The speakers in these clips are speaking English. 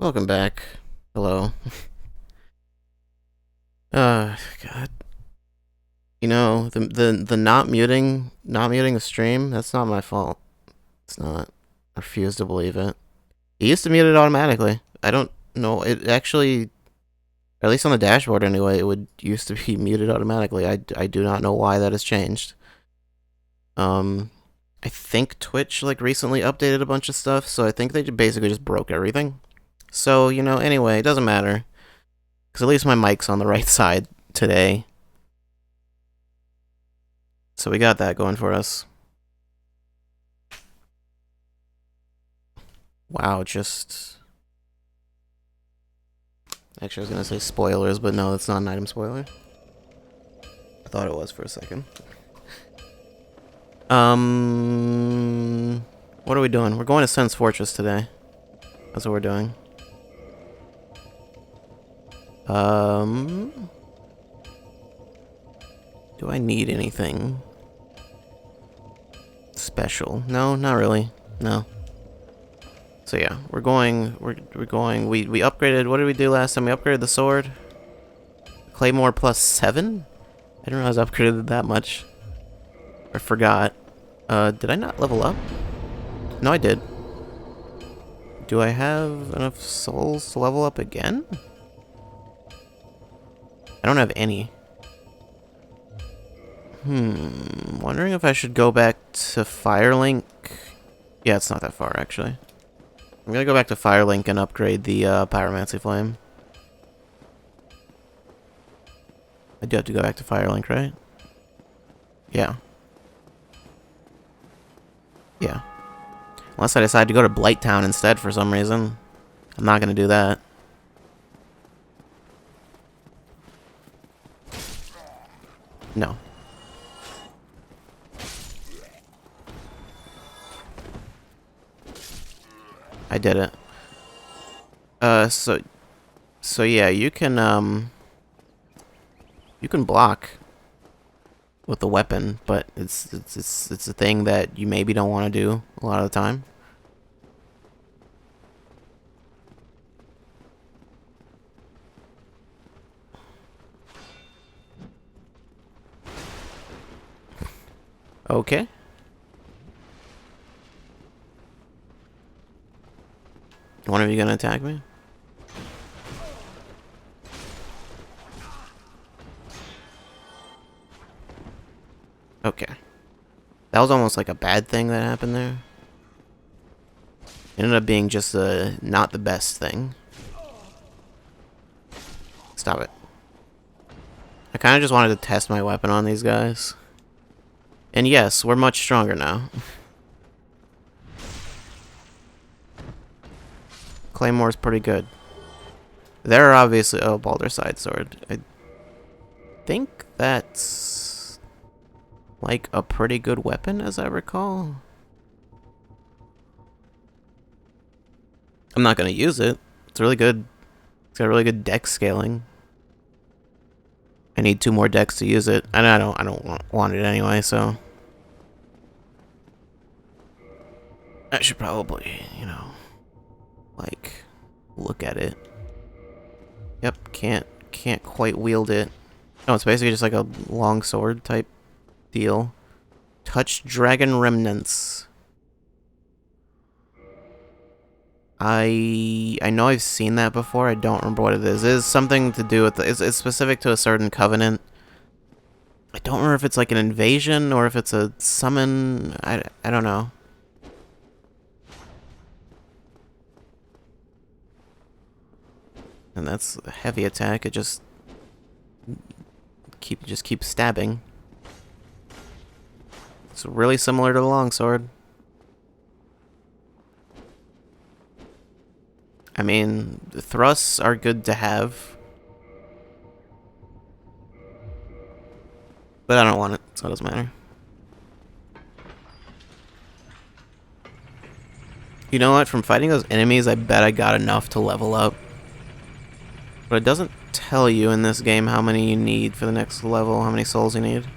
Welcome back. Hello. God. You know, the not muting the stream, that's not my fault. It's not. I refuse to believe it. It used to mute it automatically. I don't know. It actually, or at least on the dashboard anyway, it would used to be muted automatically. I do not know why that has changed. Um, I think Twitch, like, recently updated a bunch of stuff, so I think they basically just broke everything. So, anyway, it doesn't matter. Because at least my mic's on the right side today. So we got that going for us. Wow, just... Actually, I was gonna say spoilers, but no, that's not an item spoiler. I thought it was for a second. What are we doing? We're going to Sen's Fortress today. That's what we're doing. Do I need anything special? No, not really. No. So yeah, we're going, we upgraded, what did we do last time? We upgraded the sword. Claymore plus 7? I didn't realize I upgraded that much. I forgot. Did I not level up? No, I did. Do I have enough souls to level up again? I don't have any. Wondering if I should go back to Firelink. Yeah, it's not that far, actually. I'm gonna go back to Firelink and upgrade the Pyromancy Flame. I do have to go back to Firelink, right? Yeah. Yeah. Unless I decide to go to Blighttown instead for some reason. I'm not gonna do that. No. I did it. So yeah, you can block with the weapon, but it's a thing that you maybe don't want to do a lot of the time. Okay. One of you gonna attack me? Okay. That was almost like a bad thing that happened there. It ended up being just not the best thing. Stop it. I kind of just wanted to test my weapon on these guys. And yes, we're much stronger now. Claymore's pretty good. They're obviously... Oh, Baldur's Side Sword. I think that's... like a pretty good weapon, as I recall. I'm not gonna use it. It's really good. It's got really good dex scaling. I need 2 more decks to use it, and I don't want it anyway, so I should probably, like, look at it. Yep, can't quite wield it. Oh, it's basically just like a long sword type deal. Touch Dragon Remnants. I know I've seen that before. I don't remember what it is. It is something to do with it's specific to a certain covenant. I don't remember if it's like an invasion or if it's a summon. I don't know. And that's a heavy attack. It just keeps stabbing. It's really similar to the longsword. I mean, the thrusts are good to have. But I don't want it, so it doesn't matter. You know what? From fighting those enemies, I bet I got enough to level up. But it doesn't tell you in this game how many you need for the next level, how many souls you need.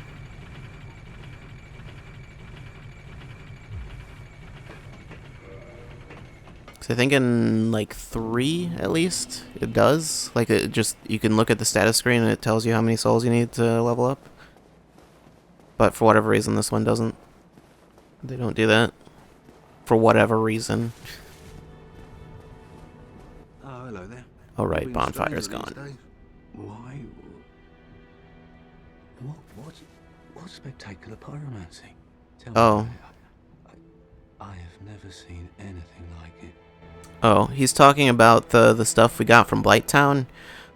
So I think in like 3 at least it does. Like it just you can look at the status screen and it tells you how many souls you need to level up. But for whatever reason this one doesn't. They don't do that. For whatever reason. Oh, hello there. Alright, bonfire's gone. Why? What spectacular pyromancy? Tell me, I have never seen anything like it. Oh, he's talking about the stuff we got from Blighttown.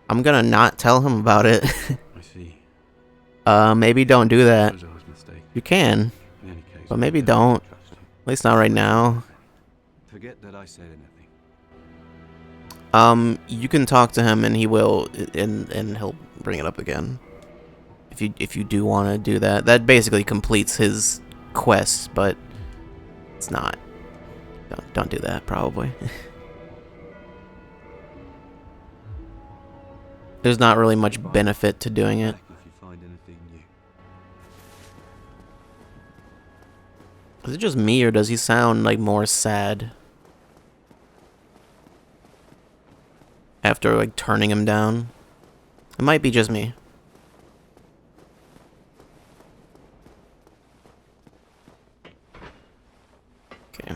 I'm gonna not tell him about it. I see. Maybe don't do that. I was mistaken. You can, In any case, but maybe don't. At least not right now. Forget that I said anything. You can talk to him and he will, and he'll bring it up again. If you do want to do that, that basically completes his quest, but it's not. Don't do that, probably. There's not really much benefit to doing it. If you find anything new. Is it just me, or does he sound like more sad after like turning him down? It might be just me. Okay.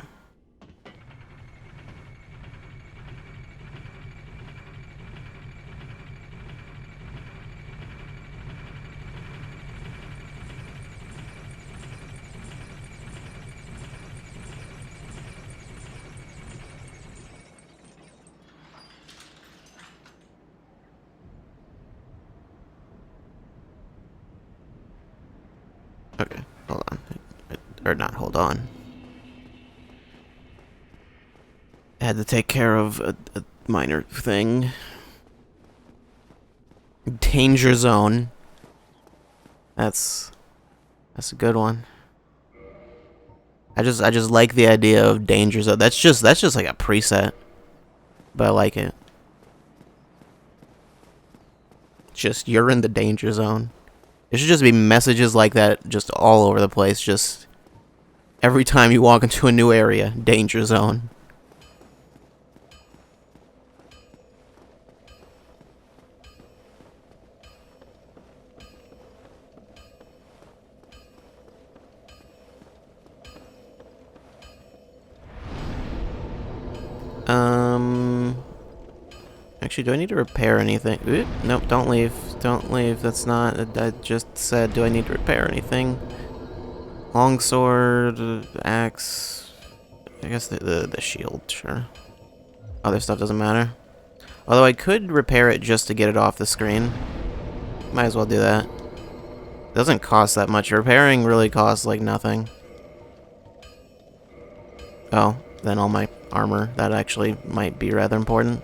Okay, hold on. Or not, hold on. I had to take care of a minor thing. Danger zone. That's a good one. I just like the idea of danger zone. That's just like a preset. But I like it. Just you're in the danger zone. There should just be messages like that just all over the place. Just every time you walk into a new area, danger zone. Actually, do I need to repair anything? Oop, nope, don't leave. Don't leave. That's not... I just said, do I need to repair anything? Longsword, axe... I guess the shield, sure. Other stuff doesn't matter. Although I could repair it just to get it off the screen. Might as well do that. Doesn't cost that much. Repairing really costs, like, nothing. Oh, then all my armor. That actually might be rather important.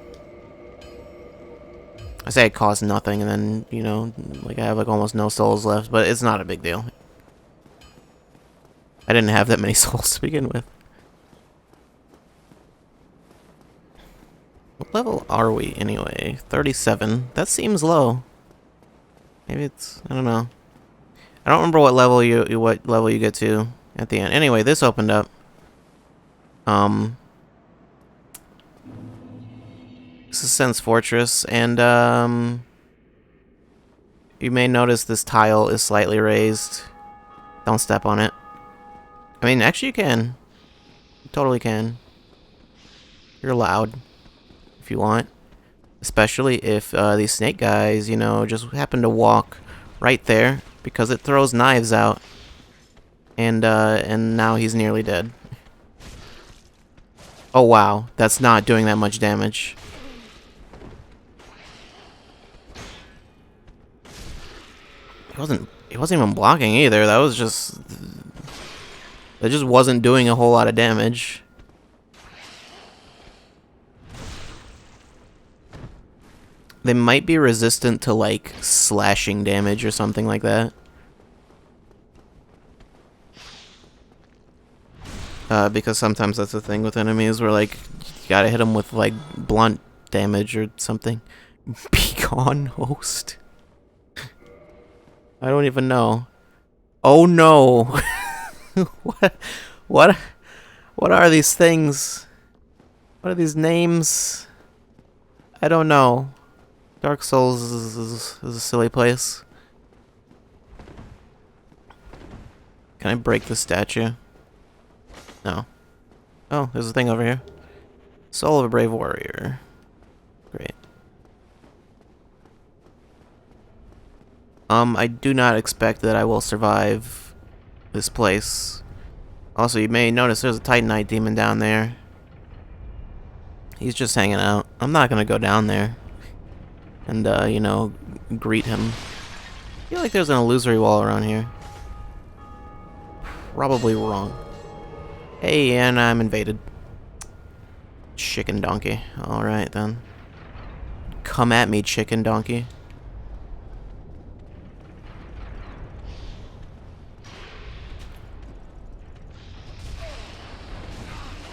I say it costs nothing, and then, you know, like I have like almost no souls left, but it's not a big deal. I didn't have that many souls to begin with. What level are we anyway? 37. That seems low. Maybe it's, I don't know. I don't remember what level you get to at the end. Anyway, this opened up. This is Sense Fortress, and you may notice this tile is slightly raised. Don't step on it. I mean, actually you can. You totally can. You're allowed, if you want. Especially if these snake guys, you know, just happen to walk right there, because it throws knives out. And now he's nearly dead. Oh wow, that's not doing that much damage. He wasn't even blocking either. That just wasn't doing a whole lot of damage. They might be resistant to like slashing damage or something like that. Because sometimes that's the thing with enemies where like you gotta hit them with like blunt damage or something. Be gone, host. I don't even know. Oh no! What are these things? What are these names? I don't know. Dark Souls is a silly place. Can I break the statue? No. Oh, there's a thing over here. Soul of a Brave Warrior. Great. I do not expect that I will survive this place. Also, you may notice there's a Titanite demon down there. He's just hanging out. I'm not gonna go down there and, you know, greet him. I feel like there's an illusory wall around here. Probably wrong. Hey, and I'm invaded. Chicken donkey. Alright, then. Come at me, chicken donkey.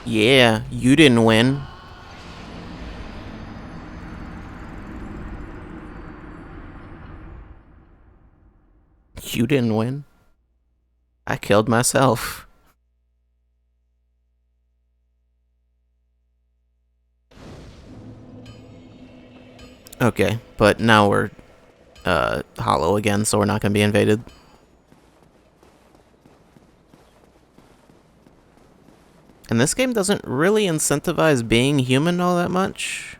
Yeah, you didn't win. You didn't win. I killed myself. Okay, but now we're hollow again, so we're not gonna be invaded. And this game doesn't really incentivize being human all that much.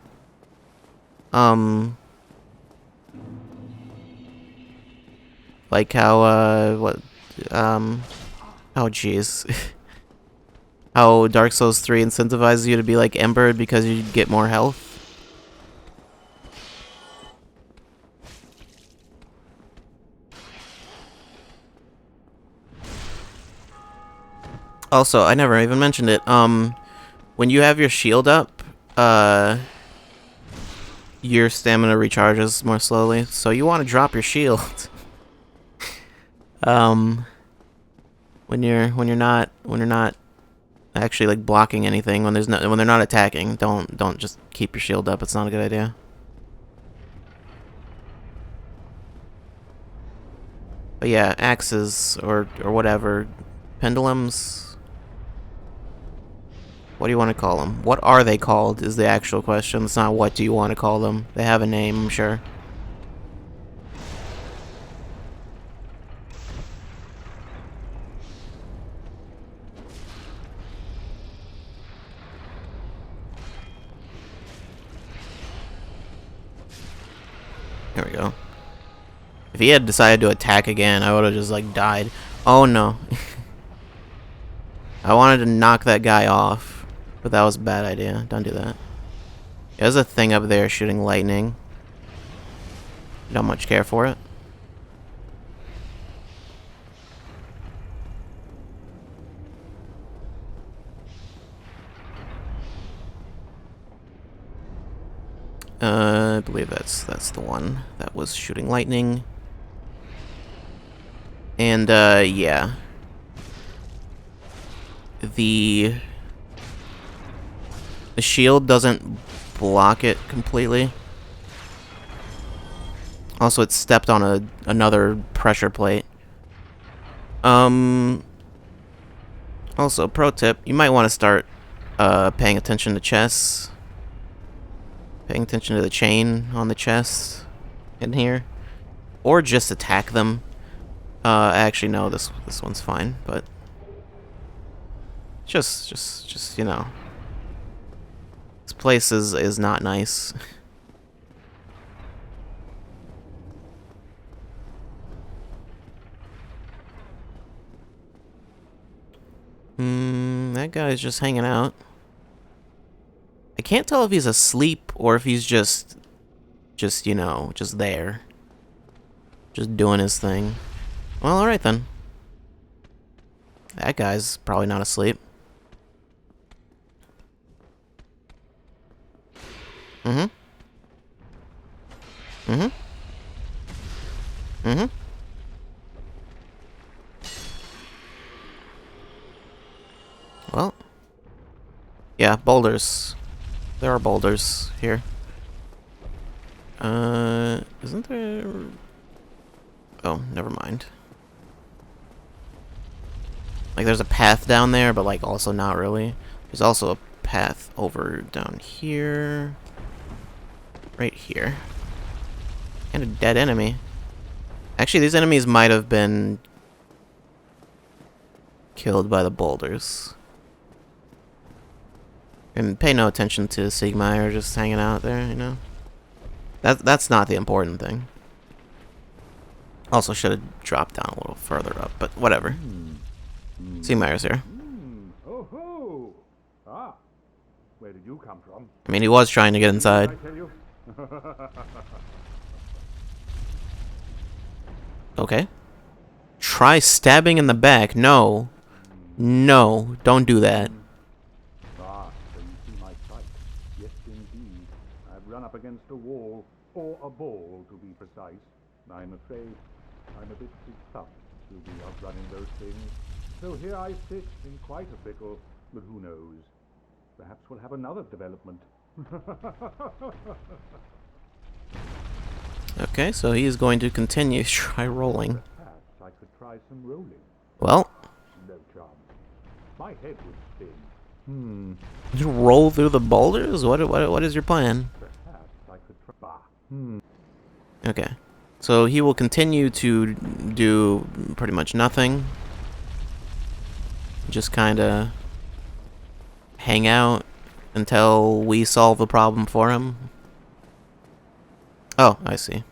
Like how, oh jeez. How Dark Souls 3 incentivizes you to be like Ember because you get more health. Also, I never even mentioned it. When you have your shield up, your stamina recharges more slowly, so you want to drop your shield. When you're not actually like blocking anything, when they're not attacking, don't just keep your shield up. It's not a good idea. But yeah, axes or whatever, pendulums. What do you want to call them? What are they called is the actual question. It's not what do you want to call them. They have a name, I'm sure. There we go. If he had decided to attack again, I would have just like died. Oh no. I wanted to knock that guy off, but that was a bad idea. Don't do that. There's a thing up there shooting lightning. Don't much care for it. I believe that's the one that was shooting lightning. And yeah. The shield doesn't block it completely. Also, it stepped on another pressure plate. Also, pro tip, you might want to start paying attention to chests. Paying attention to the chain on the chest in here. Or just attack them. Actually, no, this one's fine, but just you know. This place is not nice. That guy's just hanging out. I can't tell if he's asleep or if he's just you know, just there. Just doing his thing. Well, alright then. That guy's probably not asleep. Mm-hmm. Mm-hmm. Mm-hmm. Well. Yeah, boulders. There are boulders here. Isn't there... Oh, never mind. Like, there's a path down there, but, like, also not really. There's also a path over down here. Right here. And a dead enemy. Actually, these enemies might have been killed by the boulders. And pay no attention to Sigmire just hanging out there, you know? That's not the important thing. Also should have dropped down a little further up, but whatever. Sigmire's here. Oh ho! Ah, where did you come from? I mean, he was trying to get inside. I tell you. Okay. Try stabbing in the back. No. No, don't do that. Ah, so you see my sight. Yes, indeed. I've run up against a wall, or a ball to be precise. I'm afraid I'm a bit too tough to be outrunning those things. So here I sit in quite a pickle, but who knows? Perhaps we'll have another development. Okay, so he's going to continue to try rolling. Perhaps I could try some rolling. Well, No chance. My head would spin. you roll through the boulders? What is your plan? Perhaps I could try. Bah. Okay. So he will continue to do pretty much nothing. Just kind of hang out until we solve the problem for him. Oh, I see.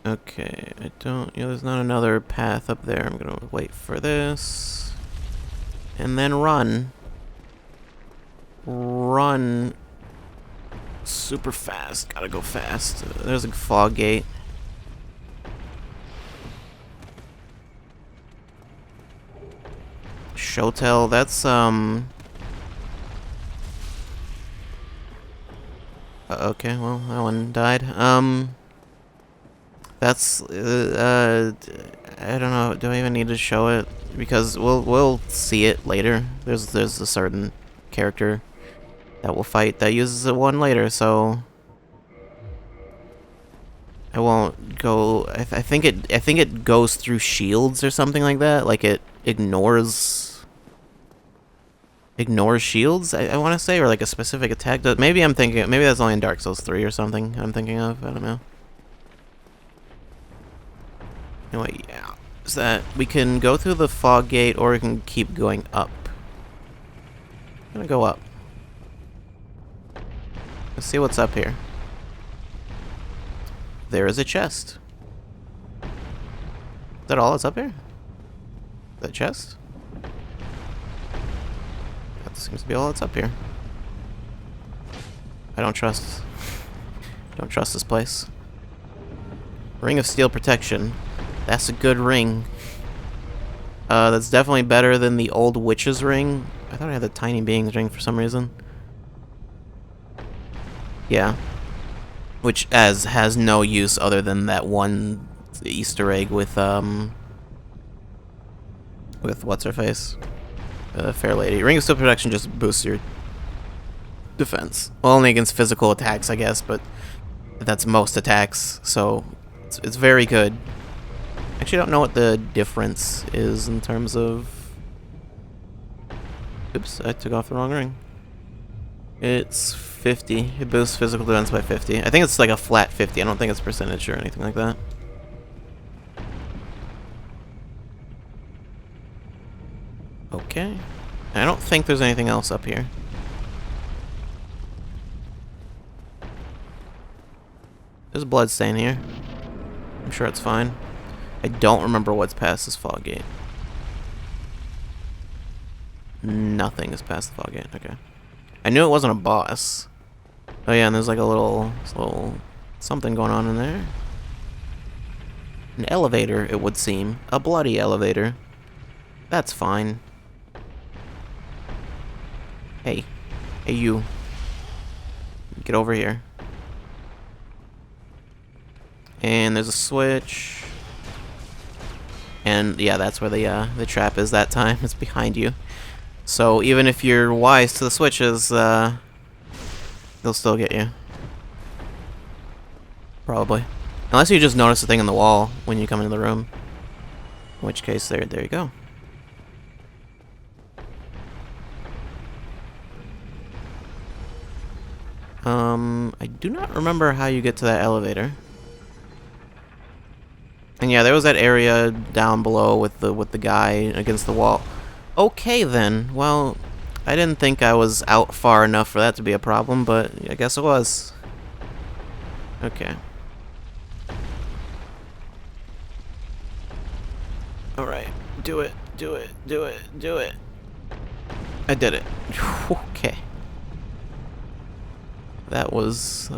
Okay, I don't... Yeah, there's not another path up there. I'm gonna wait for this. And then run. Run. Super fast. Gotta go fast. There's a fog gate. Shotel, that's, okay, well, that one died. That's, I don't know, do I even need to show it? Because we'll see it later. There's a certain character that will fight that uses it one later, so I won't go. I think it goes through shields or something like that. Like it ignores shields. I want to say, or like a specific attack. Maybe I'm thinking. Maybe that's only in Dark Souls 3 or something. I'm thinking of. I don't know. Anyway, yeah. Is that we can go through the fog gate, or we can keep going up. I'm gonna go up. Let's see what's up here. There is a chest. Is that all that's up here? That chest? That seems to be all that's up here. I don't trust this place. Ring of Steel Protection. That's a good ring. That's definitely better than the old Witch's Ring. I thought I had the Tiny Being's Ring for some reason. Yeah. Which has no use other than that one Easter egg with what's her face? Fair Lady. Ring of Steel Protection just boosts your defense. Well, only against physical attacks, I guess, but that's most attacks, so it's very good. Actually, I don't know what the difference is in terms of... Oops, I took off the wrong ring. It's 50. It boosts physical defense by 50. I think it's like a flat 50. I don't think it's percentage or anything like that. Okay. I don't think there's anything else up here. There's a blood stain here. I'm sure it's fine. I don't remember what's past this fog gate. Nothing is past the fog gate. Okay. I knew it wasn't a boss. Oh yeah, and there's like a little something going on in there. An elevator, it would seem. A bloody elevator. That's fine. Hey. Hey, you. Get over here. And there's a switch. And yeah, that's where the trap is that time. It's behind you. So even if you're wise to the switches, they'll still get you. Probably. Unless you just notice the thing in the wall when you come into the room. In which case, there you go. I do not remember how you get to that elevator. And yeah, there was that area down below with the guy against the wall. Okay then. Well, I didn't think I was out far enough for that to be a problem, but I guess it was. Okay. Alright. Do it. Do it. Do it. Do it. I did it. Okay. That was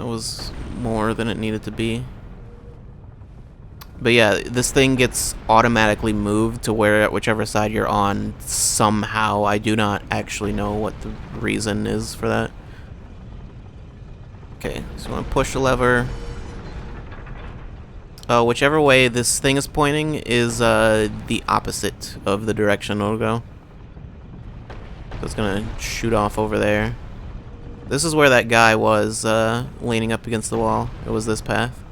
more than it needed to be. But yeah, this thing gets automatically moved to whichever side you're on somehow. I do not actually know what the reason is for that. Okay, so I'm gonna push the lever. Whichever way this thing is pointing is the opposite of the direction it'll go. So it's gonna shoot off over there. This is where that guy was leaning up against the wall. It was this path.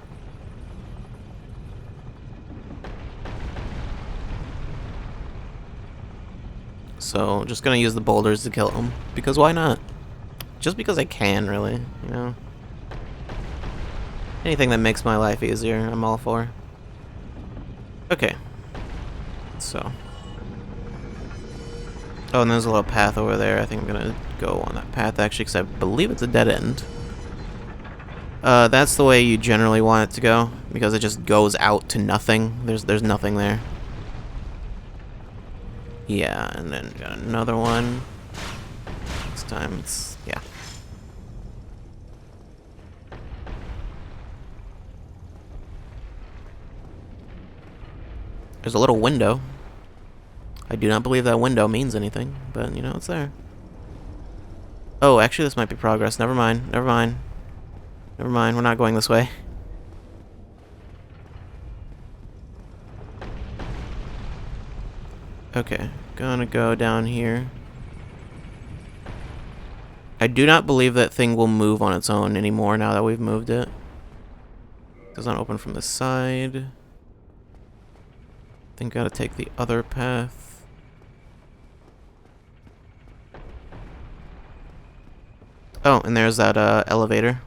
So, just gonna use the boulders to kill him. Because why not? Just because I can, really, you know? Anything that makes my life easier, I'm all for. Okay. So. Oh, and there's a little path over there. I think I'm gonna go on that path, actually, because I believe it's a dead end. That's the way you generally want it to go, because it just goes out to nothing. There's nothing there. Yeah, and then got another one. This time it's, yeah. There's a little window. I do not believe that window means anything, but, you know, it's there. Oh, actually, this might be progress. Never mind. Never mind. Never mind. We're not going this way. Okay. Gonna go down here. I do not believe that thing will move on its own anymore now that we've moved it. Does not open from this side. Think gotta take the other path. Oh, and there's that elevator.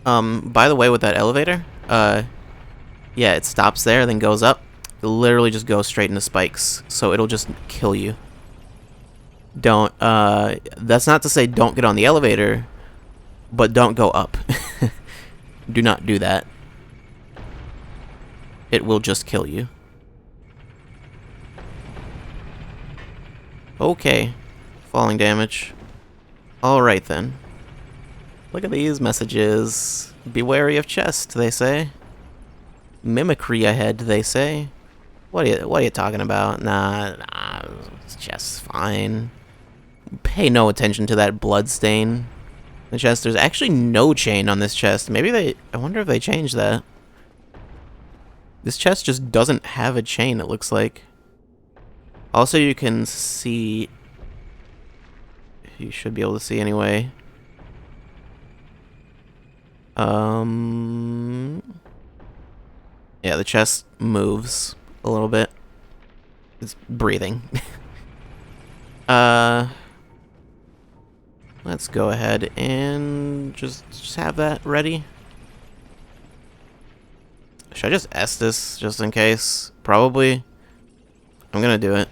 By the way, with that elevator, yeah, it stops there, then goes up. It literally just goes straight into spikes, so it'll just kill you. Don't, that's not to say don't get on the elevator, but don't go up. Do not do that. It will just kill you. Okay. Falling damage. Alright then. Look at these messages. Be wary of chest, they say. Mimicry ahead, they say. What are you talking about? Nah, this chest's fine. Pay no attention to that blood stain. The chest, there's actually no chain on this chest. Maybe I wonder if they changed that. This chest just doesn't have a chain, it looks like. Also, you can see... You should be able to see anyway. Yeah, the chest moves a little bit. It's breathing. Let's go ahead and just have that ready. Should I just S this just in case? Probably. I'm gonna do it.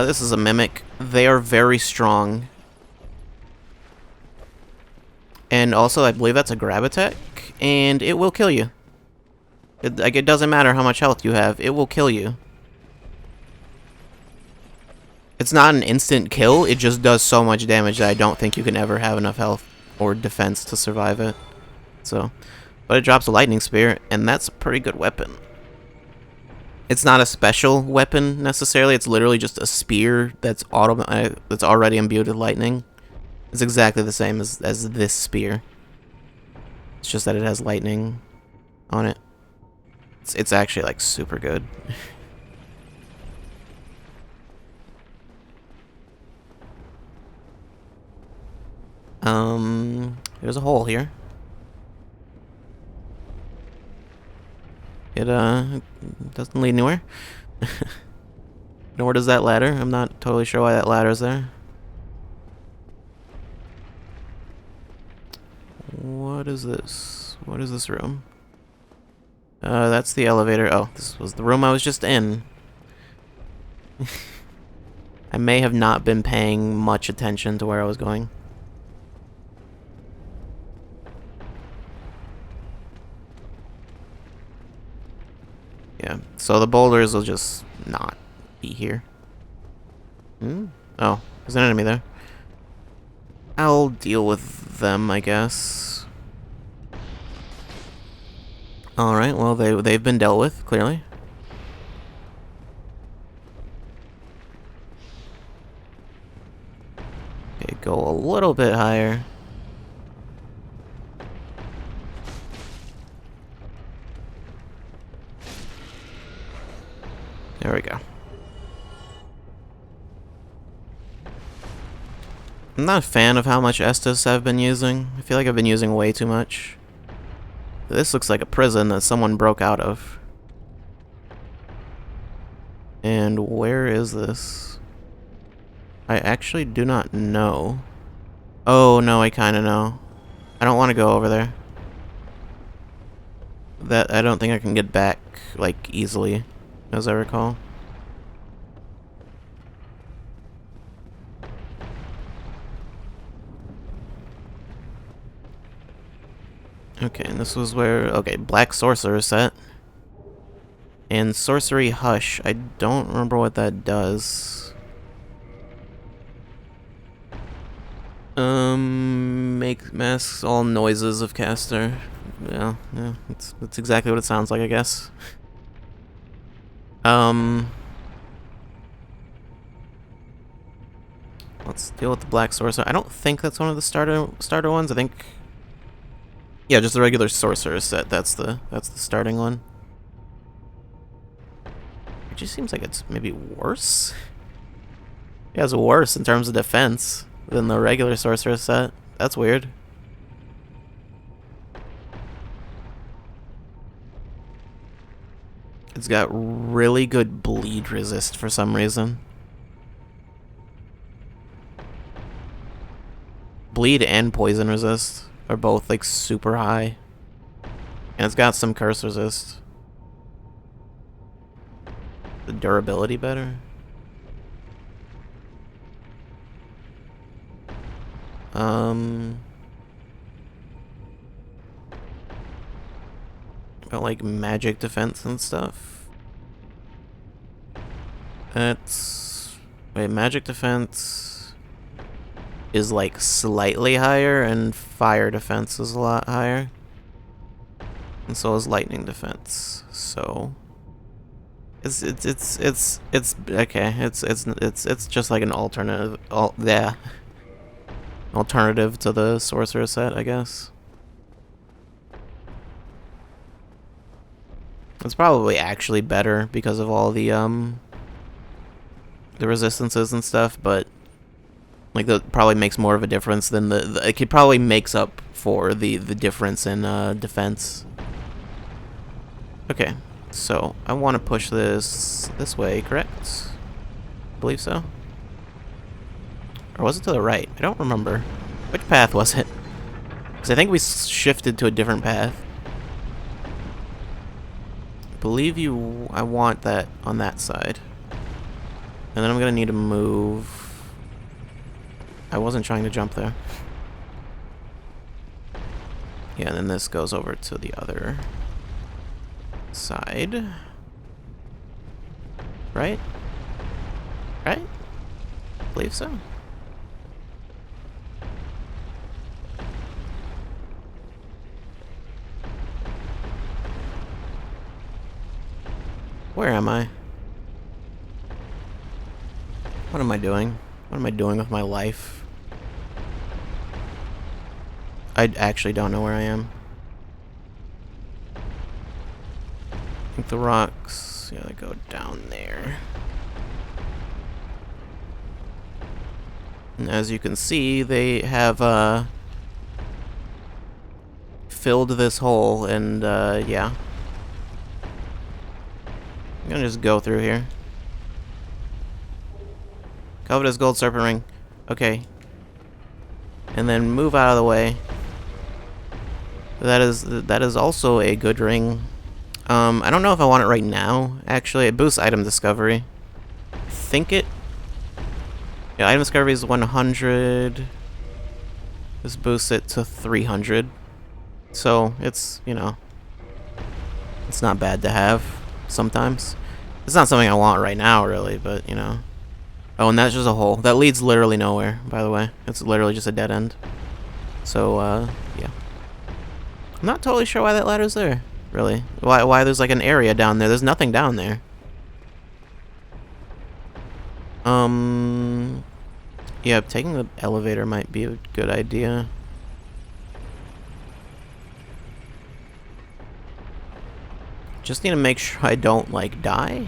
This is a mimic. They are very strong. And also, I believe that's a grab attack, and it will kill you. It doesn't matter how much health you have, it will kill you. It's not an instant kill, it just does so much damage that I don't think you can ever have enough health or defense to survive it. So, but it drops a lightning spear, and that's a pretty good weapon. It's not a special weapon necessarily. It's literally just a spear that's already imbued with lightning. It's exactly the same as this spear. It's just that it has lightning on it. It's actually like super good. There's a hole here. It doesn't lead anywhere. Nor does that ladder. I'm not totally sure why that ladder's there. What is this? What is this room? That's the elevator. Oh, this was the room I was just in. I may have not been paying much attention to where I was going. Yeah, so the boulders will just not be here. Oh, there's an enemy there. I'll deal with them, I guess. Alright, well, they've been dealt with, clearly. Okay, go a little bit higher. There we go. I'm not a fan of how much Estus I've been using. I feel like I've been using way too much. This looks like a prison that someone broke out of. And where is this? I actually do not know. Oh, no, I kind of know. I don't want to go over there. That I don't think I can get back, like, easily, as I recall. Okay, and this was where... Okay, Black Sorcerer set. And Sorcery Hush. I don't remember what that does. Make masks all noises of caster. Yeah, that's exactly what it sounds like, I guess. Let's deal with the Black Sorcerer. I don't think that's one of the starter ones. I think... Yeah, just the regular Sorcerer set. That's the starting one. It just seems like it's maybe worse. Yeah, it's worse in terms of defense than the regular Sorcerer set. That's weird. It's got really good bleed resist for some reason. Bleed and poison resist are both like super high. And it's got some curse resist. The durability better. About like magic defense and stuff. Wait, magic defense is like slightly higher, and fire defense is a lot higher. And so is lightning defense. So it's okay. It's just like an alternative. Alternative to the sorcerer set, I guess. It's probably actually better because of all the resistances and stuff, but like that probably makes more of a difference than it probably makes up for the difference in defense. Okay, so I want to push this way, correct? I believe so. Or was it to the right? I don't remember. Which path was it? Because I think we shifted to a different path. I believe I want that on that side. And then I'm going to need to move. I wasn't trying to jump there. Yeah, and then this goes over to the other side. Right? Right? I believe so. Where am I? What am I doing? What am I doing with my life? I actually don't know where I am. I think the rocks, yeah, they go down there. And as you can see, they have filled this hole, and yeah. I'm gonna just go through here. Covetous gold serpent ring. Okay. And then move out of the way. That is also a good ring. I don't know if I want it right now. Actually, it boosts item discovery. I think it. Yeah, item discovery is 100. This boosts it to 300. So it's, you know, it's not bad to have sometimes. It's not something I want right now, really, but you know. Oh, and that's just a hole. That leads literally nowhere, by the way. It's literally just a dead end. So, yeah. I'm not totally sure why that ladder's there, really. Why there's like an area down there. There's nothing down there. Yeah, taking the elevator might be a good idea. Just need to make sure I don't, like, die.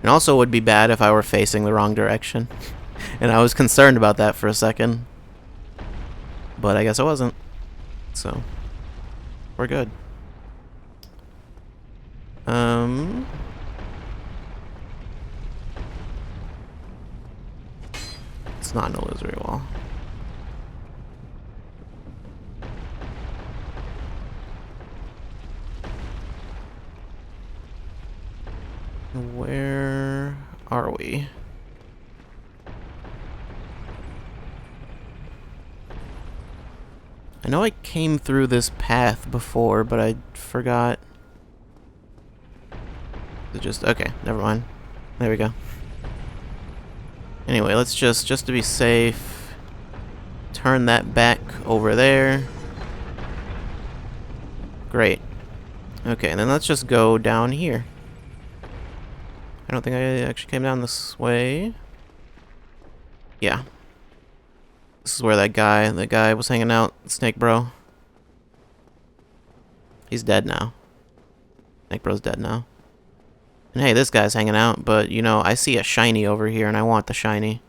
And also it would be bad if I were facing the wrong direction. And I was concerned about that for a second. But I guess I wasn't. So, we're good. It's not an illusory wall. Where are we? I know I came through this path before, but I forgot. It just okay, never mind. There we go. Anyway, let's just to be safe, turn that back over there. Great. Okay, and then let's just go down here. I don't think I actually came down this way. Yeah. This is where that guy was hanging out, Snake Bro. He's dead now. Snake Bro's dead now. And hey, this guy's hanging out, but you know, I see a shiny over here and I want the shiny.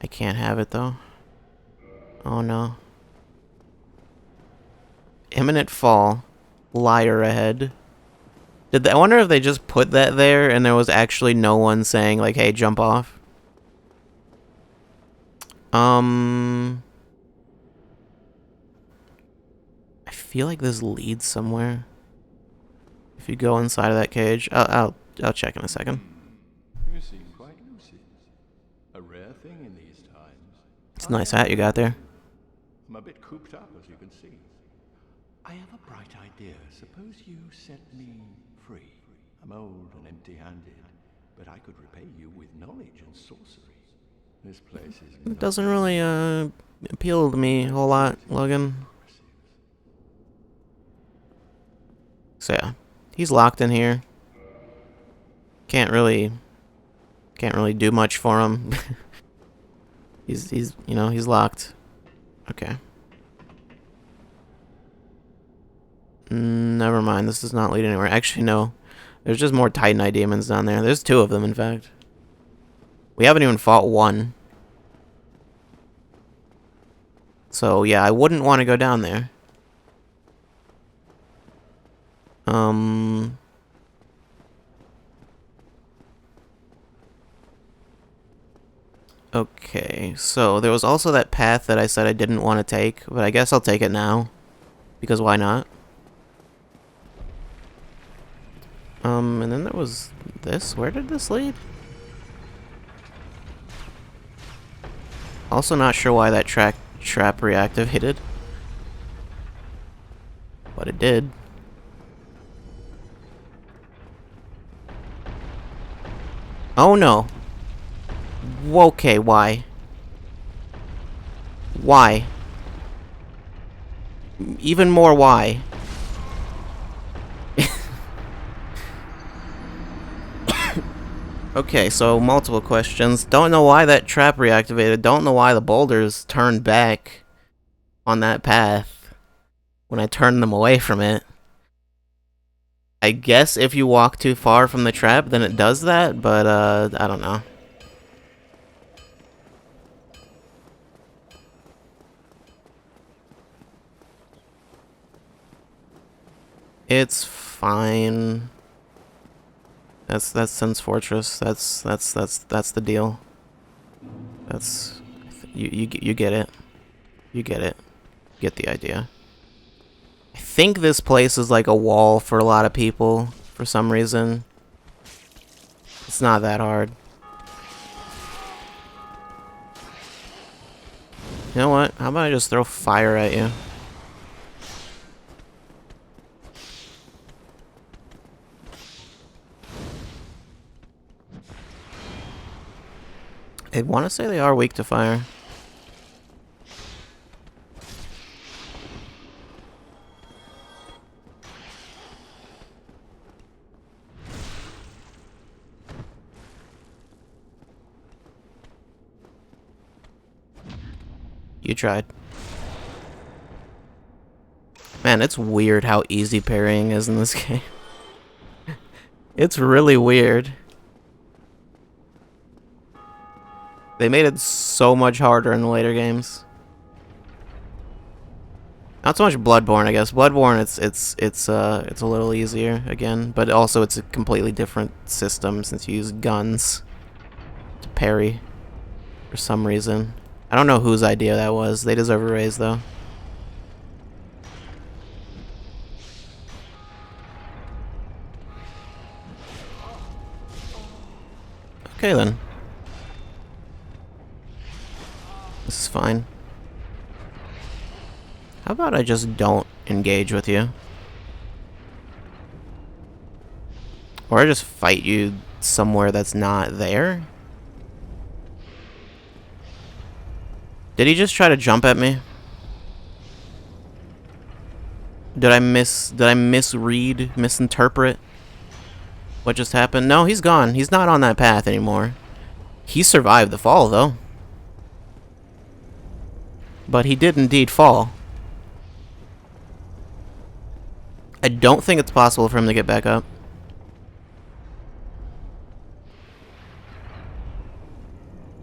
I can't have it though. Oh no. Imminent fall. Liar ahead. I wonder if they just put that there and there was actually no one saying like, hey, jump off. I feel like this leads somewhere. If you go inside of that cage, I'll check in a second. You seem quite lucid. A rare thing in these times. It's a nice hat you got there. I'm a bit cooped up, as you can see. I have a bright idea. Suppose you set me free. I'm old and empty-handed, but I could repay you with knowledge and sorcery. This place is... It doesn't really appeal to me a whole lot, Logan. So yeah, he's locked in here. Can't really do much for him. he's you know, he's locked. Okay. Never mind, this does not lead anywhere. Actually, no. There's just more Titanite demons down there. There's 2 of them, in fact. We haven't even fought one. So, yeah, I wouldn't want to go down there. Okay, so there was also that path that I said I didn't want to take, but I guess I'll take it now. Because why not? And then there was this. Where did this lead? Also not sure why that trap reactivated. But it did. Oh no. Okay, why? Why? Even more why? Okay, so multiple questions. Don't know why that trap reactivated. Don't know why the boulders turned back on that path when I turned them away from it. I guess if you walk too far from the trap, then it does that, but I don't know. It's fine. That's Sen's Fortress. That's the deal. That's you get it. You get it. Get the idea. I think this place is like a wall for a lot of people for some reason. It's not that hard. You know what? How about I just throw fire at you? I want to say they are weak to fire. You tried. Man, it's weird how easy parrying is in this game. It's really weird. They made it so much harder in the later games. Not so much Bloodborne, I guess. Bloodborne, it's a little easier again, but also it's a completely different system since you use guns to parry for some reason. I don't know whose idea that was. They deserve a raise, though. Okay, then. This is fine. How about I just don't engage with you? Or I just fight you somewhere that's not there? Did he just try to jump at me? Did I misread, misinterpret what just happened? No, he's gone. He's not on that path anymore. He survived the fall, though. But he did indeed fall. I don't think it's possible for him to get back up.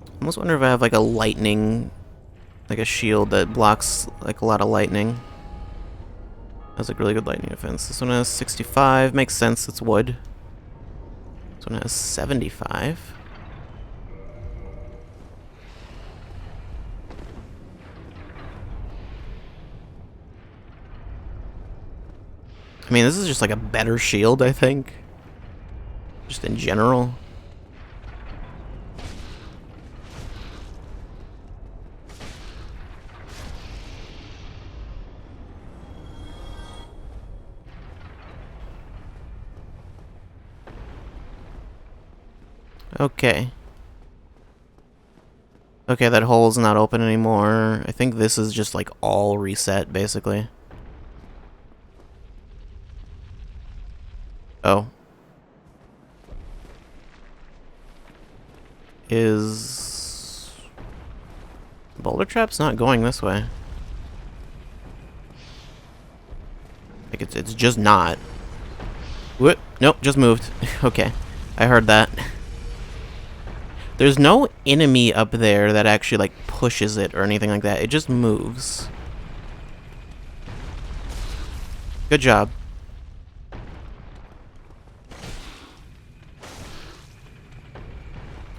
I almost wonder if I have like a lightning, like a shield that blocks like a lot of lightning. That's like really good lightning defense. This one has 65, makes sense, it's wood. This one has 75. I mean, this is just like a better shield, I think. Just in general. Okay. Okay, that hole's not open anymore. I think this is just like all reset, basically. Oh. Is... Boulder Trap's not going this way. Like, it's just not. What? Nope, just moved. Okay, I heard that. There's no enemy up there that actually, like, pushes it or anything like that. It just moves. Good job.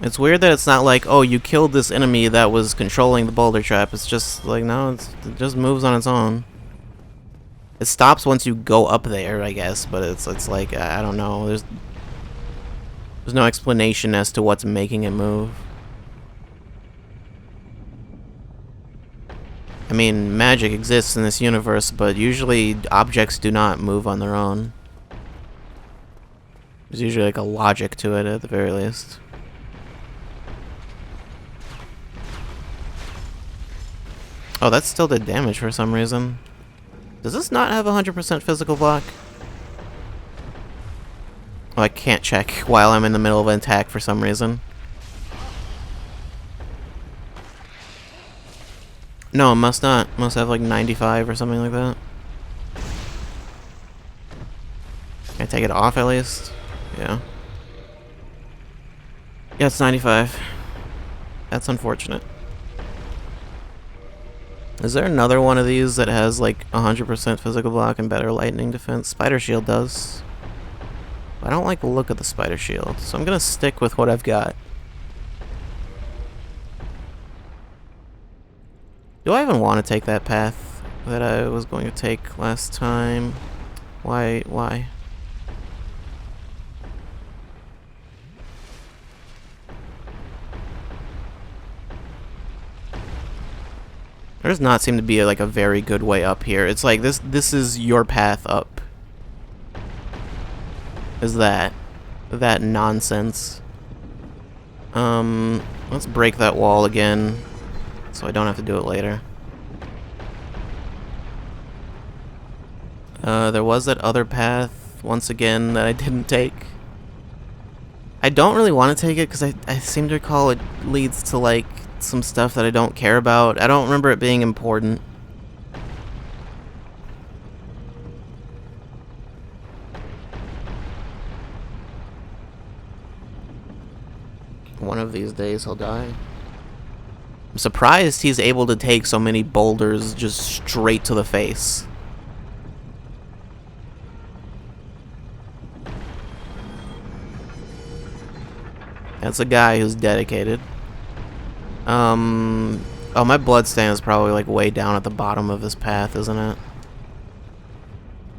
It's weird that it's not like, oh, you killed this enemy that was controlling the boulder trap. It's just like, no, it just moves on its own. It stops once you go up there, I guess, but it's like, I don't know. There's no explanation as to what's making it move. I mean, magic exists in this universe, but usually objects do not move on their own. There's usually like a logic to it at the very least. Oh, that still did damage for some reason. Does this not have 100% physical block? Oh, I can't check while I'm in the middle of an attack for some reason. No, it must not. Must have like 95 or something like that. Can I take it off at least? Yeah. Yeah, it's 95. That's unfortunate. Is there another one of these that has like 100% physical block and better lightning defense? Spider shield does. I don't like the look of the spider shield, so I'm gonna stick with what I've got. Do I even want to take that path that I was going to take last time? Why? There does not seem to be like a very good way up here. It's like this is your path up. Is that nonsense? Let's break that wall again so I don't have to do it later. There was that other path once again that I didn't take. I don't really want to take it because I seem to recall it leads to like some stuff that I don't care about. I don't remember it being important. One of these days he'll die. I'm surprised he's able to take so many boulders just straight to the face. That's a guy who's dedicated. Oh, my bloodstain is probably like way down at the bottom of this path, isn't it?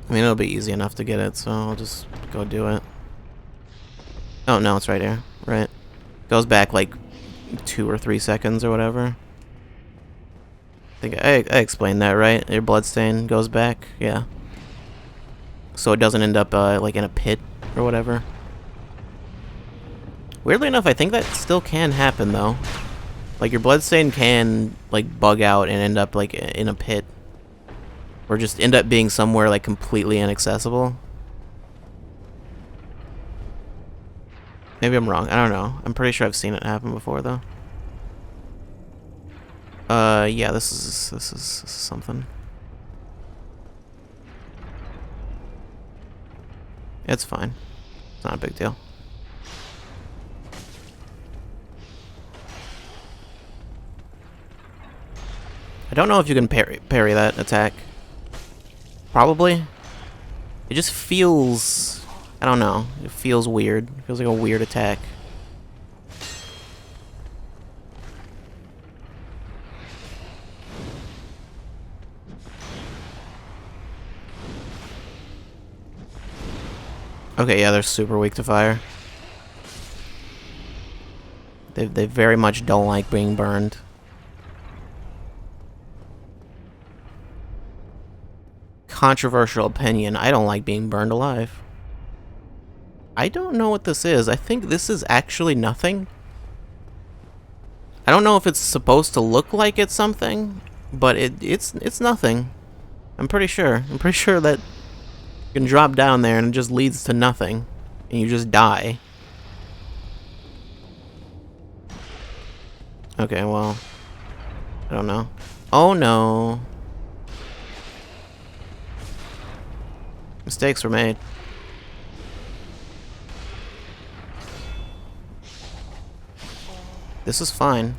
I mean, it'll be easy enough to get it, so I'll just go do it. Oh, no, it's right here. Right. Goes back like 2 or 3 seconds or whatever. I think I explained that, right? Your bloodstain goes back, yeah. So it doesn't end up like in a pit or whatever. Weirdly enough, I think that still can happen though. Like your bloodstain can like bug out and end up like in a pit, or just end up being somewhere like completely inaccessible. Maybe I'm wrong. I don't know. I'm pretty sure I've seen it happen before though. Yeah, this is something. It's fine. It's not a big deal. I don't know if you can parry that attack. Probably. It just feels... I don't know. It feels weird. It feels like a weird attack. Okay, yeah, they're super weak to fire. They very much don't like being burned. Controversial opinion. I don't like being burned alive. I don't know what this is. I think this is actually nothing. I don't know if it's supposed to look like it's something, but it's nothing. I'm pretty sure. I'm pretty sure that you can drop down there and it just leads to nothing, and you just die. Okay, well, I don't know. Oh no. Mistakes were made. This is fine.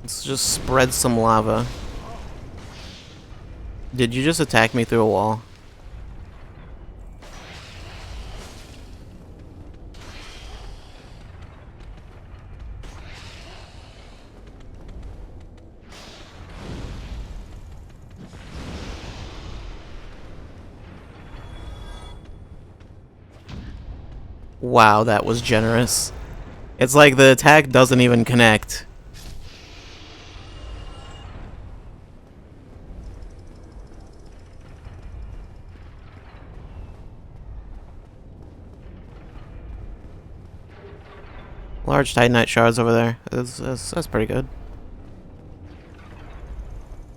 Let's just spread some lava. Did you just attack me through a wall? Wow, that was generous. It's like the attack doesn't even connect. Large Titanite shards over there. That's pretty good.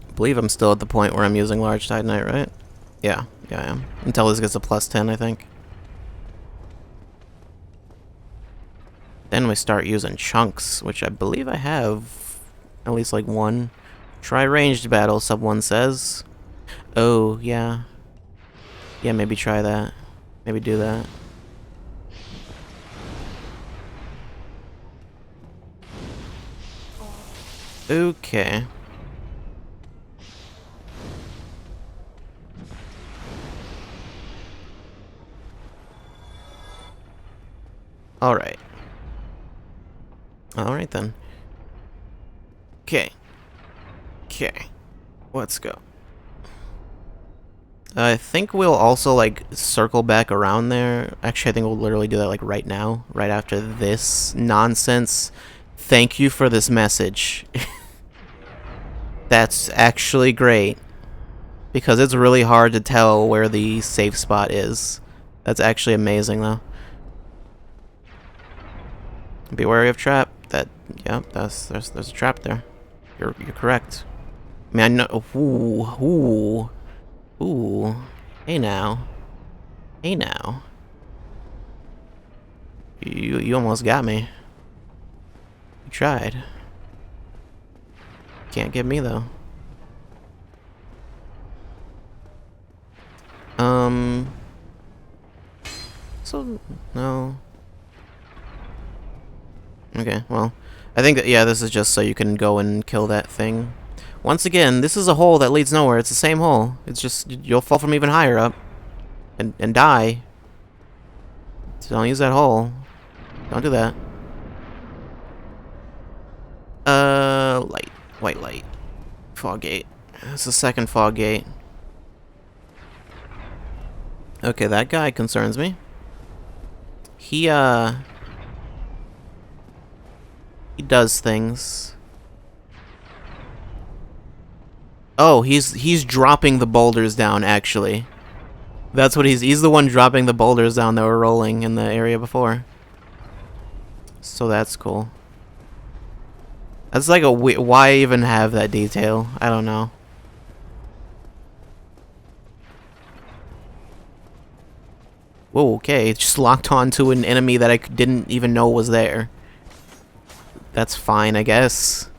I believe I'm still at the point where I'm using large Titanite, right? Yeah, I am. Until this gets a +10, I think. Then we start using chunks, which I believe I have at least like one. Try ranged battle, sub 1 says. Oh, yeah. Yeah, maybe try that. Maybe do that. Okay. Alright. Alright then. Okay. Okay. Let's go. I think we'll also, like, circle back around there. Actually, I think we'll literally do that, like, right now. Right after this nonsense. Thank you for this message. That's actually great. Because it's really hard to tell where the safe spot is. That's actually amazing, though. Be wary of trap. Yeah, there's a trap there. You're correct. I mean, I know. Ooh. Hey now. Hey now. You almost got me. You tried. Can't get me though. So no. Okay, well, I think that, yeah, this is just so you can go and kill that thing. Once again, this is a hole that leads nowhere. It's the same hole. It's just you'll fall from even higher up and die. So don't use that hole. Don't do that. Light. White light. Fog gate. That's the second fog gate. Okay, that guy concerns me. He does things. Oh, he's dropping the boulders down, actually. That's what he's the one dropping the boulders down that were rolling in the area before. So that's cool. That's like why even have that detail? I don't know. Whoa, okay, it just locked onto an enemy that I didn't even know was there. That's fine, I guess.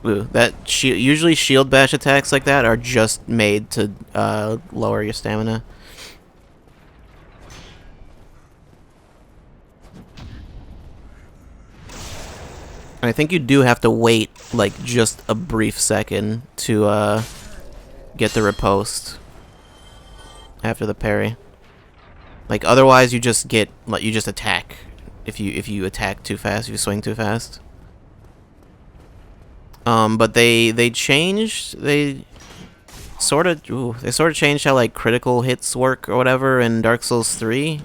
Ooh, usually shield bash attacks like that are just made to lower your stamina. And I think you do have to wait like just a brief second to get the riposte after the parry. Like otherwise you just attack if you attack too fast, if you swing too fast. But they changed, they sort of changed how like critical hits work or whatever in Dark Souls 3.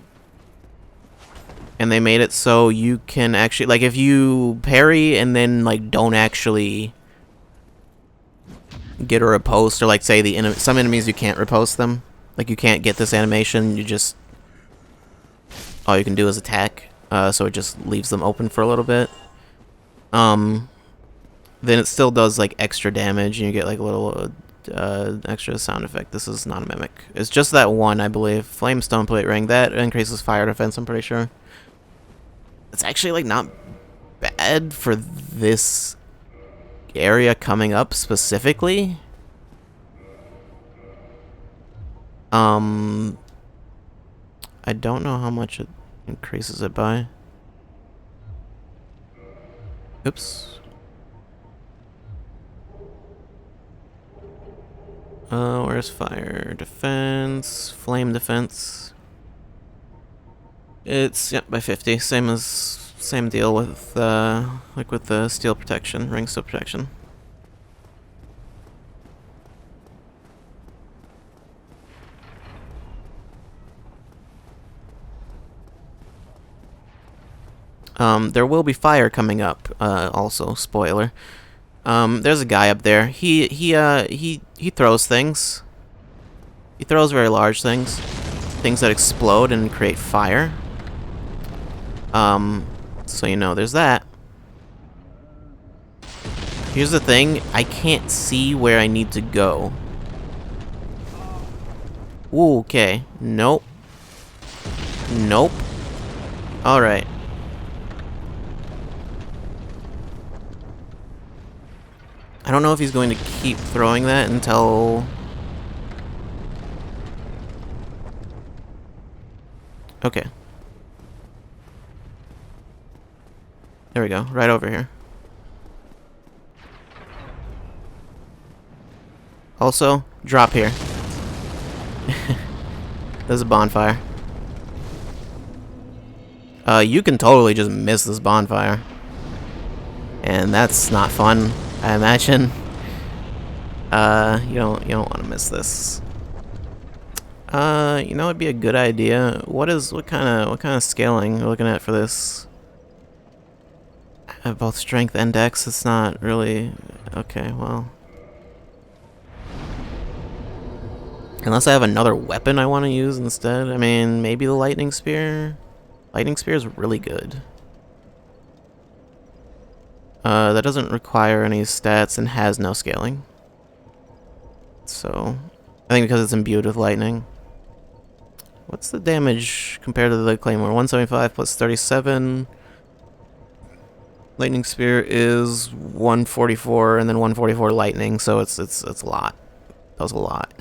And they made it so you can actually, like, if you parry and then like don't actually get a riposte, or like say some enemies you can't riposte them, like you can't get this animation, you just all you can do is attack. So it just leaves them open for a little bit. Then it still does like extra damage, and you get like a little extra sound effect. This is not a mimic. It's just that one, I believe. Flame Stone Plate Ring. That increases fire defense, I'm pretty sure. It's actually like not bad for this area coming up specifically. I don't know how much it increases it by. Oops. Where's fire defense? Flame defense. It's, yep, by 50. Same deal with like with the steel protection, ring steel protection. There will be fire coming up, also, spoiler. There's a guy up there. He throws things. He throws very large things. Things that explode and create fire. So you know, there's that. Here's the thing, I can't see where I need to go. Ooh, okay. Nope. Nope. Alright. I don't know if he's going to keep throwing that until... Okay. There we go, right over here. Also, drop here. There's a bonfire. You can totally just miss this bonfire. And that's not fun, I imagine. You don't want to miss this. You know, it'd be a good idea. What kind of scaling we're looking at for this? Both strength and dex. It's not really okay. Well, unless I have another weapon I want to use instead. I mean, maybe the lightning spear. Lightning spear is really good. That doesn't require any stats and has no scaling. So, I think because it's imbued with lightning. What's the damage compared to the claymore? 175 plus 37. Lightning spear is 144 and then 144 lightning, so it's a lot. That was a lot.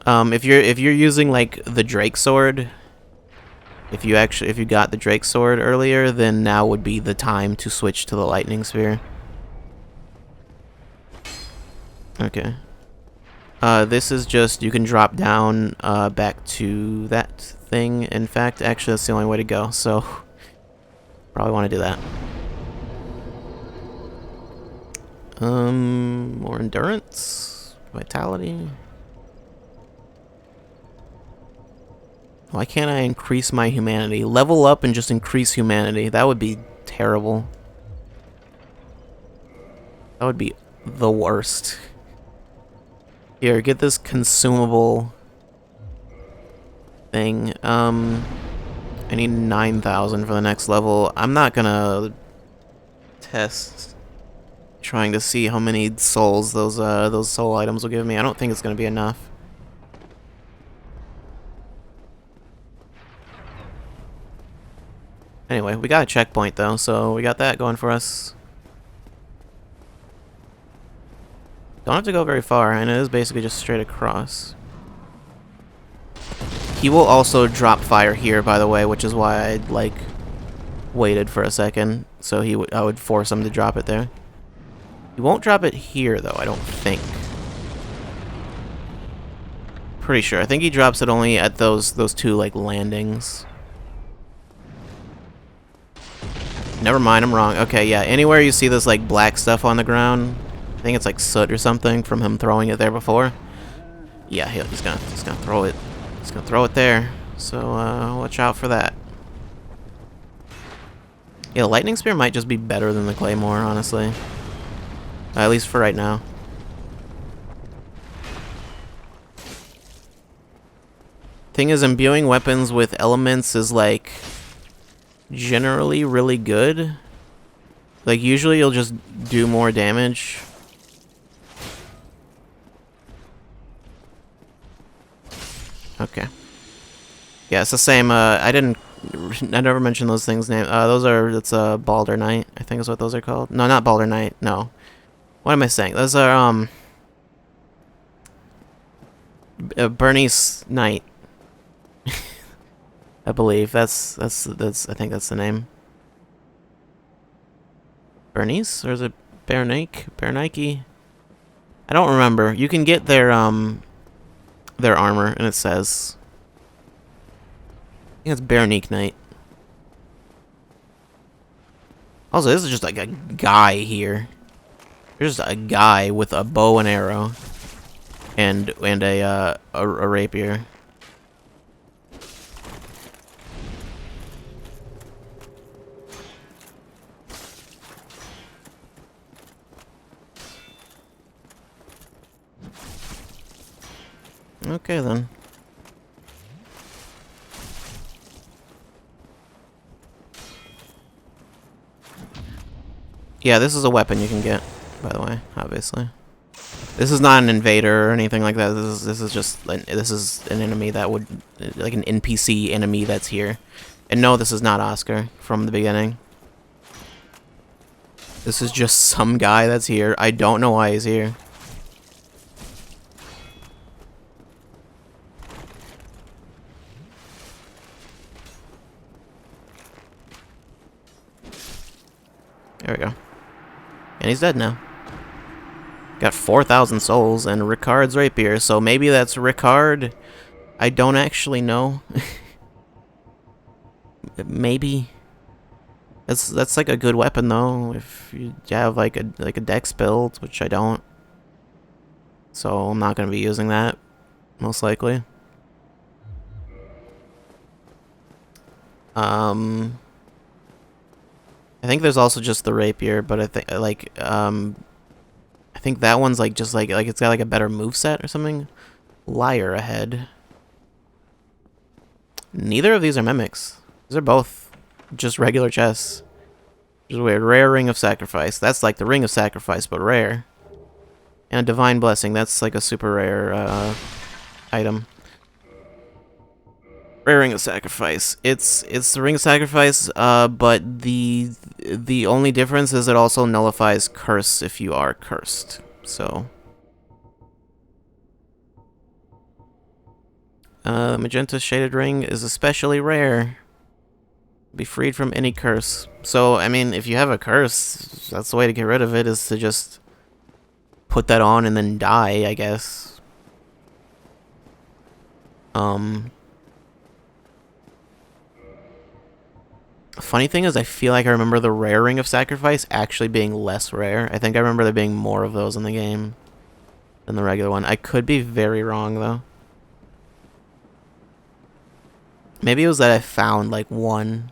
If you're using like the Drake sword, if you got the Drake sword earlier, then now would be the time to switch to the lightning spear. Okay. This is just, you can drop down back to that thing. In fact, actually that's the only way to go, so probably want to do that. More endurance, vitality. Why can't I increase my humanity? Level up and just increase humanity. That would be terrible. That would be the worst. Here, get this consumable thing. I need 9,000 for the next level. I'm not gonna test trying to see how many souls those soul items will give me. I don't think it's gonna be enough. Anyway, we got a checkpoint though, so we got that going for us. Don't have to go very far, and it is basically just straight across. He will also drop fire here, by the way, which is why I like waited for a second, so I would force him to drop it there. He won't drop it here though, I don't think. Pretty sure. I think he drops it only at those two like landings. Never mind, I'm wrong. Okay, yeah, anywhere you see this like black stuff on the ground, I think it's like soot or something from him throwing it there before. Yeah, he's gonna throw it. He's gonna throw it there. So watch out for that. Yeah, the lightning spear might just be better than the claymore, honestly. At least for right now. Thing is, imbuing weapons with elements is like generally really good. Like usually you'll just do more damage. Okay. Yeah, it's the same. I never mentioned those things' name. It's Balder Knight, I think is what those are called. No, not Balder Knight. No. What am I saying? Those are Bernice Knight. I believe that's I think that's the name. Bernice, or is it Bernike? I don't remember. You can get their armor, and it says, I think it's Bernique Knight. Also, this is just like a guy here. There's just a guy with a bow and arrow, and a rapier. Okay then. Yeah, this is a weapon you can get, by the way, obviously. This is not an invader or anything like that. This is an enemy that would, like an NPC enemy that's here. And no, this is not Oscar from the beginning. This is just some guy that's here. I don't know why he's here. There we go. And he's dead now. Got 4,000 souls and Ricard's rapier, so maybe that's Ricard. I don't actually know. Maybe. That's like a good weapon though, if you have like a dex build, which I don't. So I'm not gonna be using that, most likely. I think there's also just the rapier, but I think I think that one's like just like it's got like a better moveset or something. Liar ahead. Neither of these are mimics. These are both just regular chests. Which is weird. Rare Ring of Sacrifice. That's like the Ring of Sacrifice, but rare. And a Divine Blessing. That's like a super rare item. Rare Ring of Sacrifice. It's the Ring of Sacrifice, but the only difference is it also nullifies curse if you are cursed. So magenta shaded ring is especially rare. Be freed from any curse. So I mean, if you have a curse, that's the way to get rid of it, is to just put that on and then die, I guess. Funny thing is, I feel like I remember the rare Ring of Sacrifice actually being less rare. I think I remember there being more of those in the game than the regular one. I could be very wrong, though. Maybe it was that I found, like, one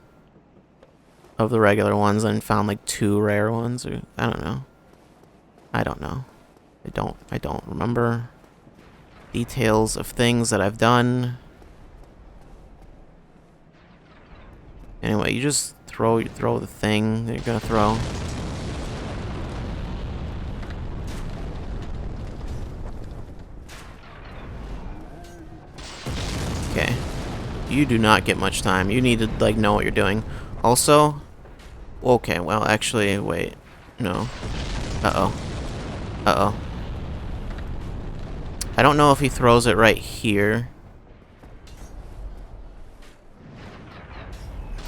of the regular ones and found, like, 2 rare ones, or I don't know. I don't know. I don't remember details of things that I've done. Anyway, you just throw the thing that you're gonna throw. Okay. You do not get much time. You need to like know what you're doing. Also, okay, well actually wait. No. Uh-oh. Uh-oh. I don't know if he throws it right here.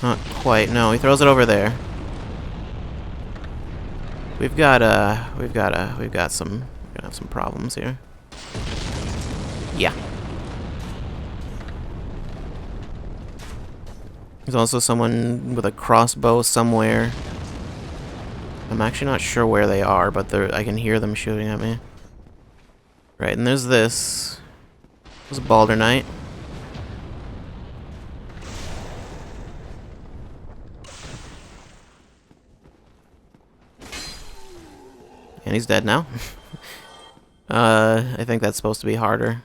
Not quite. No, he throws it over there. We've got some we're gonna have some problems here. Yeah. There's also someone with a crossbow somewhere. I'm actually not sure where they are, but I can hear them shooting at me. Right, and there's this. There's a Balder Knight. And he's dead now. I think that's supposed to be harder.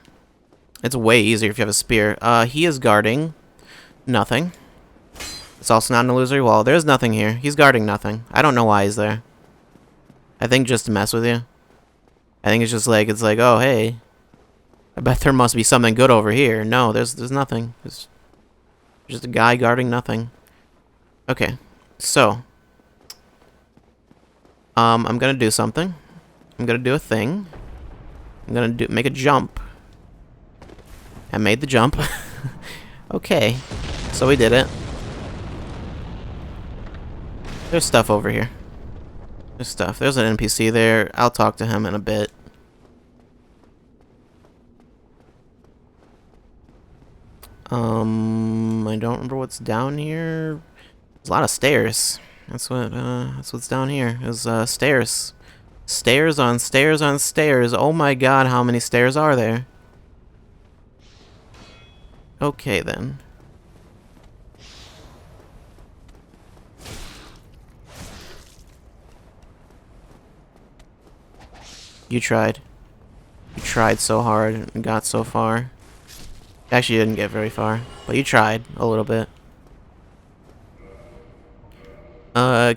It's way easier if you have a spear. He is guarding nothing. It's also not an illusory wall. There's nothing here. He's guarding nothing. I don't know why he's there. I think just to mess with you. I think it's just like, oh, hey. I bet there must be something good over here. No, there's nothing. It's just a guy guarding nothing. Okay, so. I'm gonna do something. I'm gonna do a thing. I'm gonna make a jump. I made the jump. Okay, so we did it. There's stuff over here. There's stuff. There's an NPC there. I'll talk to him in a bit. I don't remember what's down here. There's a lot of stairs. That's what's down here. There's stairs. Stairs on stairs on stairs. Oh my god, how many stairs are there? Okay then. You tried. You tried so hard and got so far. Actually, you didn't get very far, but you tried a little bit.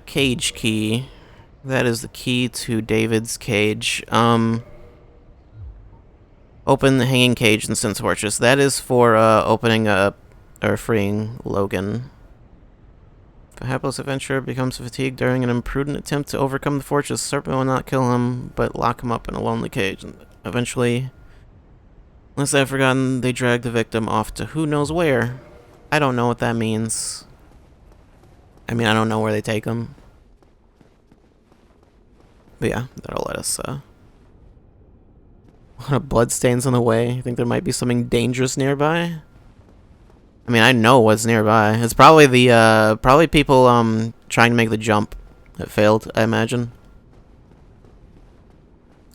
Cage key. That is the key to David's cage. Open the hanging cage in Sin's Fortress. That is for, opening up, or freeing Logan. If a hapless adventurer becomes fatigued during an imprudent attempt to overcome the fortress, the serpent will not kill him, but lock him up in a lonely cage. And eventually, unless I've forgotten, they drag the victim off to who knows where. I don't know what that means. I mean, I don't know where they take him. But yeah, that'll let us, a lot of bloodstains on the way. You think there might be something dangerous nearby? I mean, I know what's nearby. It's probably the, probably people, trying to make the jump that failed, I imagine.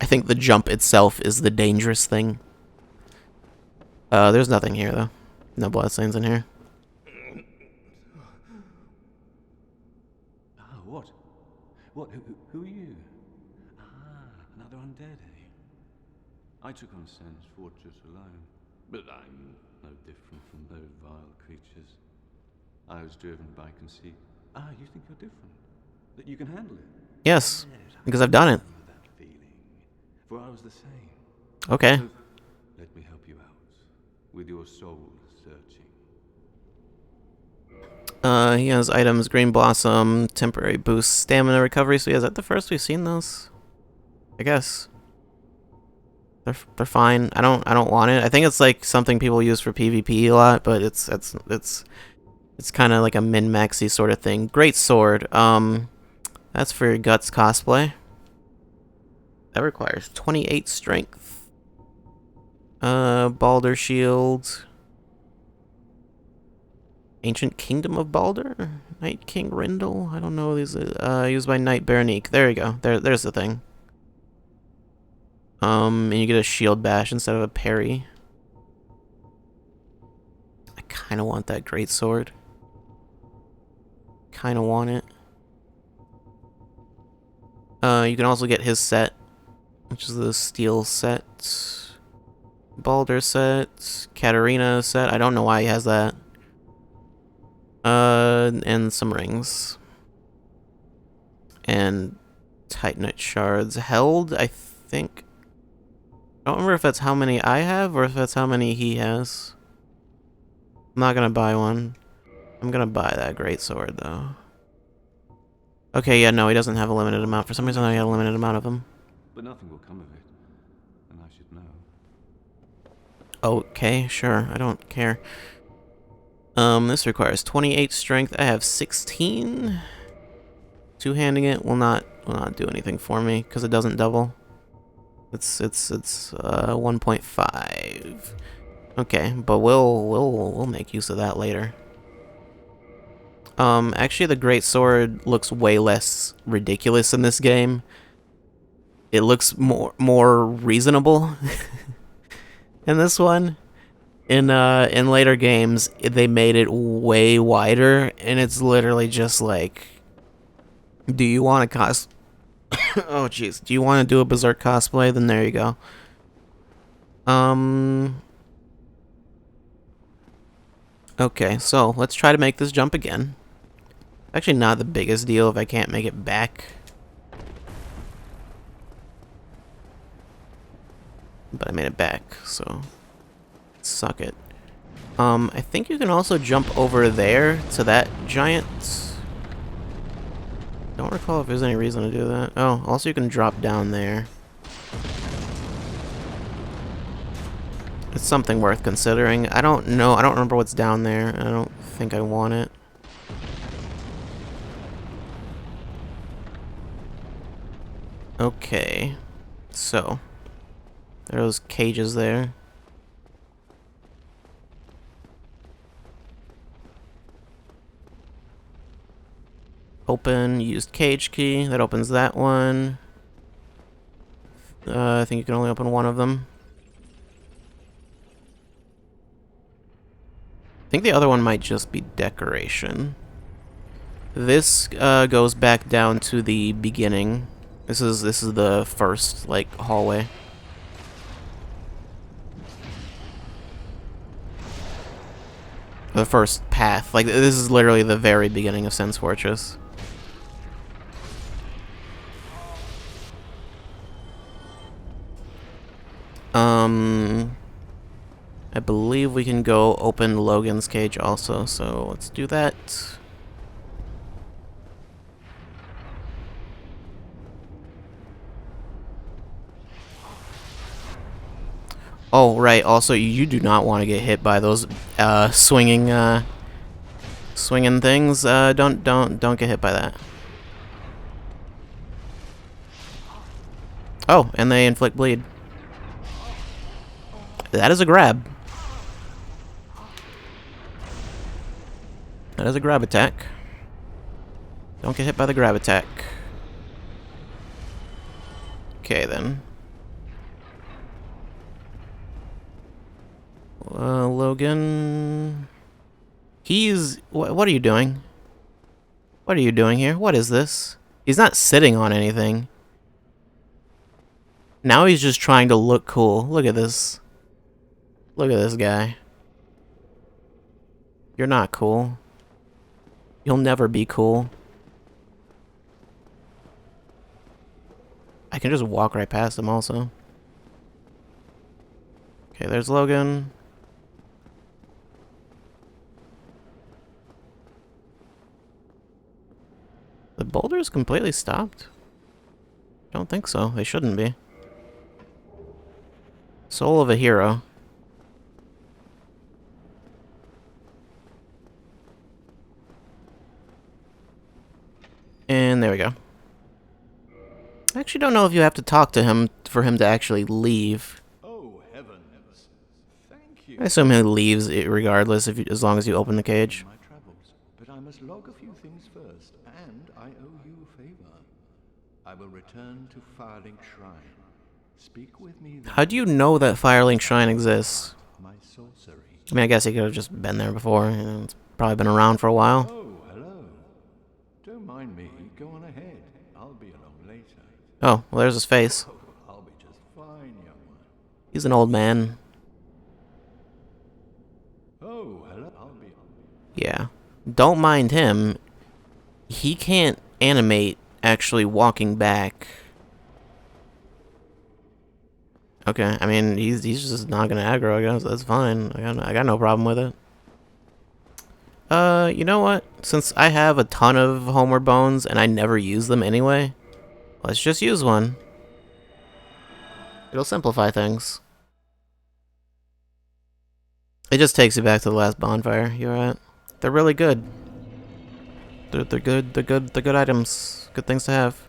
I think the jump itself is the dangerous thing. There's nothing here, though. No bloodstains in here. Ah, what? What? Who are you? Ah, another undead, eh? I took on Sen's fortress alone, but I'm no different from those vile creatures. I was driven by conceit. Ah, you think you're different? That you can handle it? Yes, because I've done it. Remember that feeling, for I was the same. Okay. So, let me help you out with your soul searching. He has items, Green Blossom, temporary boost, stamina recovery. So yeah, is that the first we've seen those? I guess. They're fine. I don't want it. I think it's like something people use for PvP a lot, but it's kind of like a min-maxy sort of thing. Great sword. That's for Guts cosplay. That requires 28 strength. Balder shield. Ancient Kingdom of Balder? Night King Rindle? I don't know these. Used by Knight Berenique. There you go. There's the thing. And you get a shield bash instead of a parry. I kind of want that great sword. Kind of want it. You can also get his set, which is the steel set. Balder set. Katarina set. I don't know why he has that. And some rings. And Titanite shards. Held, I think. I don't remember if that's how many I have or if that's how many he has. I'm not gonna buy one. I'm gonna buy that great sword, though. Okay, yeah, no, he doesn't have a limited amount. For some reason, I had a limited amount of them. But nothing will come of it, and I should know. Okay, sure. I don't care. This requires 28 strength. I have 16. Two-handing it will not do anything for me because it doesn't double. It's 1.5. Okay, but we'll make use of that later. Actually, the great sword looks way less ridiculous in this game. It looks more reasonable in this one. In later games, they made it way wider, and it's literally just like, do you want to oh jeez, do you want to do a Berserk cosplay? Then there you go. Okay, so let's try to make this jump again. Actually, not the biggest deal if I can't make it back. But I made it back, so suck it. I think you can also jump over there to that giant. Don't recall if there's any reason to do that. Oh, also you can drop down there. It's something worth considering. I don't know. I don't remember what's down there. I don't think I want it. Okay. So, there are those cages there. Open, used cage key. That opens that one. I think you can only open one of them. I think the other one might just be decoration. This goes back down to the beginning. This is the first like hallway. The first path. Like this is literally the very beginning of Sen's Fortress. I believe we can go open Logan's cage also, so let's do that. Oh, right, also you do not want to get hit by those swinging things. Don't get hit by that. Oh, and they inflict bleed. That is a grab. That is a grab attack. Don't get hit by the grab attack. Okay, then. Logan... He's... What are you doing? What are you doing here? What is this? He's not sitting on anything. Now he's just trying to look cool. Look at this. Look at this guy. You're not cool. You'll never be cool. I can just walk right past him also. Okay, there's Logan. The boulders completely stopped? I don't think so. They shouldn't be. Soul of a hero. And there we go. I actually don't know if you have to talk to him for him to actually leave. Oh, heavens. Thank you. I assume he leaves regardless as long as you open the cage. My travels, but I must log a few things first, and I owe you a favor. I will return to Firelink Shrine. Speak with me then. How do you know that Firelink Shrine exists? My sorcery. I mean, I guess he could have just been there before. You know, it's probably been around for a while. Oh, hello. Don't mind me. Go on ahead. I'll be along later. Oh, well, there's his face. Oh, I'll be just fine, young one. He's an old man. Oh, hello. I'll be. Yeah. Don't mind him. He can't animate actually walking back. Okay, I mean, he's just not gonna aggro, I guess. That's fine. I got no problem with it. You know what? Since I have a ton of homeward bones and I never use them anyway, let's just use one. It'll simplify things. It just takes you back to the last bonfire. You're right. They're really good. They're good. They're good items. Good things to have.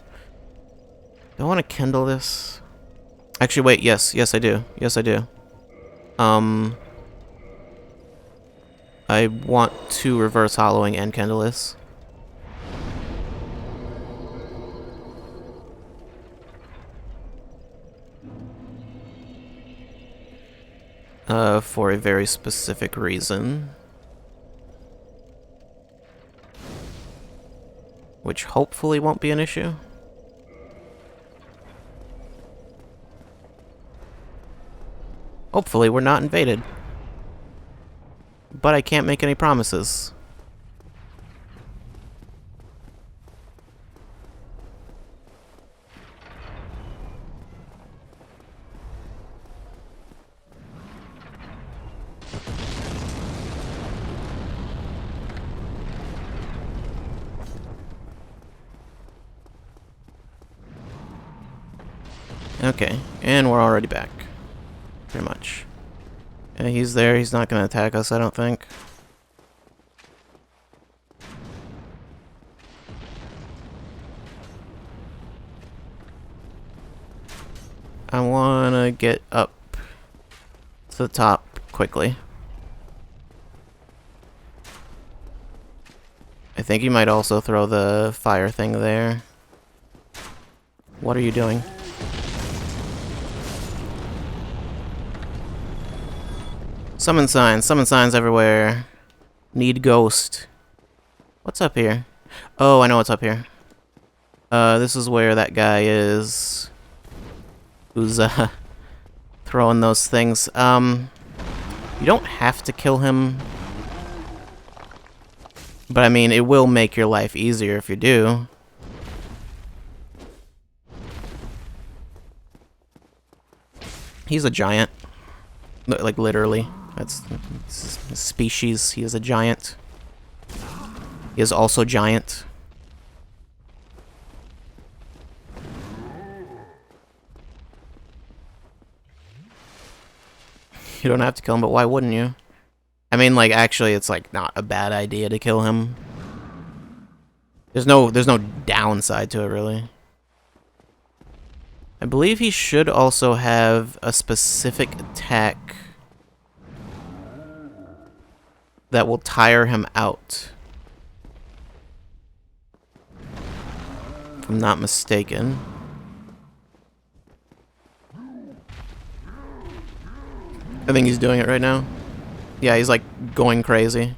Do I want to kindle this? Actually, wait. Yes, I do. Yes, I do. I want to reverse hollowing and kindle this. For a very specific reason. Which hopefully won't be an issue. Hopefully we're not invaded. But I can't make any promises. Okay, and we're already back. Pretty much. Yeah, he's there. He's not gonna attack us, I don't think. I wanna get up to the top quickly. I think you might also throw the fire thing there. What are you doing? Summon signs everywhere. Need ghost. What's up here? Oh, I know what's up here. This is where that guy is. Who's, throwing those things. You don't have to kill him. But I mean, it will make your life easier if you do. He's a giant. Like, literally. That's his species. He is a giant. He is also giant. You don't have to kill him, but why wouldn't you? I mean, like, actually, it's, like, not a bad idea to kill him. There's no downside to it, really. I believe he should also have a specific attack that will tire him out. If I'm not mistaken. I think he's doing it right now. Yeah, he's like going crazy.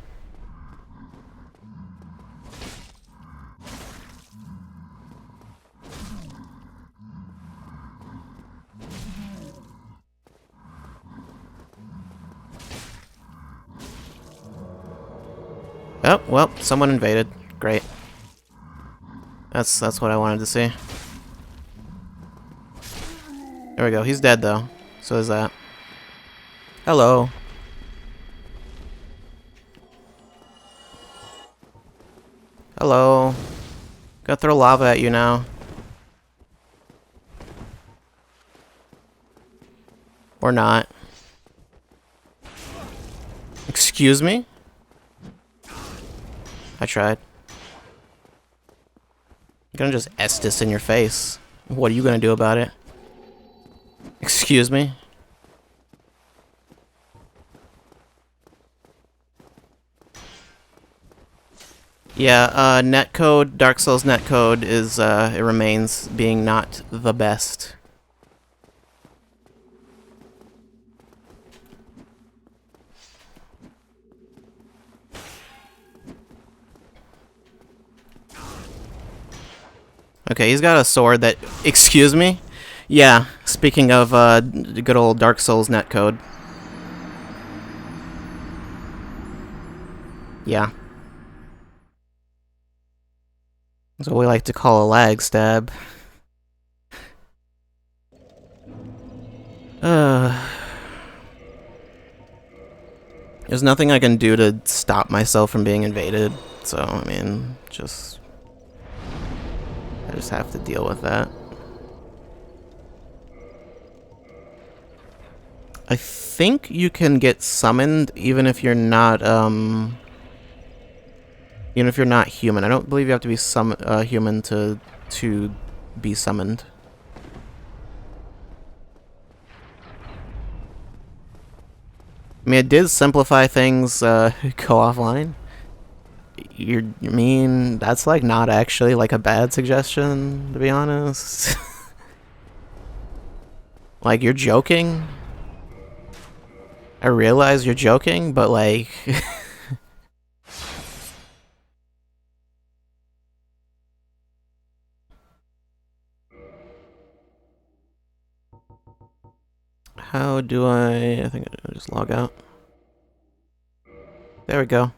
Oh, well, someone invaded. Great. That's what I wanted to see. There we go. He's dead though. So is that. Hello. Hello. Gotta throw lava at you now. Or not. Excuse me? I tried. I'm gonna just Estus in your face. What are you gonna do about it? Excuse me? Yeah, netcode, Dark Souls netcode is, it remains being not the best. Okay, he's got a sword that... Excuse me? Yeah, speaking of, good old Dark Souls netcode. Yeah. That's what we like to call a lag stab. There's nothing I can do to stop myself from being invaded, so, I mean, I just have to deal with that. I think you can get summoned even if you're not, even if you're not human. I don't believe you have to be human to be summoned. I mean, it did simplify things, go offline. You mean, that's, like, not actually, like, a bad suggestion, to be honest. Like, you're joking? I realize you're joking, but, like... How do I think I'll just log out. There we go.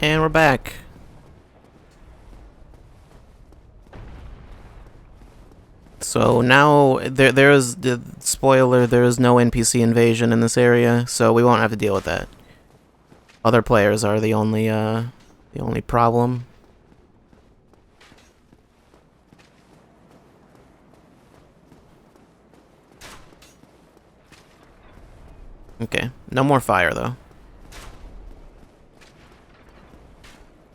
And we're back. So now there is the spoiler. There is no NPC invasion in this area, so we won't have to deal with that. Other players are the only problem. Okay, no more fire though.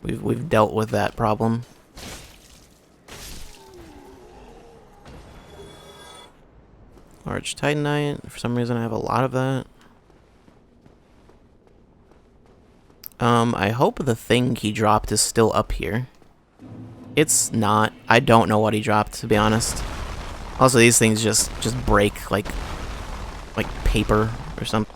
We've dealt with that problem. Large Titanite. For some reason, I have a lot of that. I hope the thing he dropped is still up here. It's not. I don't know what he dropped, to be honest. Also, these things just break like paper or something.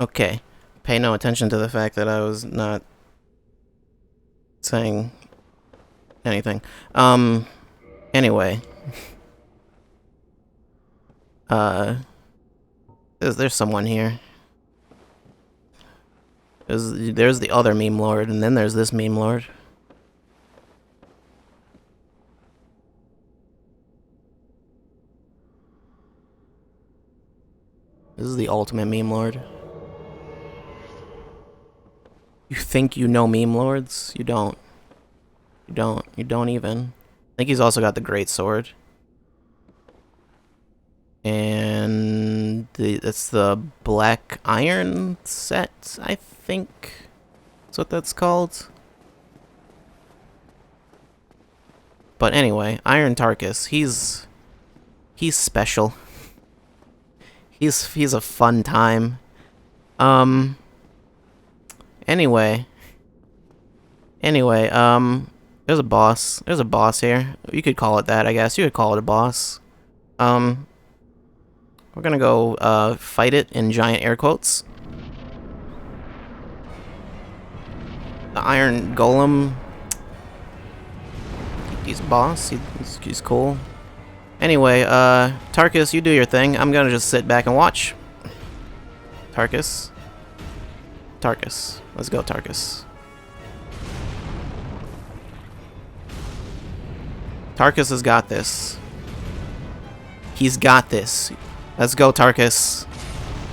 Okay. Pay no attention to the fact that I was not saying anything. Anyway. There's someone here. There's the other meme lord, and then there's this meme lord. This is the ultimate meme lord. You think you know meme lords? You don't. You don't. You don't even. I think he's also got the great sword. And that's the black iron set, I think. That's what that's called. But anyway, Iron Tarkus, he's special. He's a fun time. Anyway, there's a boss. There's a boss here. You could call it that, I guess. You could call it a boss. We're gonna go fight it in giant air quotes. The Iron Golem. He's a boss. He's cool. Anyway, Tarkus, you do your thing. I'm gonna just sit back and watch. Tarkus. Tarkus. Let's go, Tarkus. Tarkus has got this. He's got this. Let's go, Tarkus.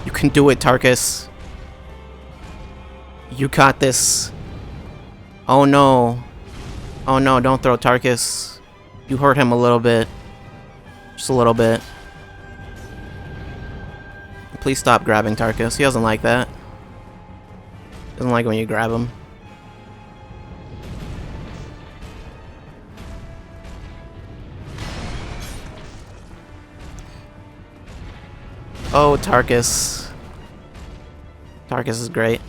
You can do it, Tarkus. You got this. Oh no. Oh no, don't throw Tarkus. You hurt him a little bit. Just a little bit. Please stop grabbing Tarkus. He doesn't like that. Doesn't like when you grab him. Oh, Tarkus. Tarkus is great.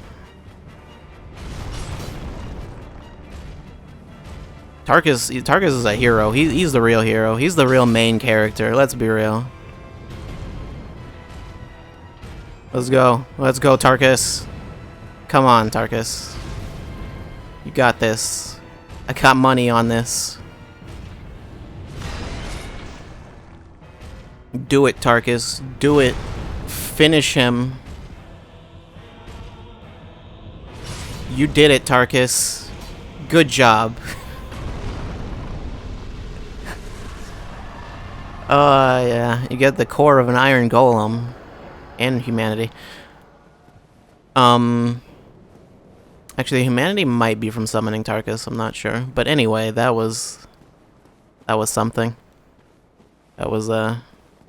Tarkus is a hero. He's the real hero. He's the real main character. Let's be real. Let's go. Let's go, Tarkus. Come on, Tarkus. You got this. I got money on this. Do it, Tarkus. Do it. Finish him. You did it, Tarkus. Good job. Yeah. You get the core of an iron golem. And humanity. Actually, humanity might be from summoning Tarkus. I'm not sure. But anyway, that was something. That was, I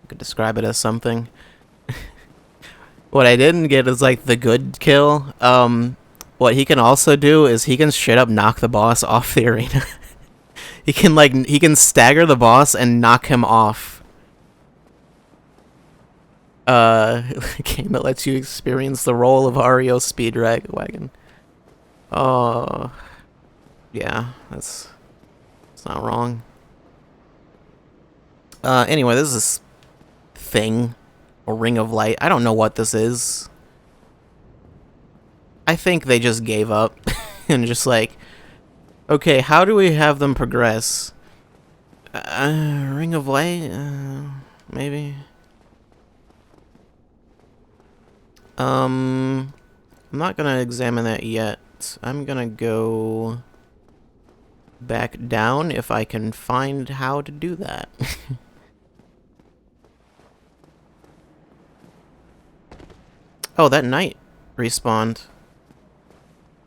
could describe it as something. What I didn't get is, like, the good kill. What he can also do is he can straight up knock the boss off the arena. he can stagger the boss and knock him off. A game that lets you experience the role of REO Speedwagon. Oh, yeah, that's not wrong. Anyway, this is this thing, a ring of light. I don't know what this is. I think they just gave up and just like, okay, how do we have them progress? Ring of light, maybe. I'm not gonna examine that yet. I'm gonna go back down if I can find how to do that. Oh, that knight respawned.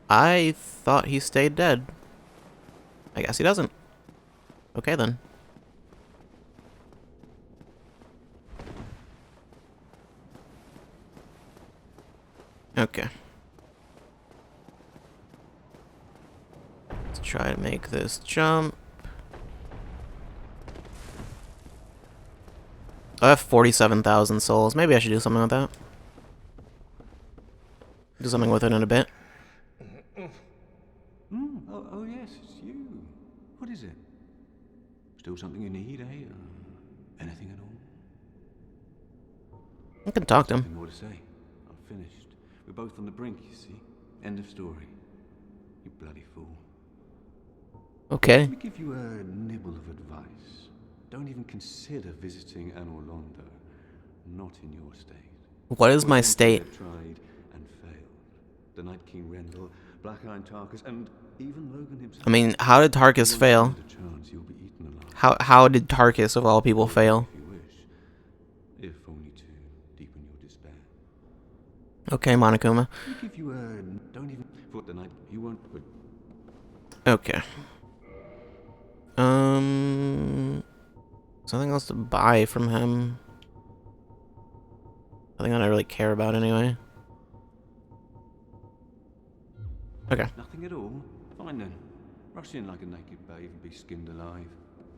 I thought he stayed dead. I guess he doesn't. Okay then. Okay. Let's try to make this jump. I have 47,000 souls. Maybe I should do something with that. Do something with it in a bit. Oh yes, it's you. What is it? Still something you need, eh? Anything at all? I can talk to him. Nothing more to say. I'm finished. We're both on the brink, you see. End of story. You bloody fool. Okay. Let me give you a nibble of advice. Don't even consider visiting an Orlando. Not in your state. What is my state? Tried and failed. The Night King Rendell, Black Iron Tarkus, and even Logan himself. I mean, how did Tarkus fail? How did Tarkus, of all people, fail? If you wish, if only to deepen your despair. Okay, Monokuma. Give you a don't even for the night. You won't. Okay. Something else to buy from him. Nothing that I really care about anyway. Okay. Nothing at all. Fine then. Rush in like a naked babe and be skinned alive.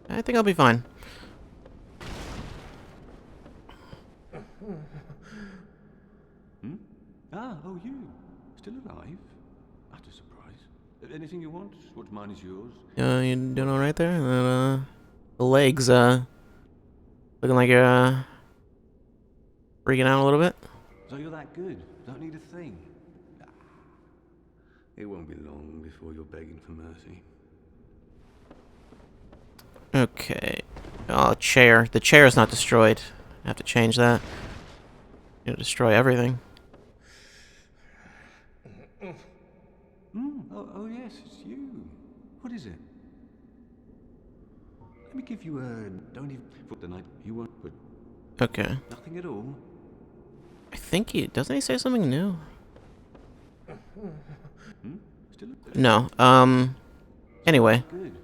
I think I'll be fine. Hmm? Ah, oh you. Still alive? That's a surprise. Anything you want? What's mine is yours. You doing alright there? The legs, looking like you're, freaking out a little bit. So you're that good? Don't need a thing? It won't be long before you're begging for mercy. Okay. Oh, chair. The chair is not destroyed. I have to change that. You destroy everything. Oh yes, it's you. What is it? Let me give you a don't even for the night. You won't but Okay. nothing at all. I think doesn't he say something new? Still No. Anyway. good.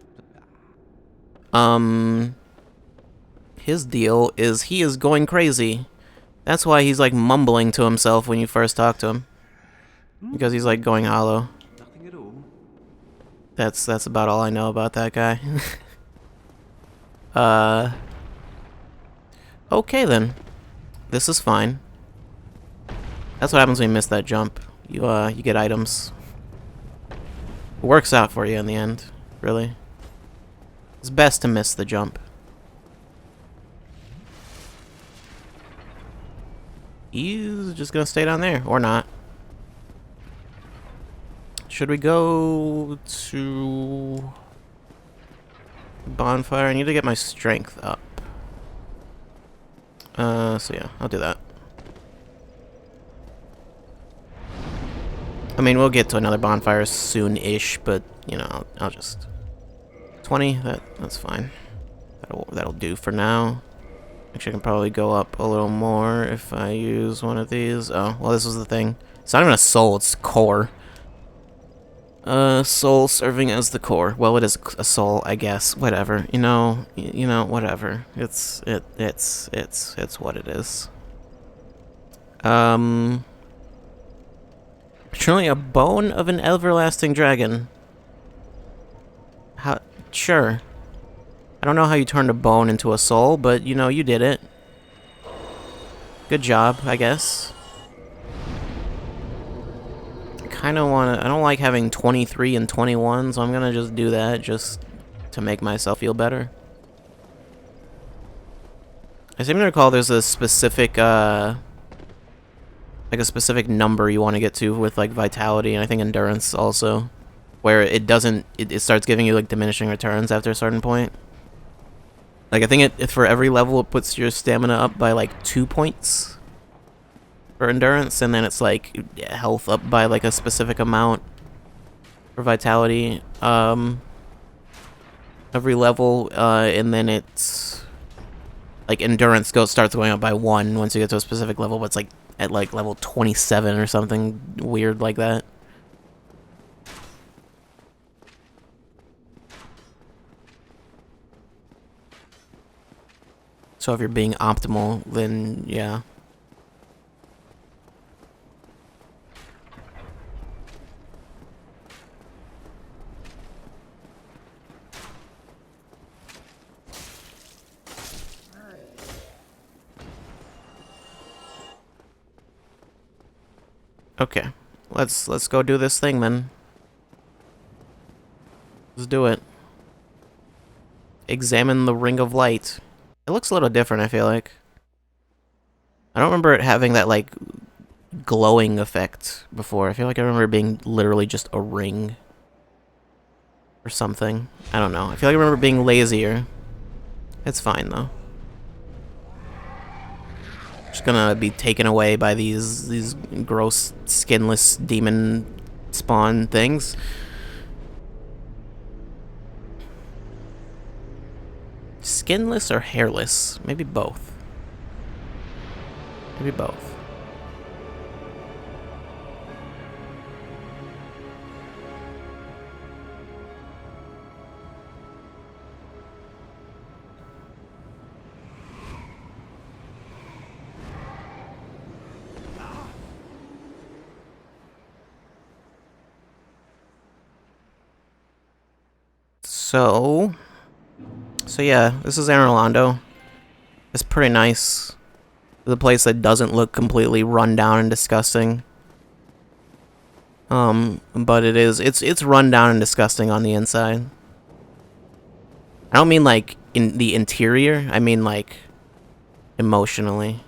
His deal is he is going crazy. That's why he's like mumbling to himself when you first talk to him. Because he's like going hollow. Nothing at all. That's about all I know about that guy. Okay then. This is fine. That's what happens when you miss that jump. You get items. It works out for you in the end, really. It's best to miss the jump. He's just gonna stay down there, or not. Should we go to bonfire? I need to get my strength up. So yeah, I'll do that. I mean, we'll get to another bonfire soon-ish, but you know, I'll just 20. That's fine. That'll do for now. Actually, I can probably go up a little more if I use one of these. Oh, well, this was the thing. It's not even a soul; it's core. Soul serving as the core. Well, it is a soul, I guess. Whatever. You know, whatever. It's what it is. Truly a bone of an everlasting dragon. How? Sure. I don't know how you turned a bone into a soul, but you know, you did it. Good job, I guess. I don't like having 23 and 21, so I'm gonna just do that just to make myself feel better. I seem to recall there's a specific, like a specific number you want to get to with like vitality, and I think endurance also, where it starts giving you like diminishing returns after a certain point. Like I think for every level it puts your stamina up by like 2 points for endurance, and then it's like health up by like a specific amount for vitality every level, and then it's like endurance starts going up by 1 once you get to a specific level, but it's like at like level 27 or something weird like that. So if you're being optimal, then yeah. Okay, let's go do this thing then. Let's do it. Examine the Ring of Light. It looks a little different, I feel like. I don't remember it having that, like, glowing effect before. I feel like I remember it being literally just a ring. Or something. I don't know. I feel like I remember being lazier. It's fine, though. Just gonna be taken away by these gross, skinless demon spawn things. Skinless or hairless? Maybe both. Maybe both. So yeah, this is Orlando. It's pretty nice. It's a place that doesn't look completely run down and disgusting. But it's run down and disgusting on the inside. I don't mean like in the interior, I mean like emotionally,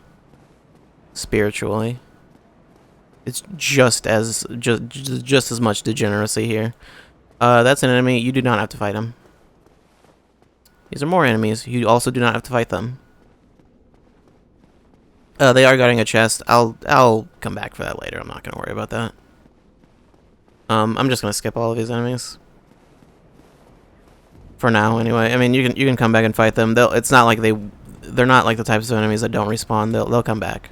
spiritually. It's just as much degeneracy here. That's an enemy. You do not have to fight him. These are more enemies. You also do not have to fight them. They are guarding a chest. I'll come back for that later. I'm not gonna worry about that. I'm just gonna skip all of these enemies. For now, anyway. I mean, you can come back and fight them. It's not like they're not like the types of enemies that don't respawn. They'll come back.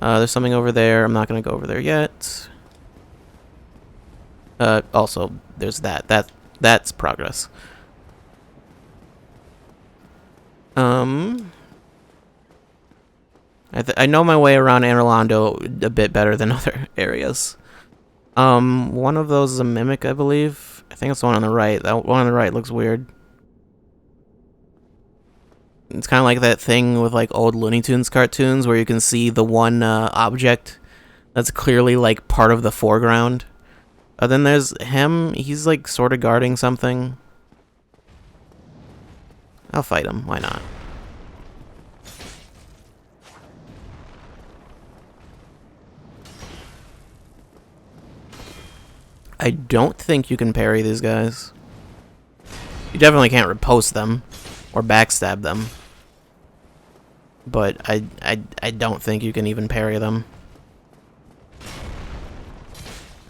There's something over there. I'm not gonna go over there yet. Also, there's that's progress. I know my way around Orlando a bit better than other areas. One of those is a mimic, I believe. I think it's the one on the right. That one on the right looks weird. It's kind of like that thing with like old Looney Tunes cartoons where you can see the one object that's clearly like part of the foreground. Then there's him. He's like sort of guarding something. I'll fight him. Why not? I don't think you can parry these guys. You definitely can't riposte them or backstab them. But I don't think you can even parry them.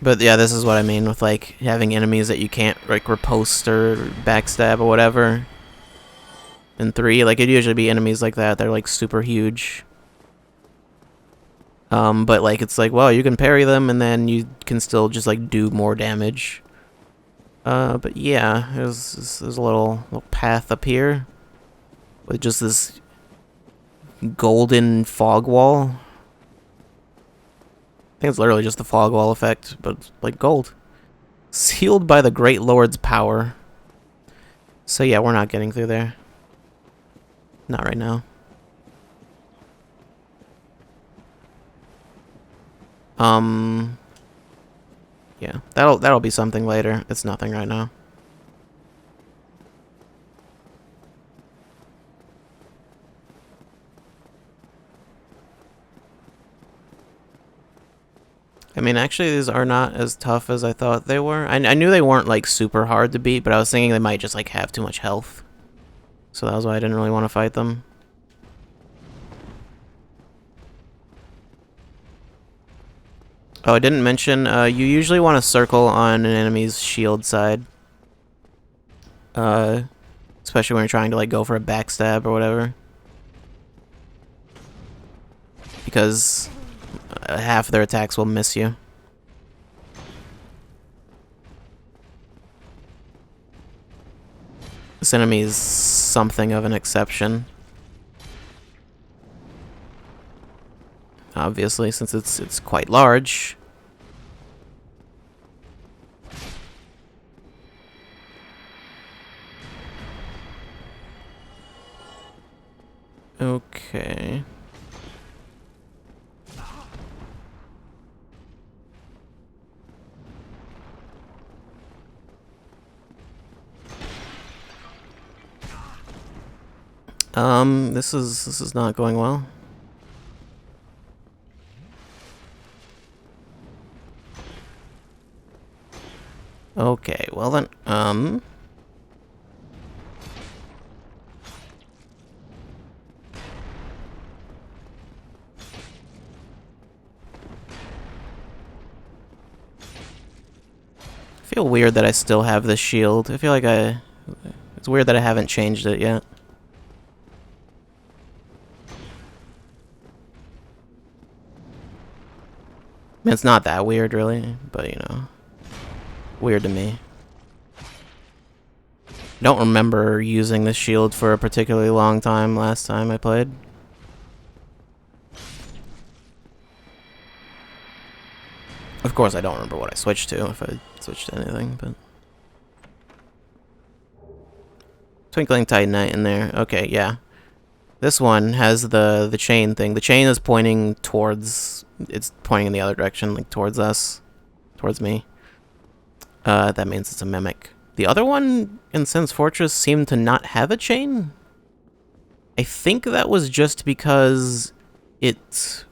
But yeah, this is what I mean with like having enemies that you can't like riposte or backstab or whatever. In 3, like it'd usually be enemies like that. They're like super huge. But like it's like, well, you can parry them and then you can still just like do more damage. But yeah, there's a little path up here with just this golden fog wall. I think it's literally just the fog wall effect, but like gold. Sealed by the Great Lord's power. So yeah, we're not getting through there. Not right now. Yeah, that'll be something later. It's nothing right now. I mean, actually, these are not as tough as I thought they were. I knew they weren't, like, super hard to beat, but I was thinking they might just, like, have too much health. So that was why I didn't really want to fight them. Oh, I didn't mention, you usually want to circle on an enemy's shield side. Especially when you're trying to, like, go for a backstab or whatever. Because half of their attacks will miss you. This enemy is something of an exception. Obviously, since it's quite large. Okay. This is not going well. Okay, well then, I feel weird that I still have this shield. I feel like it's weird that I haven't changed it yet. I mean, it's not that weird, really, but, you know, weird to me. Don't remember using this shield for a particularly long time last time I played. Of course, I don't remember what I switched to, if I switched to anything, but... Twinkling Titanite in there. Okay, yeah. This one has the chain thing. The chain is pointing towards... It's pointing in the other direction, like towards us. Towards me. That means it's a mimic. The other one in Sin's Fortress seemed to not have a chain. I think that was just because it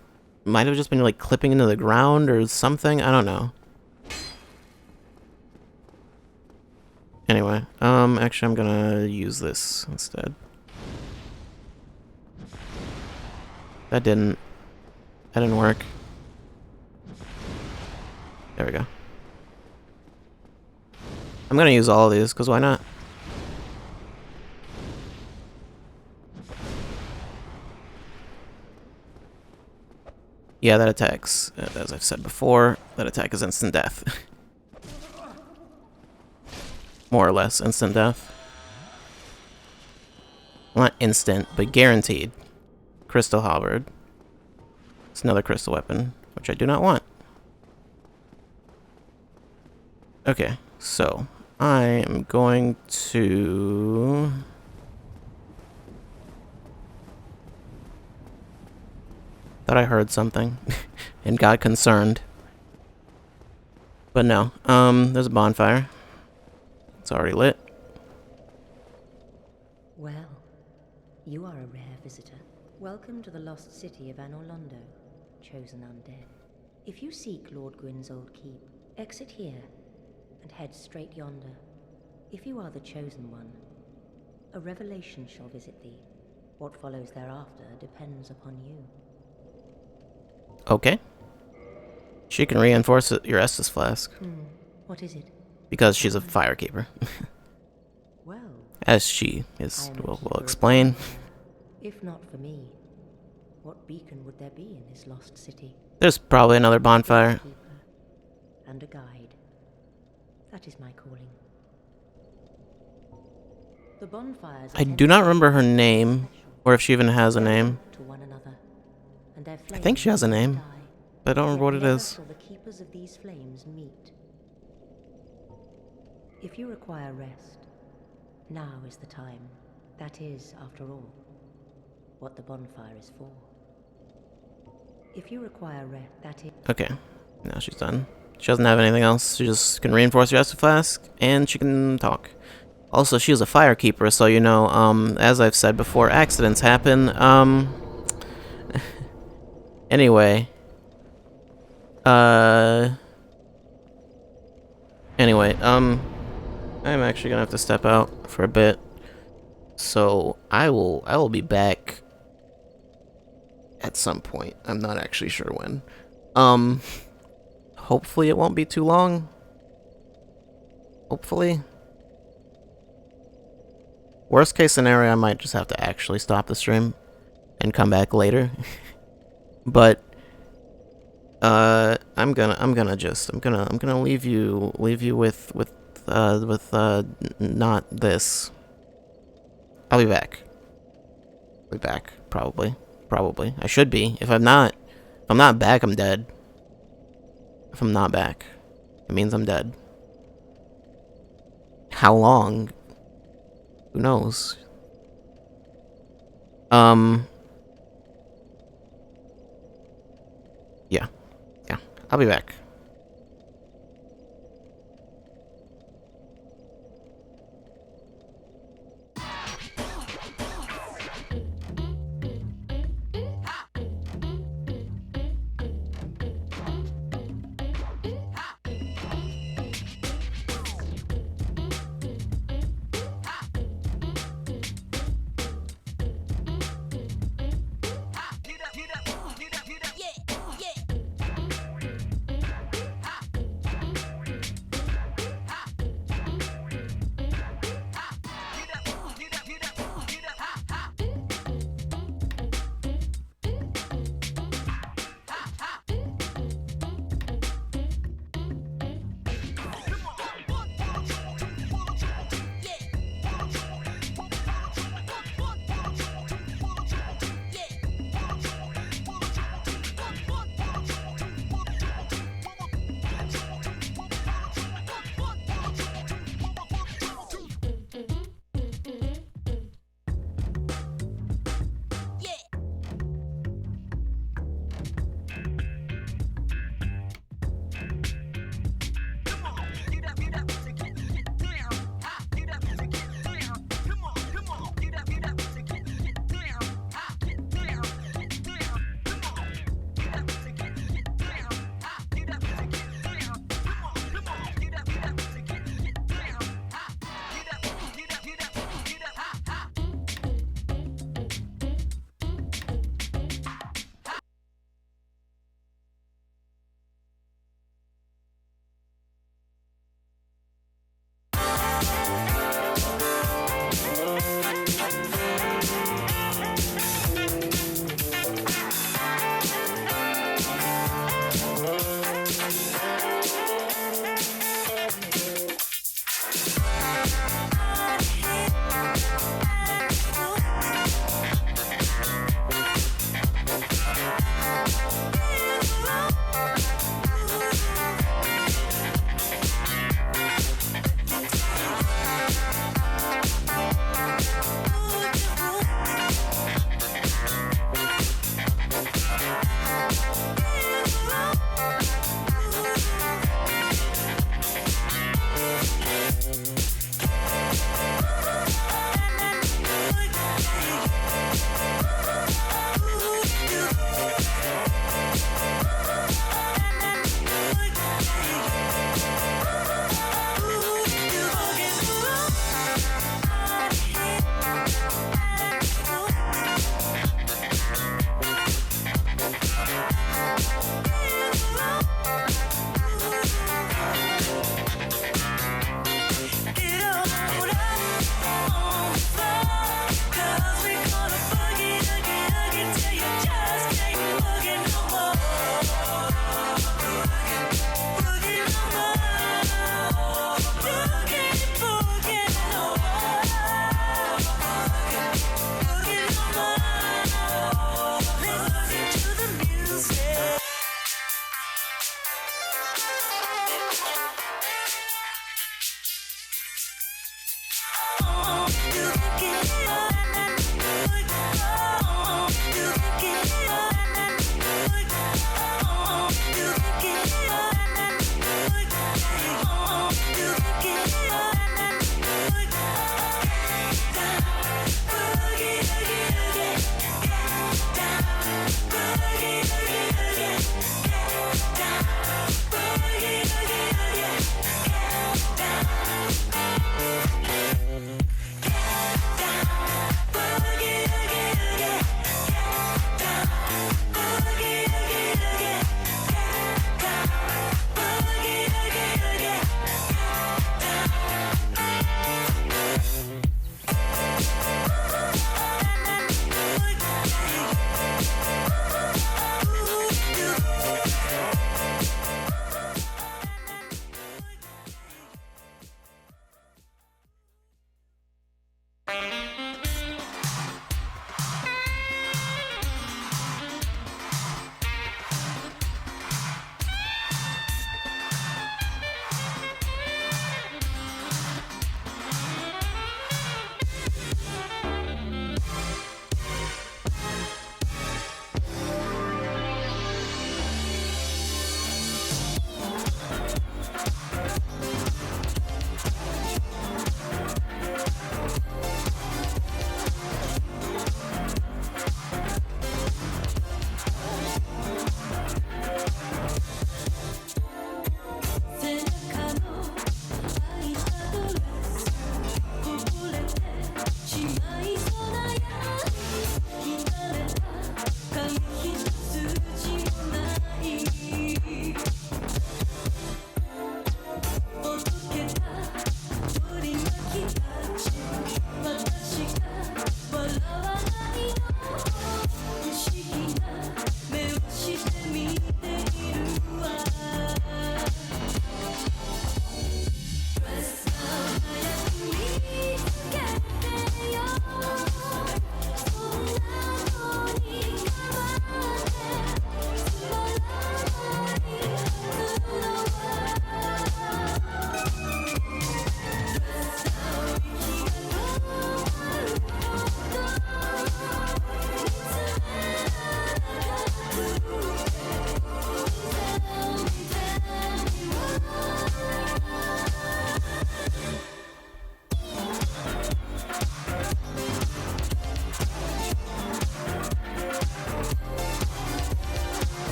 might have just been like clipping into the ground or something. I don't know. Anyway, actually I'm gonna use this instead. That didn't work. There we go. I'm gonna use all of these, because why not? Yeah, that attacks, as I've said before, that attack is instant death. More or less instant death. Well, not instant, but guaranteed. Crystal Halberd. It's another crystal weapon, which I do not want. Okay, so I am going to... Thought I heard something and got concerned. But no, there's a bonfire. It's already lit. Well, you are a rare visitor. Welcome to the lost city of Anor Londo, chosen undead. If you seek Lord Gwyn's old keep, exit here and head straight yonder. If you are the chosen one, a revelation shall visit thee. What follows thereafter depends upon you. Okay. She can reinforce your Estus flask. What is it? Because she's a firekeeper. Well, As she is, I am a we'll keeper of explain. fire. If not for me, what beacon would there be in this lost city? There's probably another bonfire. Keeper and a guide. That is my calling. The bonfires I do not remember her name, or if she even has a name. to one another, and their I think she has a flames name, die. but I don't remember what Yet it never is. shall the keepers of these flames meet. If you require rest, now is the time. That is, after all, what the bonfire is for. If you require rest, that is... Okay, now she's done. She doesn't have anything else. She just can reinforce your Estus flask, and she can talk. Also, she is a firekeeper, so you know, as I've said before, accidents happen. Anyway. Anyway, I'm actually gonna have to step out for a bit. So I will be back at some point. I'm not actually sure when. Hopefully it won't be too long. Hopefully. Worst case scenario, I might just have to actually stop the stream and come back later. But I'm gonna leave you with not this. I'll be back. Probably. I should be. If I'm not back, I'm dead. If I'm not back, it means I'm dead. How long? Who knows? Yeah. I'll be back.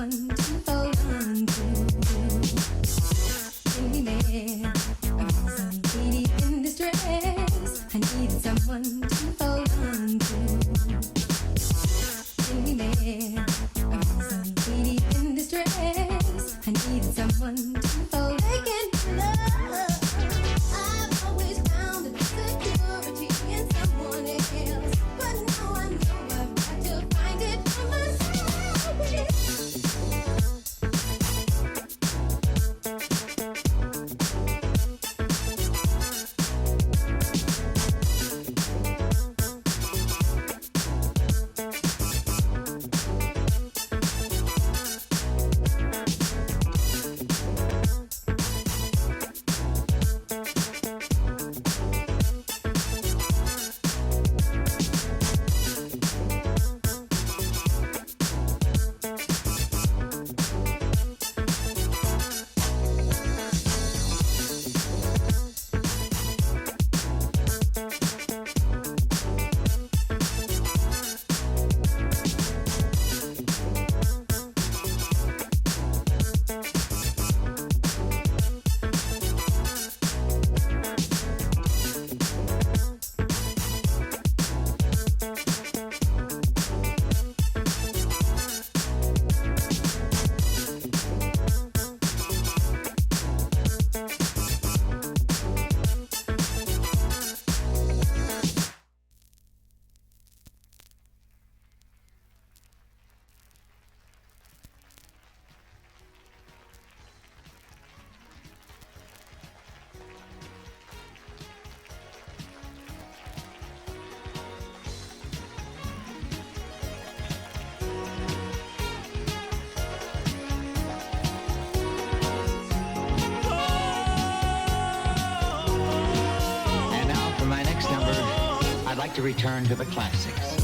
someone to hold on to. Bring me there. I'm so deep in distress. I need someone to hold on to. Bring me there. I'm so deep in distress. I need someone to hold. Making love. I've always found the security in someone else, but now I know I've got to find it for myself. And now for my next number, I'd like to return to the classics.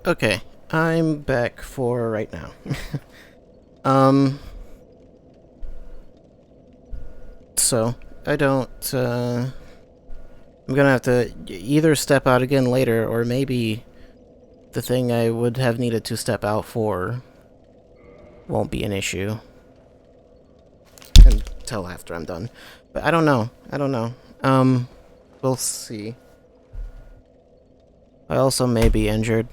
Okay, I'm back for right now. um, so I don't. I'm gonna have to either step out again later, or maybe the thing I would have needed to step out for won't be an issue until after I'm done. But I don't know. I don't know. We'll see. I also may be injured.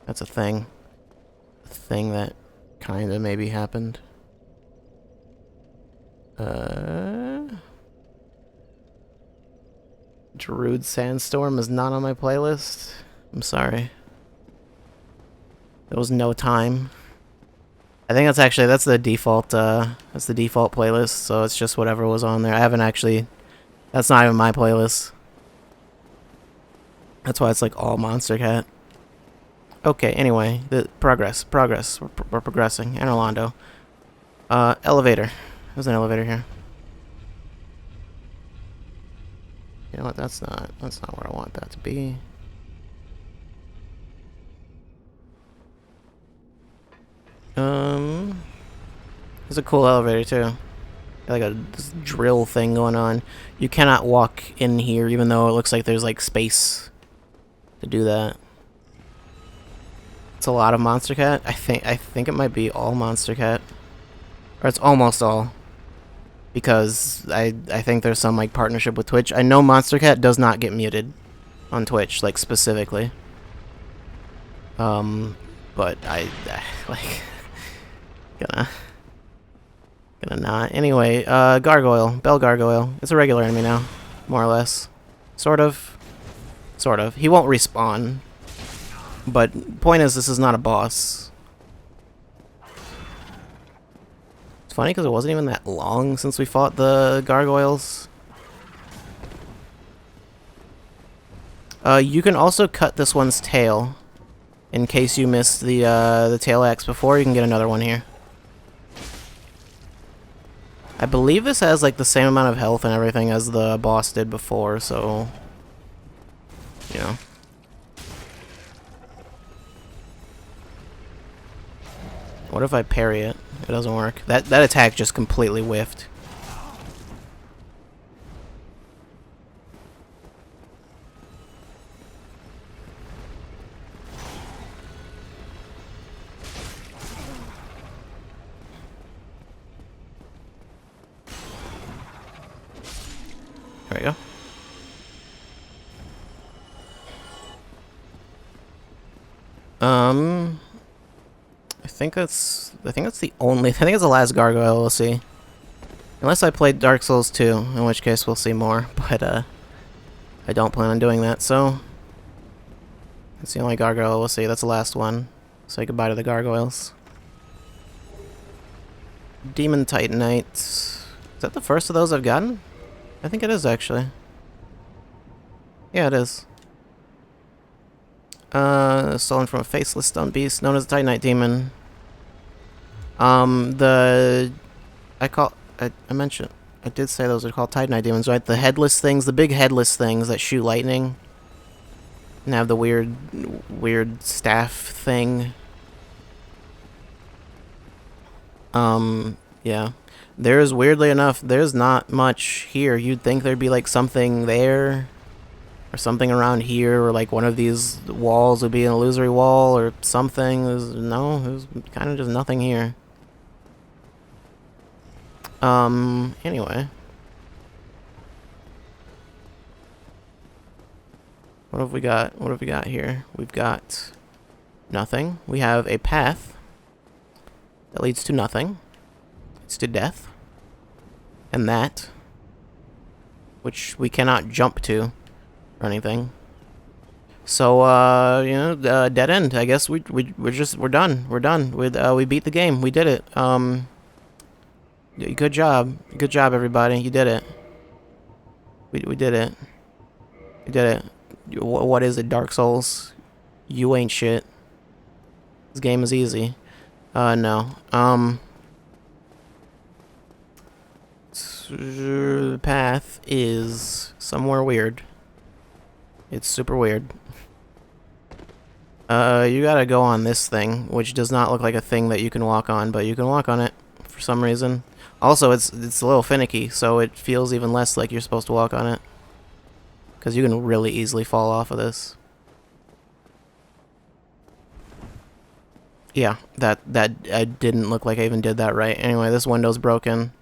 That's a thing. A thing that kinda maybe happened. Druid Sandstorm is not on my playlist. I'm sorry. There was no time. I think that's the default playlist, so it's just whatever was on there. I haven't actually, that's not even my playlist. That's why it's like all Monster Cat. Okay, anyway, the progress. We're progressing. And Orlando. Elevator. There's an elevator here. You know what, that's not where I want that to be. There's a cool elevator too. Like this drill thing going on. You cannot walk in here even though it looks like there's like space to do that. It's a lot of Monster Cat. I think it might be all Monster Cat. Or it's almost all. Because I think there's some like partnership with Twitch. I know Monster Cat does not get muted on Twitch, like specifically. But I like gonna not. Anyway, Gargoyle, Bell Gargoyle. It's a regular enemy now, more or less. Sort of. He won't respawn. But point is, this is not a boss. It's funny because it wasn't even that long since we fought the gargoyles. You can also cut this one's tail. In case you missed the tail axe before, you can get another one here. I believe this has like the same amount of health and everything as the boss did before, so you know. What if I parry it? It doesn't work. That attack just completely whiffed. There we go. I think that's the only. I think it's the last gargoyle we'll see. Unless I played Dark Souls 2, in which case we'll see more. But I don't plan on doing that. So that's the only gargoyle we'll see. That's the last one. Say goodbye to the gargoyles. Demon Titanite. Is that the first of those I've gotten? I think it is actually. Yeah, it is. Stolen from a faceless stone beast known as the Titanite demon. I mentioned, I did say those are called Titanite demons, right? The headless things, the big headless things that shoot lightning. And have the weird staff thing. Yeah. There's, weirdly enough, there's not much here. You'd think there'd be like something there. Or something around here, or like one of these walls would be an illusory wall or something. There's kind of just nothing here. Anyway. What have we got? What have we got here? We've got nothing. We have a path that leads to nothing. It's to death. And that, which we cannot jump to. Or anything. So you know, dead end. I guess we're done. We're done. We beat the game. We did it. Good job. Good job, everybody. You did it. We did it. We did it. What is it, Dark Souls? You ain't shit. This game is easy. No. The path is somewhere weird. It's super weird. You gotta go on this thing, which does not look like a thing that you can walk on, but you can walk on it for some reason. Also, it's a little finicky, so it feels even less like you're supposed to walk on it. Because you can really easily fall off of this. Yeah, that I didn't look like I even did that right. Anyway, this window's broken.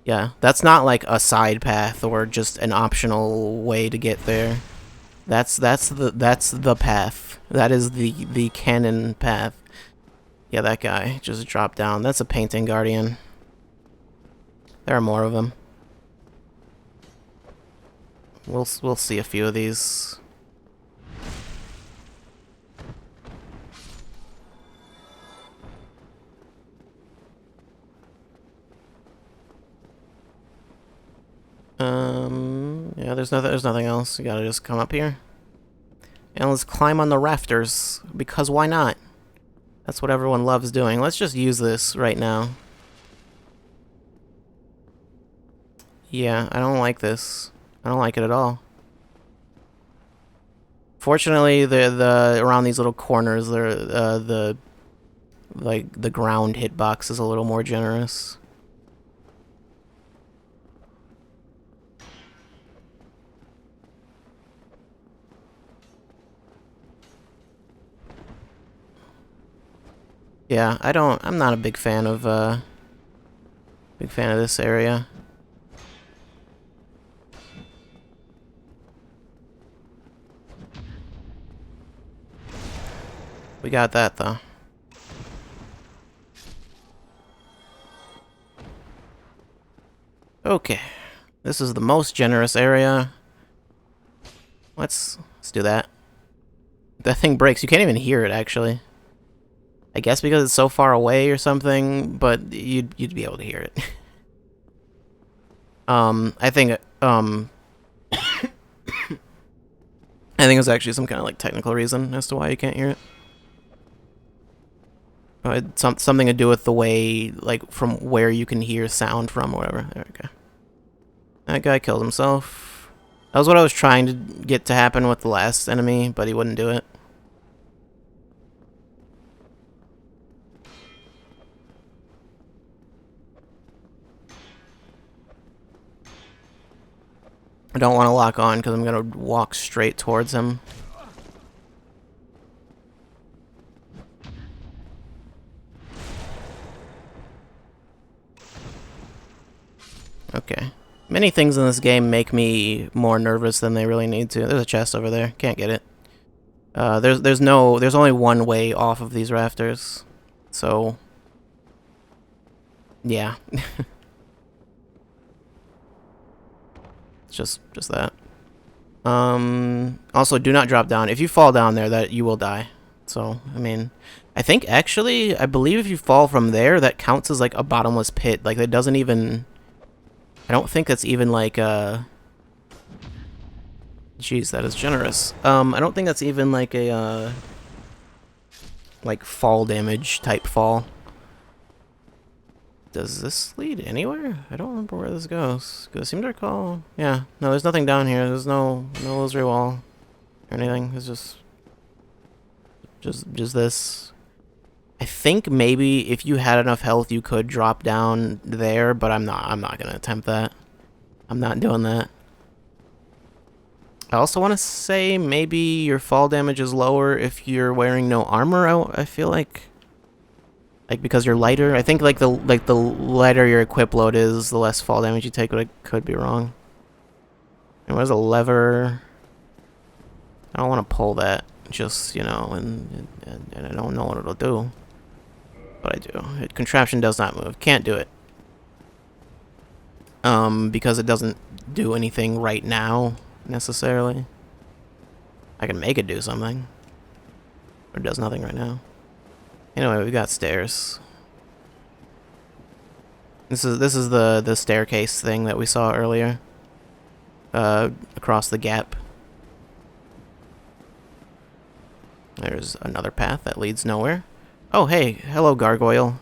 Yeah, that's not like a side path or just an optional way to get there. That's the path. That is the canon path. Yeah, that guy just dropped down. That's a painting guardian. There are more of them. We'll see a few of these. Yeah, there's nothing else. You gotta just come up here. And let's climb on the rafters, because why not? That's what everyone loves doing. Let's just use this right now. Yeah, I don't like this. I don't like it at all. Fortunately, the around these little corners, the ground hitbox is a little more generous. Yeah, I'm not a big fan of this area. We got that though. Okay. This is the most generous area. Let's do that. That thing breaks. You can't even hear it actually. I guess because it's so far away or something, but you'd be able to hear it. I think I think it's actually some kind of like technical reason as to why you can't hear it. It's something to do with the way, like, from where you can hear sound from or whatever. There we go. That guy killed himself. That was what I was trying to get to happen with the last enemy, but he wouldn't do it. I don't want to lock on because I'm going to walk straight towards him. Okay. Many things in this game make me more nervous than they really need to. There's a chest over there. Can't get it. There's only one way off of these rafters. So yeah. It's just that. Also, do not drop down. If you fall down there, that you will die. So, I mean, I believe if you fall from there, that counts as like a bottomless pit. Like, it doesn't even, I don't think that's even like jeez, that is generous. I don't think that's even like a like fall damage type fall. Does this lead anywhere? I don't remember where this goes. Cause I seem to recall. Yeah, no, there's nothing down here. There's no illusory wall or anything. It's just this. I think maybe if you had enough health, you could drop down there, but I'm not gonna attempt that. I'm not doing that. I also want to say maybe your fall damage is lower if you're wearing no armor. I feel like because you're lighter. I think the lighter your equip load is, the less fall damage you take. But I could be wrong. And where's a lever? I don't want to pull that. Just, you know, and I don't know what it'll do. But I do. Contraption does not move. Can't do it. Because it doesn't do anything right now, necessarily. I can make it do something. Or it does nothing right now. Anyway, we've got stairs. This is the staircase thing that we saw earlier. Across the gap. There's another path that leads nowhere. Oh, hey. Hello, gargoyle.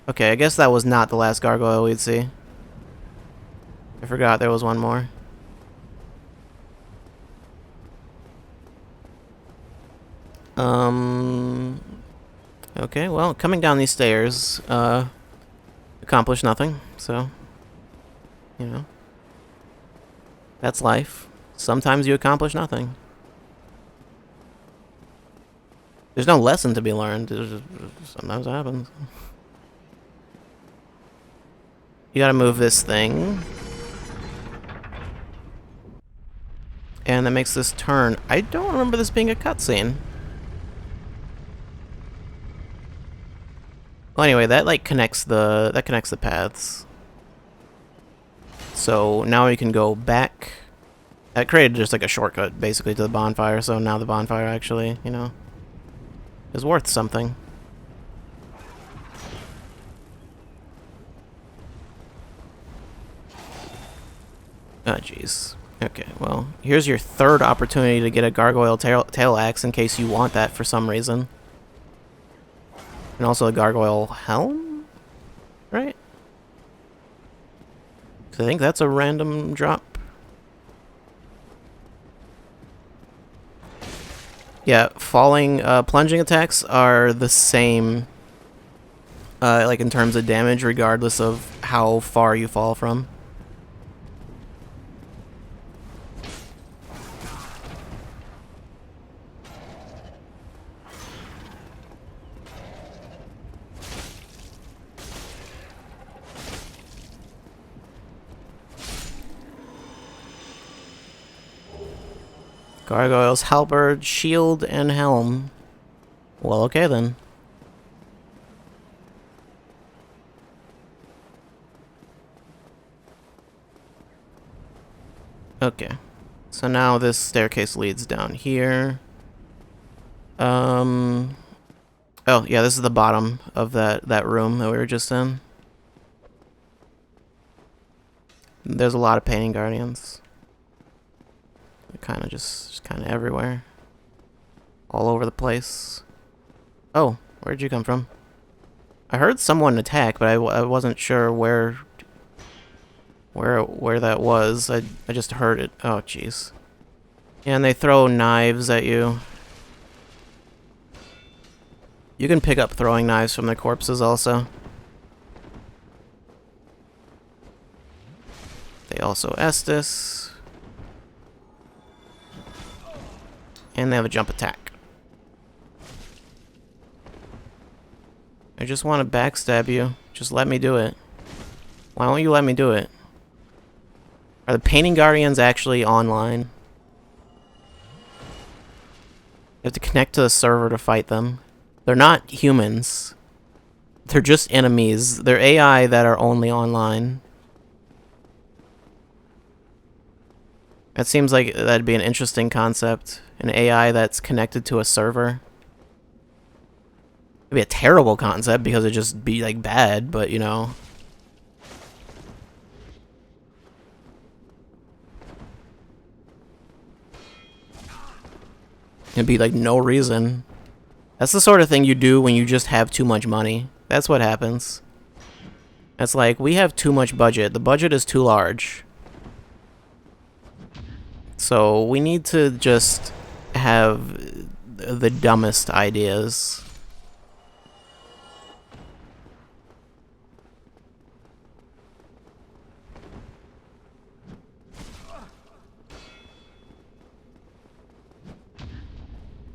Okay, I guess that was not the last gargoyle we'd see. I forgot there was one more. Okay, well, coming down these stairs, accomplished nothing, so, you know. That's life. Sometimes you accomplish nothing. There's no lesson to be learned. Sometimes it happens. You gotta move this thing. And that makes this turn. I don't remember this being a cutscene. Well, anyway, that like connects the paths. So now we can go back. That created just like a shortcut basically to the bonfire. So now the bonfire actually, you know, is worth something. Oh, jeez. Okay, well, here's your third opportunity to get a gargoyle tail axe in case you want that for some reason. And also a gargoyle helm? Right? 'Cause I think that's a random drop. Yeah, plunging attacks are the same, like in terms of damage, regardless of how far you fall from. Gargoyle's halberd, shield, and helm. Well, okay then. Okay. So now this staircase leads down here. Oh, yeah, this is the bottom of that room that we were just in. There's a lot of painting guardians. They're kind of just kind of everywhere. All over the place. Oh, where'd you come from? I heard someone attack, but I wasn't sure where that was. I just heard it. Oh, jeez. Yeah, and they throw knives at you. You can pick up throwing knives from their corpses also. They also Estus. And they have a jump attack. I just want to backstab you. Just let me do it. Why won't you let me do it? Are the painting guardians actually online? You have to connect to the server to fight them. They're not humans. They're just enemies. They're AI that are only online. That seems like that'd be an interesting concept. An AI that's connected to a server. It'd be a terrible concept because it'd just be like bad, but you know. It'd be like no reason. That's the sort of thing you do when you just have too much money. That's what happens. It's like, we have too much budget. The budget is too large. So we need to just have the dumbest ideas.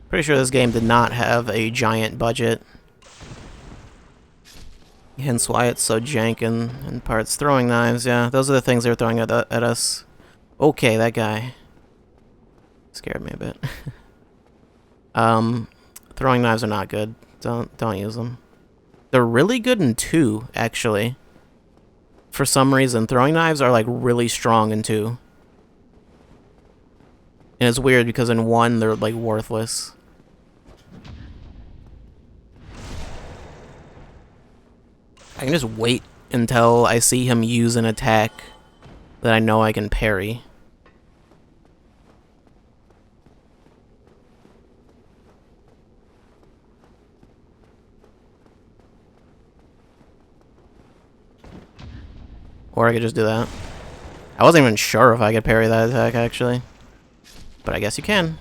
Pretty sure this game did not have a giant budget. Hence why it's so jank in parts. Throwing knives, yeah. Those are the things they're throwing at us. Okay, that guy scared me a bit. Throwing knives are not good. Don't use them. They're really good in 2, actually. For some reason, throwing knives are like really strong in 2. And it's weird because in 1 they're like worthless. I can just wait until I see him use an attack that I know I can parry. Or I could just do that. I wasn't even sure if I could parry that attack, actually. But I guess you can.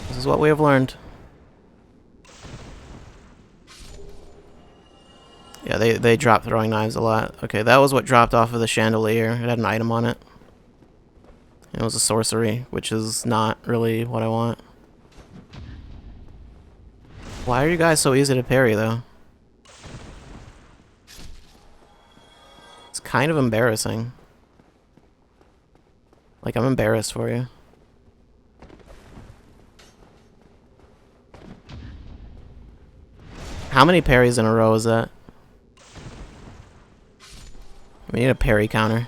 This is what we have learned. Yeah, they drop throwing knives a lot. Okay, that was what dropped off of the chandelier. It had an item on it. It was a sorcery, which is not really what I want. Why are you guys so easy to parry, though? It's kind of embarrassing. Like, I'm embarrassed for you. How many parries in a row is that? We need a parry counter.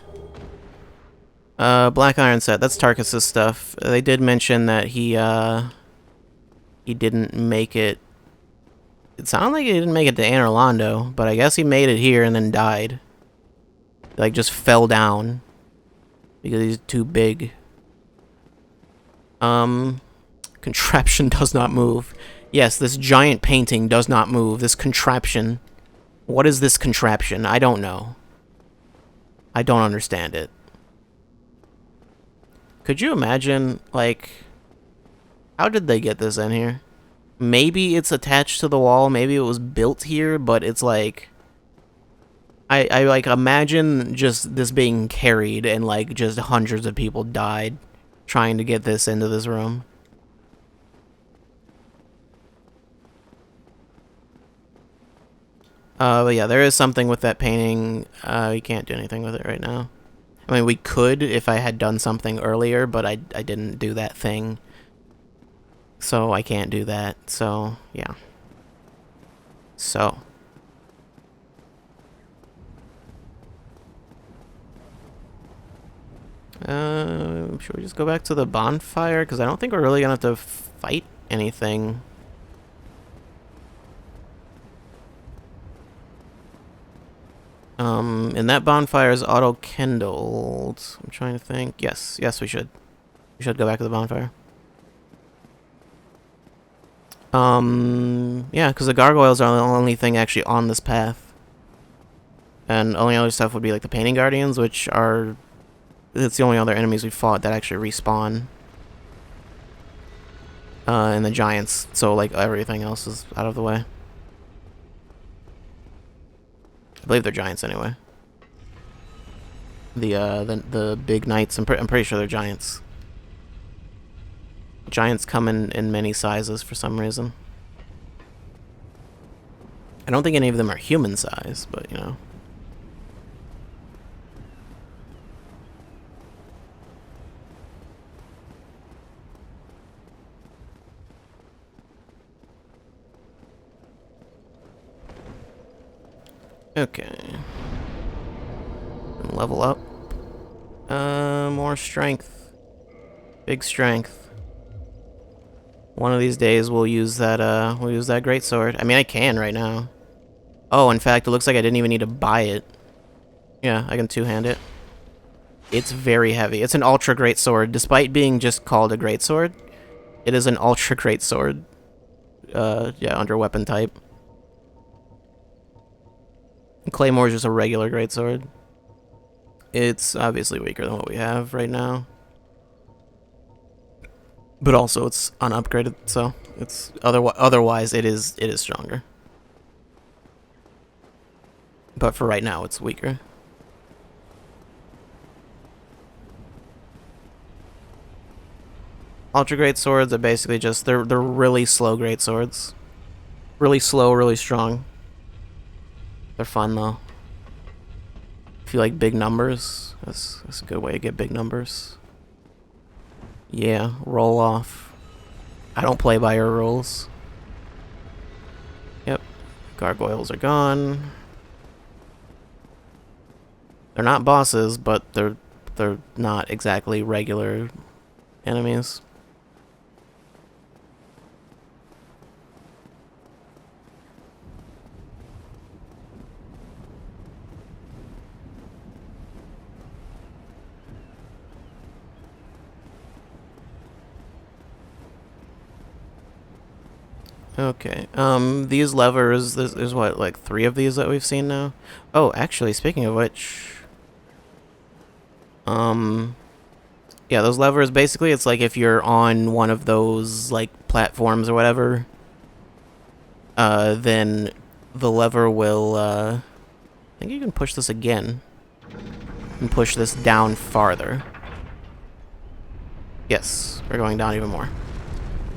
Black Iron set. That's Tarkus's stuff. They did mention that he didn't make it. It sounded like he didn't make it to Anor Londo, but I guess he made it here and then died. Like, just fell down. Because he's too big. Contraption does not move. Yes, this giant painting does not move. This contraption. What is this contraption? I don't know. I don't understand it. Could you imagine, like, how did they get this in here? Maybe it's attached to the wall, maybe it was built here, but it's like, I like imagine just this being carried and like just hundreds of people died trying to get this into this room. But yeah, there is something with that painting. We can't do anything with it right now. I mean, we could if I had done something earlier, but I didn't do that thing. So I can't do that. So, yeah. So. Should we just go back to the bonfire? Because I don't think we're really going to have to fight anything. And that bonfire is auto-kindled. I'm trying to think. Yes, we should. We should go back to the bonfire. Yeah, because the gargoyles are the only thing actually on this path. And only other stuff would be like the painting guardians, which are... It's the only other enemies we fought that actually respawn. And the giants, so like everything else is out of the way. I believe they're giants anyway. The big knights, I'm pretty sure they're giants. Giants come in many sizes for some reason. I don't think any of them are human size, but you know. Okay. Level up. More strength. Big strength. One of these days we'll use that greatsword. I mean, I can right now. Oh, in fact, it looks like I didn't even need to buy it. Yeah, I can two-hand it. It's very heavy. It's an ultra greatsword. Despite being just called a greatsword, it is an ultra greatsword. Yeah, under weapon type. Claymore is just a regular greatsword. It's obviously weaker than what we have right now. But also it's unupgraded, so it's otherwise it is stronger. But for right now it's weaker. Ultra great swords are basically just they're really slow great swords. Really slow, really strong. They're fun though. If you like big numbers, that's a good way to get big numbers. Yeah, roll off. I don't play by your rules. Yep. Gargoyles are gone. They're not bosses, but they're not exactly regular enemies. Okay, these levers, there's what, like 3 of these that we've seen now? Oh, actually, speaking of which, yeah, those levers, basically, it's like if you're on one of those, like, platforms or whatever, then the lever will, think you can push this again. And push this down farther. Yes, we're going down even more.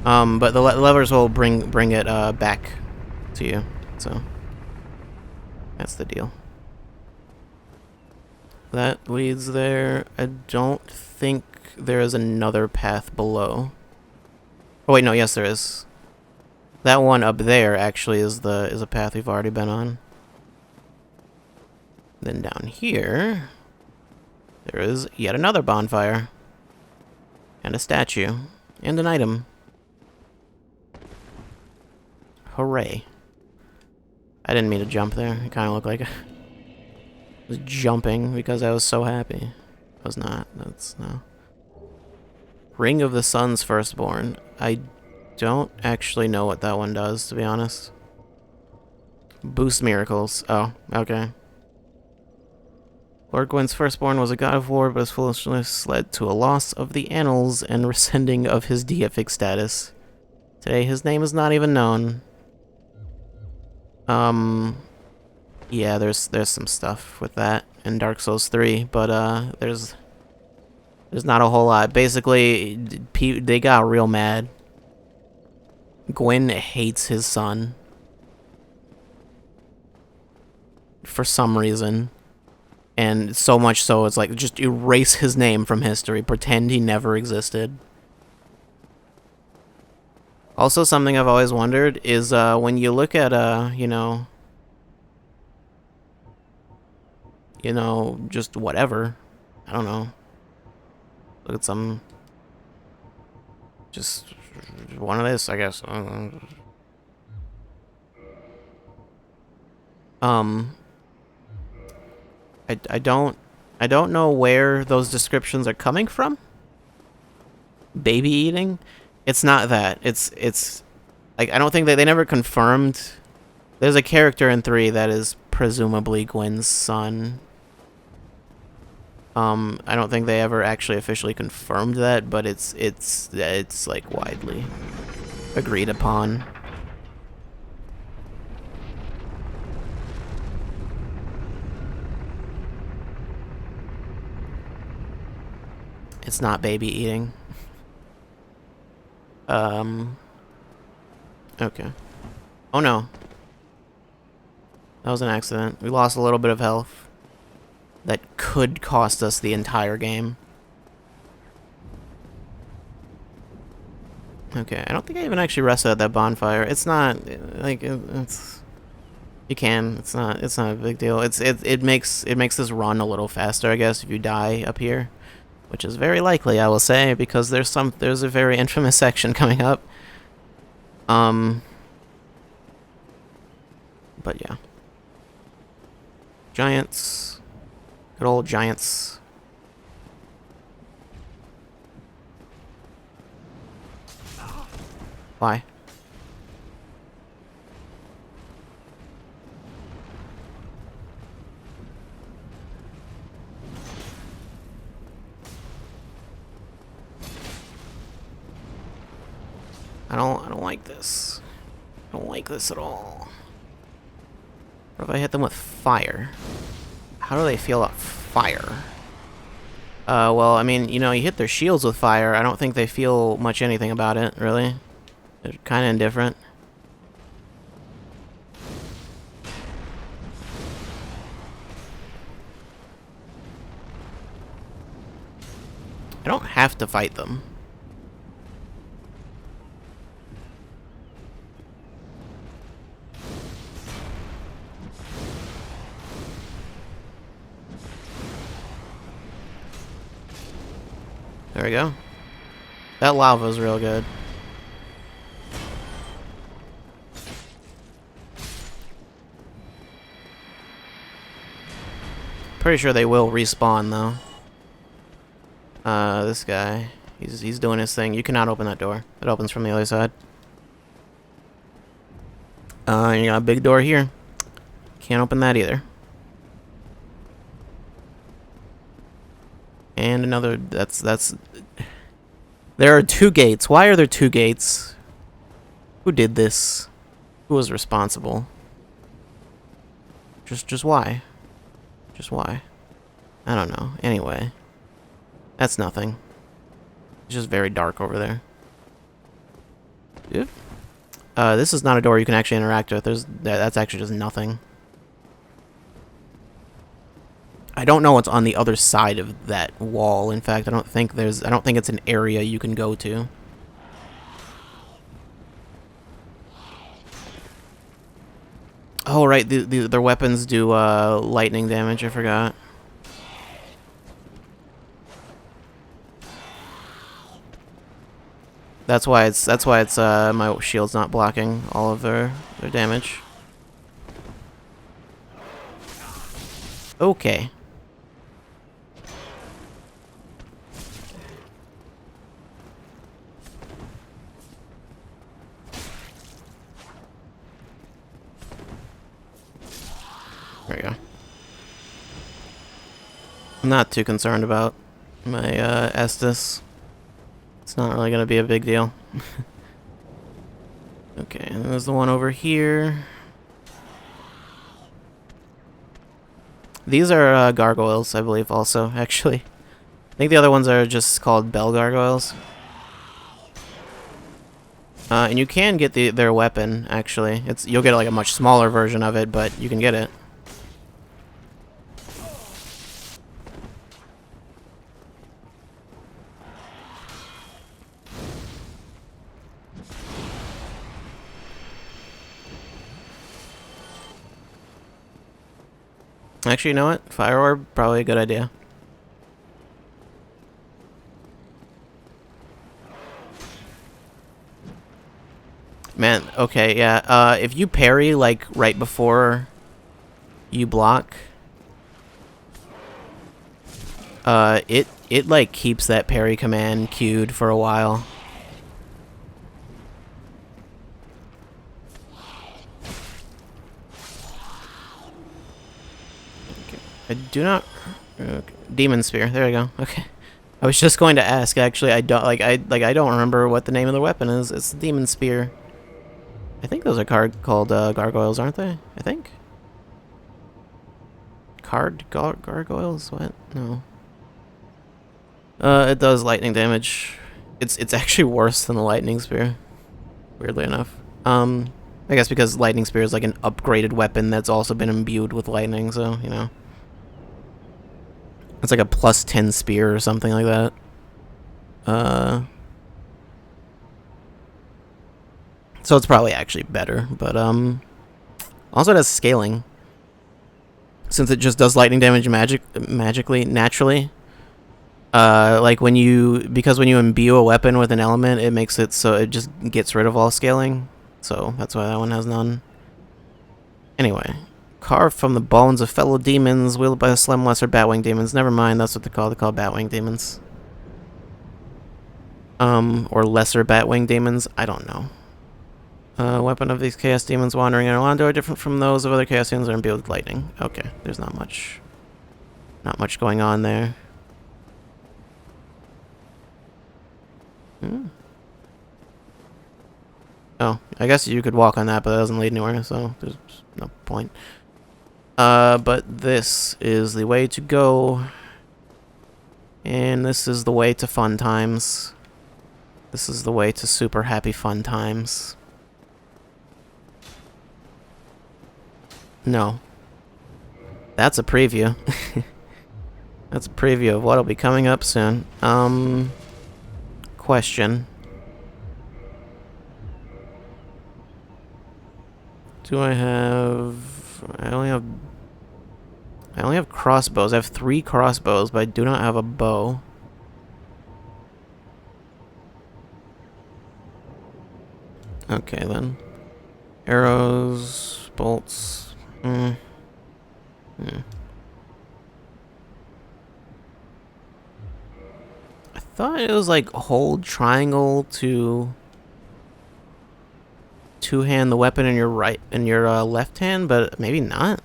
But the levers will bring it back to you. So that's the deal. That leads there. I don't think there is another path below. Oh wait, no, yes there is. That one up there actually is a path we've already been on. Then down here, there is yet another bonfire. And a statue. And an item. Hooray. I didn't mean to jump there. It kind of looked like I was jumping because I was so happy. I was not. That's no. Ring of the Sun's Firstborn. I don't actually know what that one does, to be honest. Boost miracles. Oh, okay. Lord Gwyn's firstborn was a god of war, but his foolishness led to a loss of the annals and rescinding of his deific status. Today, his name is not even known. Yeah, there's some stuff with that in Dark Souls 3, but there's not a whole lot. Basically, they got real mad. Gwyn hates his son for some reason. And so much so, it's like, just erase his name from history. Pretend he never existed. Also, something I've always wondered is, when you look at, just whatever. I don't know. Look at some... Just one of this, I guess. I don't know where those descriptions are coming from. Baby eating? It's not that. It's like, I don't think they never confirmed. There's a character in 3 that is presumably Gwyn's son. I don't think they ever actually officially confirmed that, but it's like widely agreed upon. It's not baby eating. Okay. Oh no. That was an accident. We lost a little bit of health. That could cost us the entire game. Okay, I don't think I even actually rested at that bonfire. It's not, like, it's... You can. It's not a big deal. It makes this run a little faster, I guess, if you die up here. Which is very likely, I will say, because there's a very infamous section coming up. But yeah. Giants. Good old giants. Why? I don't like this. I don't like this at all. What if I hit them with fire? How do they feel about fire? Well, I mean, you hit their shields with fire. I don't think they feel much anything about it, really. They're kind of indifferent. I don't have to fight them. There we go. That lava's real good. Pretty sure they will respawn though. This guy, he's doing his thing. You cannot open that door. It opens from the other side. You got a big door here. Can't open that either. And another, that's... There are 2 gates. Why are there 2 gates? Who did this? Who was responsible? Just why? Just why? I don't know. Anyway. That's nothing. It's just very dark over there. Yep. This is not a door you can actually interact with. That's actually just nothing. I don't know what's on the other side of that wall. In fact, I don't think it's an area you can go to. Oh, right, their weapons do lightning damage, I forgot. That's why it's my shield's not blocking all of their damage. Okay. There you go. I'm not too concerned about my Estus. It's not really gonna be a big deal. Okay, and there's the one over here. These are gargoyles, I believe, also, actually. I think the other ones are just called bell gargoyles. And you can get their weapon, actually. You'll get like a much smaller version of it, but you can get it. Actually, you know what? Fire orb, probably a good idea. Man, okay, yeah. If you parry, like, right before you block, it like, keeps that parry command queued for a while. Okay. I do not... Okay. Demon Spear, there we go. Okay. I was just going to ask, actually. I don't remember what the name of the weapon is. It's the Demon Spear. I think those are called gargoyles, aren't they? I think. Gargoyles? What? No. It does lightning damage. It's actually worse than the lightning spear. Weirdly enough. I guess because lightning spear is like an upgraded weapon that's also been imbued with lightning, so, you know. It's like a plus 10 spear or something like that. So it's probably actually better, but also it has scaling. Since it just does lightning damage magically, naturally. Like because when you imbue a weapon with an element, it makes it so it just gets rid of all scaling. So that's why that one has none. Anyway, carved from the bones of fellow demons, wielded by the slim lesser batwing demons. Never mind, that's what they call batwing demons. Or lesser batwing demons. I don't know. Weapon of these chaos demons wandering in Orlando are different from those of other chaos demons that are imbued with lightning. Okay, there's not much going on there. Oh, I guess you could walk on that, but that doesn't lead anywhere, so there's no point. But this is the way to go. And this is the way to fun times. This is the way to super happy fun times. No. That's a preview. That's a preview of what'll be coming up soon. Question. Do I only have crossbows. I have 3 crossbows, but I do not have a bow. Okay, then. Arrows, bolts. I thought it was like hold triangle to two-hand the weapon in your left hand, but maybe not.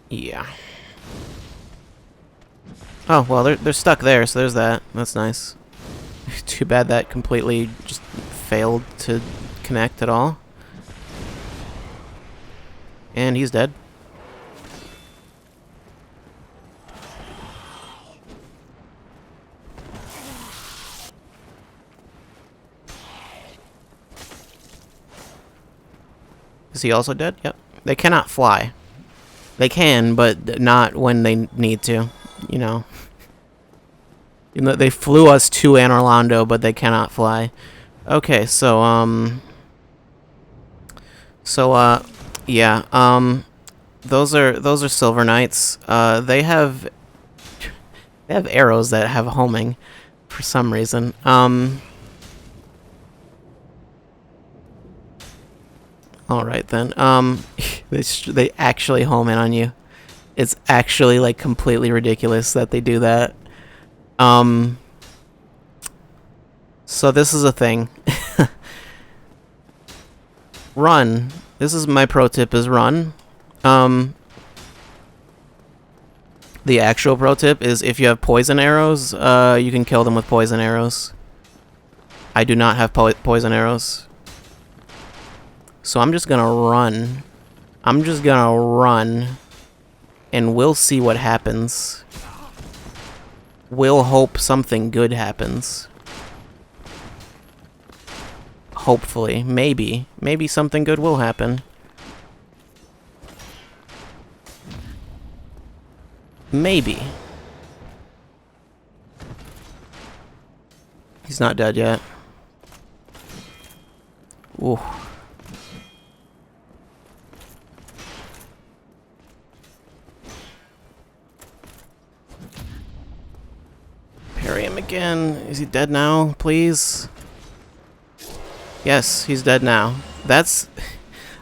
Yeah. Oh, well, they're stuck there, so there's that. That's nice. Too bad that completely just failed to connect at all. And he's dead. Is he also dead? Yep. They cannot fly. They can, but not when they need to, you know. You know, they flew us to Anor Londo, but they cannot fly. Okay, yeah, those are Silver Knights. They have arrows that have homing for some reason. All right then. They actually home in on you. It's actually like completely ridiculous that they do that. So this is a thing. Run. This is my pro tip is run. The actual pro tip is if you have poison arrows, you can kill them with poison arrows. I do not have poison arrows. So I'm just gonna run. I'm just gonna run. And we'll see what happens. We'll hope something good happens. Hopefully. Maybe. Maybe something good will happen. Maybe. He's not dead yet. Ooh. Parry him again. Is he dead now, please? Yes, he's dead now. That's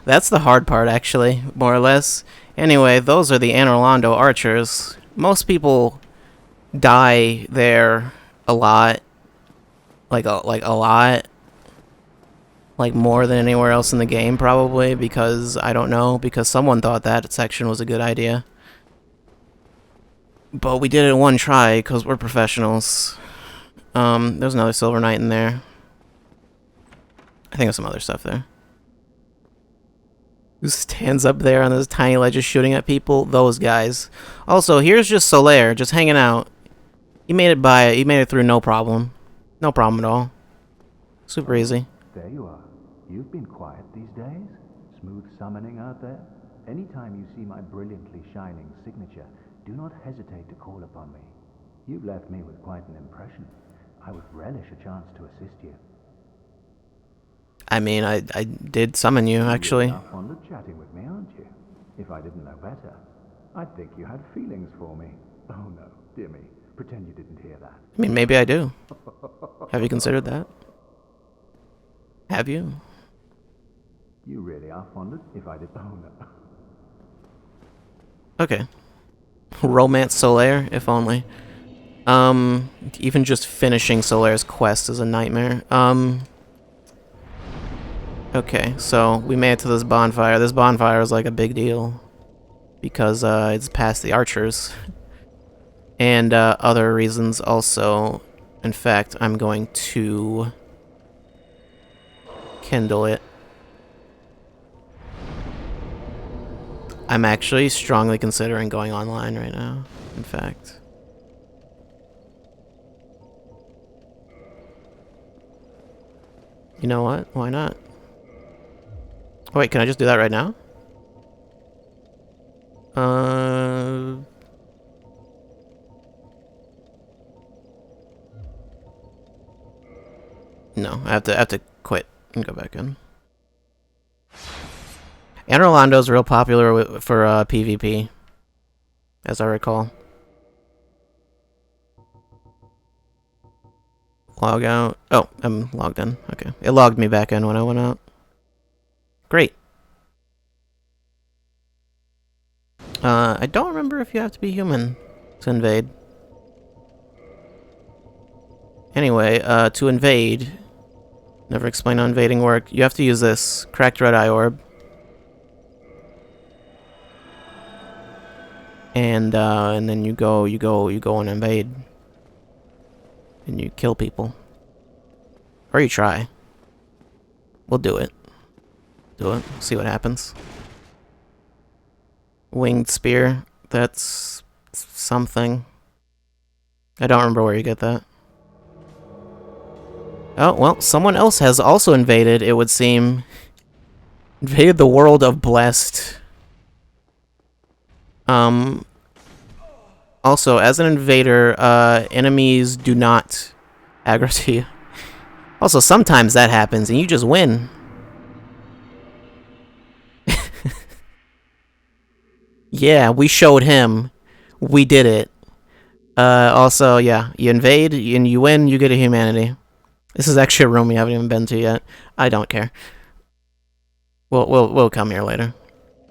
the hard part, actually, more or less. Anyway, those are the Anor Londo archers. Most people die there a lot. Like a lot. Like more than anywhere else in the game, probably, because, I don't know, because someone thought that section was a good idea. But we did it in one try, because we're professionals. There's another Silver Knight in there. I think there's some other stuff there. Who stands up there on those tiny ledges shooting at people? Those guys. Also, here's just Solaire, just hanging out. He made it through no problem. No problem at all. Super easy. There you are. You've been quiet these days. Smooth summoning out there. Anytime you see my brilliantly shining signature, do not hesitate to call upon me. You've left me with quite an impression. I would relish a chance to assist you. I mean, I did summon you, actually. You're fond of chatting with me, aren't you? If I didn't know better, I'd think you had feelings for me. Oh no, dear me. Pretend you didn't hear that. I mean, maybe I do. Have you considered that? Have you? You really are fond of... If I did... Oh no. Okay. Romance Solaire, if only. Even just finishing Solaire's quest is a nightmare. Okay, so we made it to this bonfire. This bonfire is like a big deal because it's past the archers and other reasons also. In fact, I'm going to kindle it. I'm actually strongly considering going online right now, in fact. You know what? Why not? Oh, wait, can I just do that right now? No, I have to quit and go back in. Anor Londo's real popular for PvP, as I recall. Log out. Oh, I'm logged in. Okay. It logged me back in when I went out. Great. I don't remember if you have to be human to invade. Anyway, to invade, never explained how invading worked. You have to use this cracked red eye orb. and then you go and invade, and you kill people, or you try. We'll do it. Do it. See what happens. Winged spear. That's something. I don't remember where you get that. Oh, well, someone else has also invaded, it would seem. Invaded the world of Blessed. Also, as an invader, enemies do not aggro to you. Also, sometimes that happens and you just win. Yeah, we showed him. We did it. Also, yeah, you invade and you win, you get a humanity. This is actually a room we haven't even been to yet. I don't care. We'll come here later.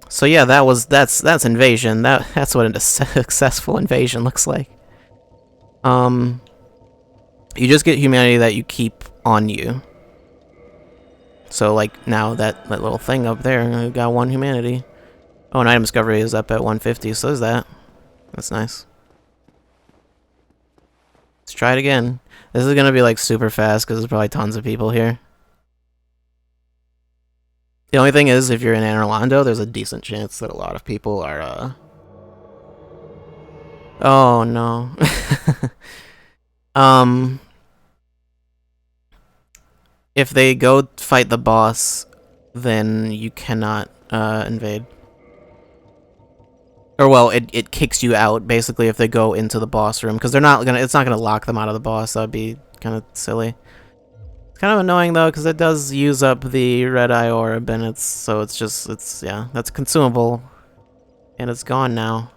So yeah, that's invasion. That's what a successful invasion looks like. You just get humanity that you keep on you. So like now that little thing up there, I got 1 humanity. Oh, and item discovery is up at 150, so is that. That's nice. Let's try it again. This is gonna be like super fast because there's probably tons of people here. The only thing is, if you're in Anor Londo, there's a decent chance that a lot of people are, Oh, no. If they go fight the boss, then you cannot, invade. Or, well, it kicks you out, basically, if they go into the boss room, because it's not gonna lock them out of the boss. That would be kind of silly. It's kind of annoying, though, because it does use up the red eye orb, and yeah, that's consumable. And it's gone now.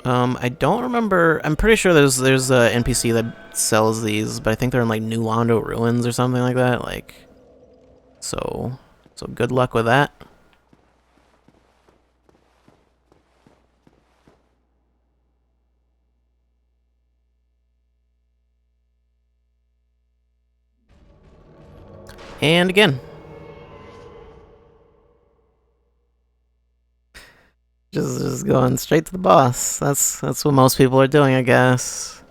I don't remember. I'm pretty sure there's a NPC that sells these, but I think they're in like New Londo ruins or something like that. Like, so good luck with that. And again. Just going straight to the boss. That's what most people are doing, I guess.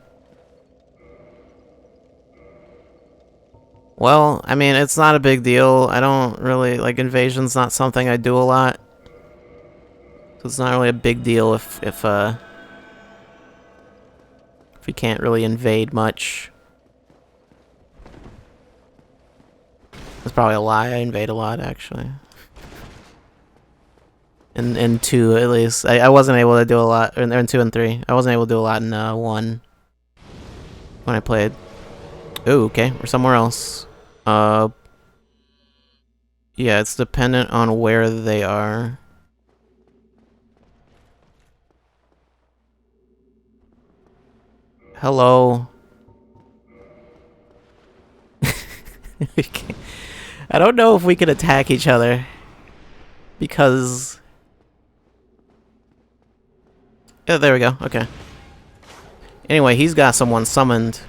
Well, I mean, it's not a big deal. I don't really like invasion's not something I do a lot. So it's not really a big deal if we can't really invade much. That's probably a lie. I invade a lot, actually. In 2, at least. I wasn't able to do a lot. In 2 and 3. I wasn't able to do a lot in 1. When I played. Ooh, okay. We're somewhere else. Yeah, it's dependent on where they are. Hello. I don't know if we can attack each other. Because... Yeah, there we go. Okay. Anyway, he's got someone summoned.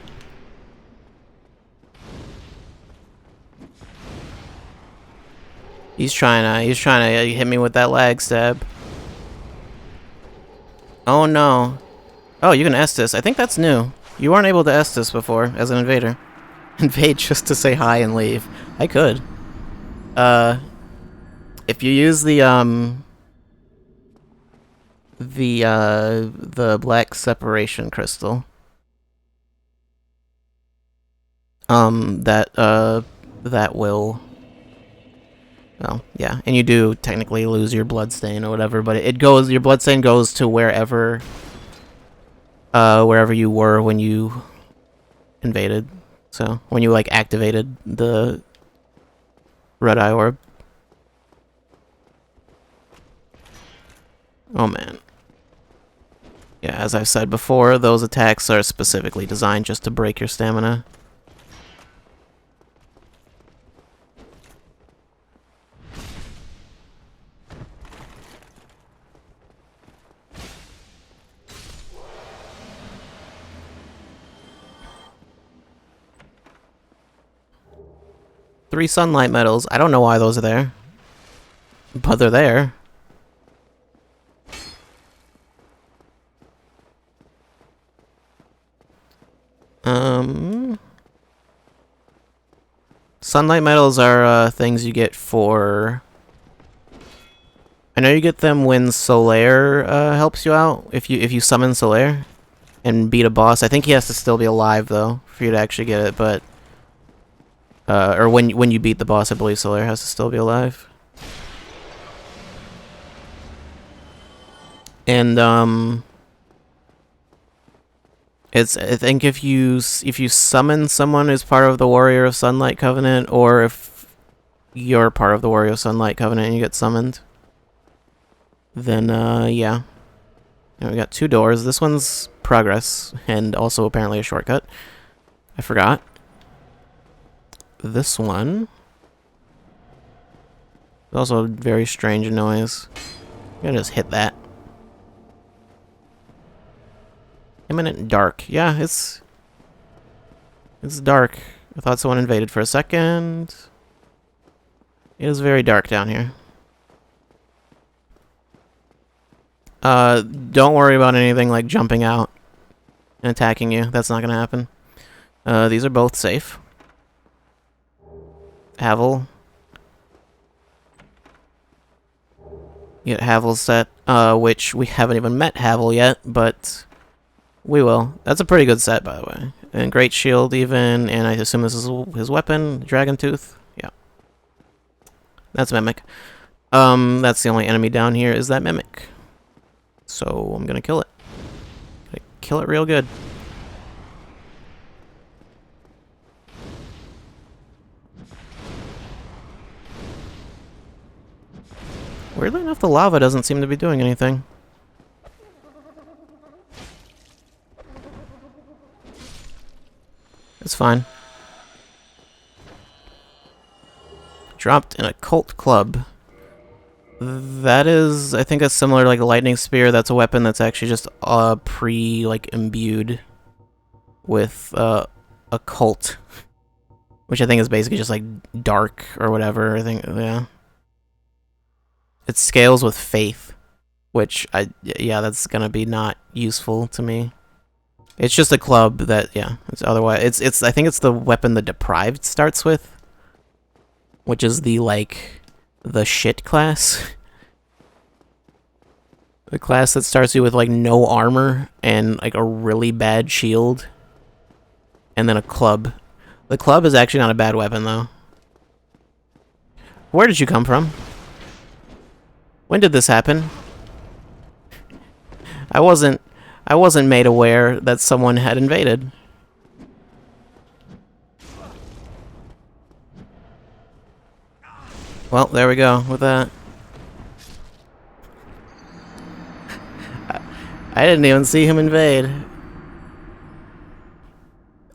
He's trying to hit me with that lag stab. Oh no. Oh, you can Estus. I think that's new. You weren't able to Estus before as an invader. Invade just to say hi and leave. I could. If you use the black separation crystal, that will, well, yeah, and you do technically lose your bloodstain or whatever, but your bloodstain goes to wherever you were when you invaded. So when you like activated the red eye orb. Oh man. Yeah, as I've said before, those attacks are specifically designed just to break your stamina. Three sunlight medals. I don't know why those are there. But they're there. Um, sunlight medals are things you get for. I know you get them when Solaire helps you out. If you summon Solaire and beat a boss, I think he has to still be alive though for you to actually get it. But or when you beat the boss, I believe Solaire has to still be alive. And it's I think if you summon someone as part of the Warrior of Sunlight Covenant, or if you're part of the Warrior of Sunlight Covenant and you get summoned, then yeah. And we got 2 doors. This one's progress and also apparently a shortcut. I forgot. This one is also a very strange noise. I'm gonna just hit that. Imminent dark. Yeah, it's dark. I thought someone invaded for a second. It is very dark down here. Don't worry about anything like jumping out and attacking you. That's not gonna happen. These are both safe. Havel. You get Havel's set, which we haven't even met Havel yet, but we will. That's a pretty good set, by the way. And great shield even, and I assume this is his weapon, Dragon Tooth. Yeah. That's Mimic. That's the only enemy down here is that Mimic. So I'm gonna kill it. Gonna kill it real good. Weirdly enough, the lava doesn't seem to be doing anything. It's fine. Dropped in a cult club. That is, I think that's similar to like a lightning spear. That's a weapon that's actually just imbued with a cult, which I think is basically just like dark or whatever. I think, yeah. It scales with faith, which yeah, that's gonna be not useful to me. It's just a club that, yeah, it's otherwise it's I think it's the weapon the deprived starts with, which is the shit class. The class that starts you with like no armor and like a really bad shield, and then a club. The club is actually not a bad weapon though. Where did you come from? When did this happen? I wasn't made aware that someone had invaded. Well, there we go with that. I didn't even see him invade.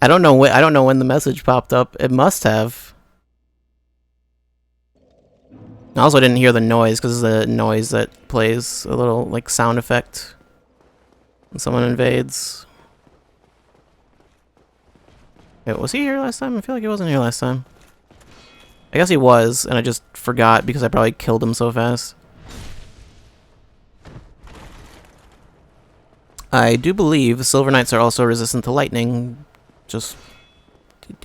I don't know when the message popped up. It must have. I also didn't hear the noise because the noise that plays a little like sound effect when someone invades. Wait, was he here last time? I feel like he wasn't here last time. I guess he was, and I just forgot because I probably killed him so fast. I do believe Silver Knights are also resistant to lightning. Just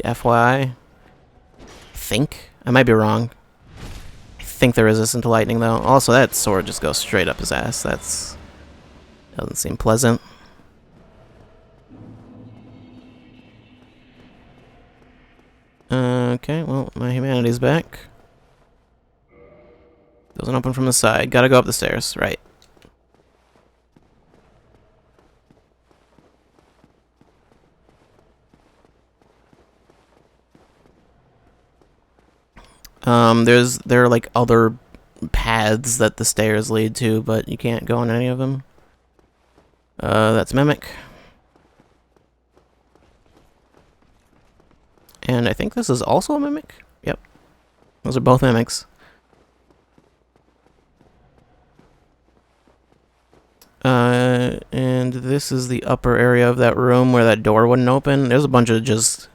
FYI. I think. I might be wrong. I think they're resistant to lightning, though. Also, that sword just goes straight up his ass. That's... doesn't seem pleasant. Okay, well, my humanity's back. Doesn't open from the side. Gotta go up the stairs. Right. There are like other paths that the stairs lead to, but you can't go on any of them. That's Mimic. And I think this is also a Mimic. Yep. Those are both Mimics. And this is the upper area of that room where that door wouldn't open. There's a bunch of just...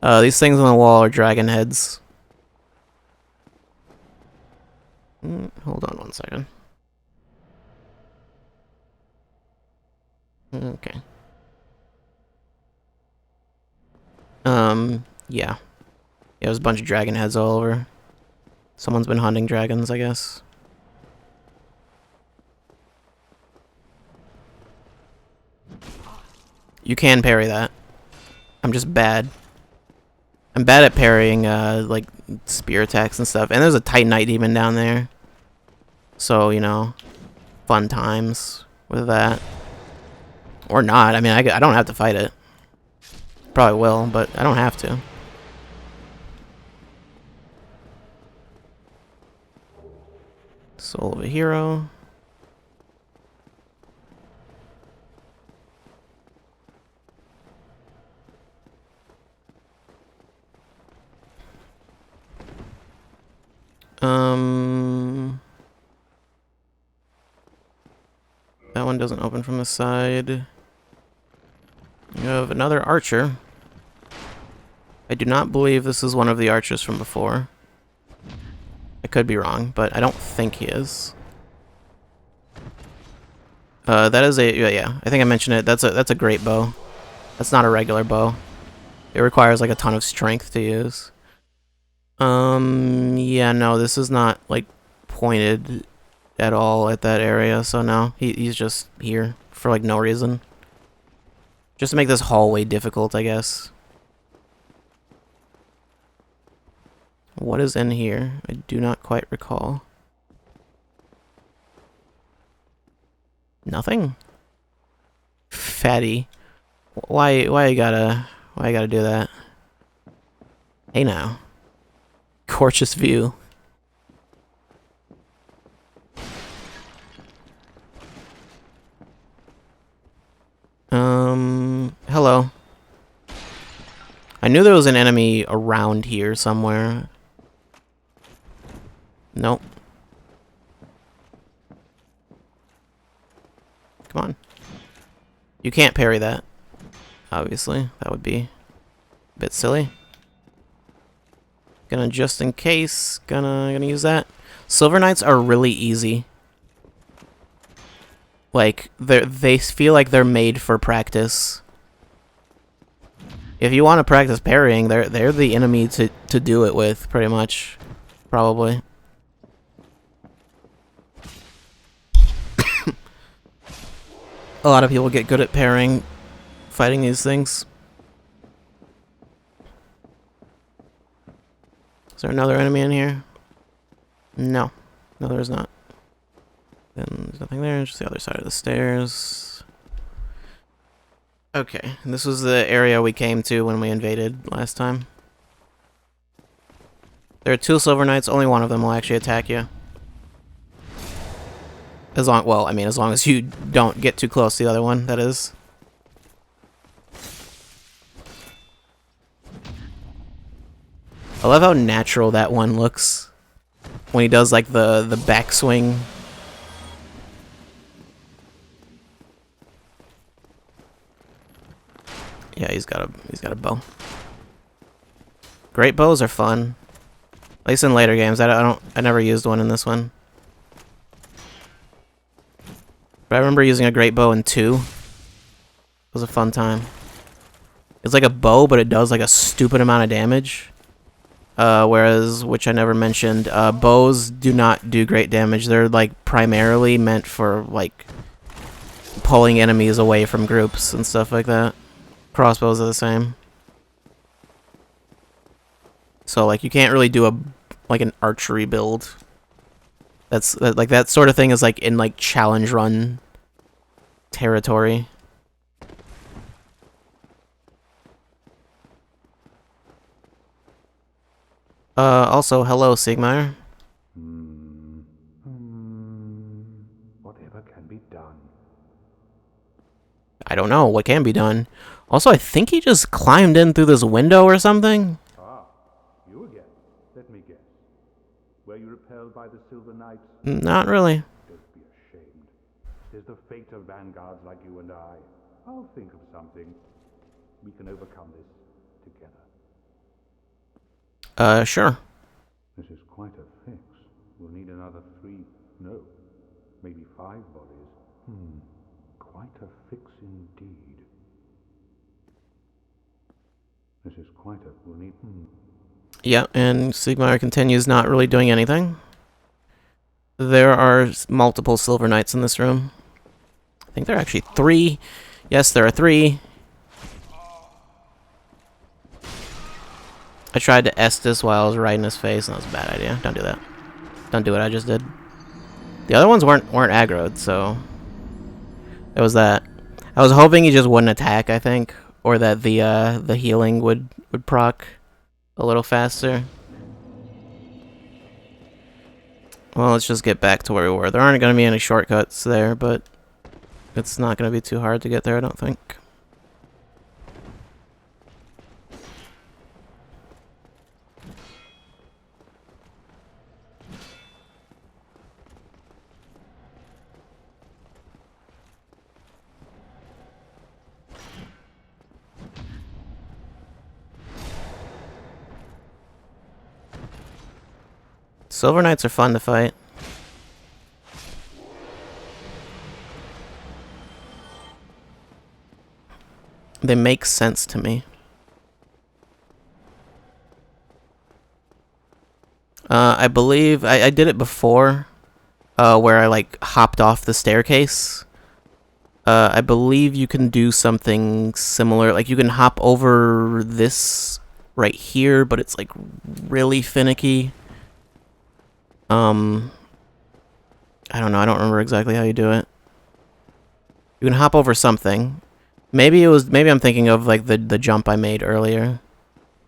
these things on the wall are dragon heads. Hold on one second. Okay. Yeah. Yeah, there's a bunch of dragon heads all over. Someone's been hunting dragons, I guess. You can parry that. I'm just bad. I'm bad at parrying, like, spear attacks and stuff. And there's a Titanite demon down there. So, you know, fun times with that. Or not. I mean, I don't have to fight it. Probably will, but I don't have to. Soul of a hero. That one doesn't open from the side. You have another archer. I do not believe this is one of the archers from before. I could be wrong, but I don't think he is. That is a yeah. I think I mentioned it. That's a great bow. That's not a regular bow. It requires like a ton of strength to use. Yeah, no, this is not like pointed at all at that area, so no, he's just here for like no reason. Just to make this hallway difficult, I guess. What is in here? I do not quite recall. Nothing? Fatty. Why you gotta do that? Hey now. Gorgeous view. Hello. I knew there was an enemy around here somewhere. Nope. Come on. You can't parry that. Obviously. That would be a bit silly. Gonna just in case. Gonna use that. Silver Knights are really easy. Like, they feel like they're made for practice. If you want to practice parrying, they're the enemy to do it with, pretty much. Probably. A lot of people get good at parrying, fighting these things. Is there another enemy in here? No. No, there's not. Then there's nothing there, just the other side of the stairs. Okay, this was the area we came to when we invaded last time. There are 2 Silver Knights, only one of them will actually attack you. As long, well, I mean, as long as you don't get too close to the other one, that is. I love how natural that one looks when he does like the backswing. Yeah, he's got a bow. Great bows are fun. At least in later games. I never used one in this one. But I remember using a great bow in 2. It was a fun time. It's like a bow, but it does like a stupid amount of damage. Whereas, which I never mentioned, bows do not do great damage. They're like primarily meant for like pulling enemies away from groups and stuff like that. Crossbows are the same. So like you can't really do like an archery build. That's like that sort of thing is like in like challenge run territory. Also, hello, Sigmar. Whatever can be done. I don't know what can be done. Also, I think he just climbed in through this window or something. Ah, you again. Let me guess. Were you repelled by the Silver Knights? Not really. Don't be ashamed. It is the fate of vanguards like you and I. I'll think of something. We can overcome this together. Sure. This is quite a fix. We'll need another 3, no, maybe 5 bodies. Quite a fix indeed. This is quite a Rooney. Yeah, and Sigmar continues not really doing anything. There are multiple Silver Knights in this room. I think there are actually 3. Yes, there are 3. I tried to Estus while I was right in his face, and that was a bad idea. Don't do that. Don't do what I just did. The other ones weren't aggroed, so it was that. I was hoping he just wouldn't attack, I think, or that the healing would proc a little faster. Well, let's just get back to where we were. There aren't going to be any shortcuts there, but it's not going to be too hard to get there, I don't think. Silver Knights are fun to fight. They make sense to me. I believe I did it before, where I like hopped off the staircase. I believe you can do something similar. Like you can hop over this right here, but it's like really finicky. I don't know. I don't remember exactly how you do it. You can hop over something. Maybe I'm thinking of like the jump I made earlier,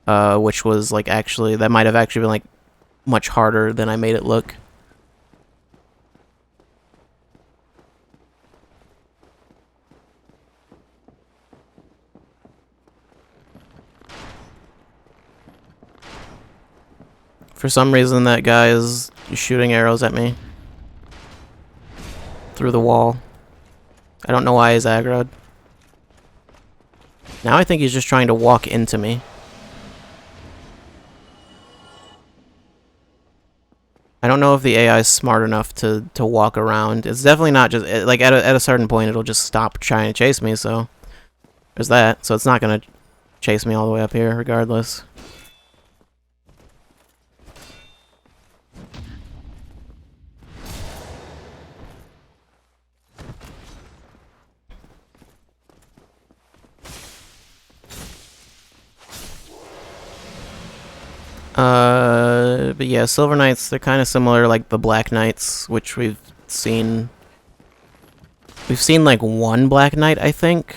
which was like that might have actually been like much harder than I made it look. For some reason, that guy is shooting arrows at me through the wall. I don't know why he's aggroed. Now I think he's just trying to walk into me. I don't know if the AI is smart enough to walk around. It's definitely not just like at a certain point it'll just stop trying to chase me. So there's that. So it's not gonna chase me all the way up here, regardless. But yeah, Silver Knights, they're kind of similar like the Black Knights, which we've seen. We've seen like one Black Knight, I think,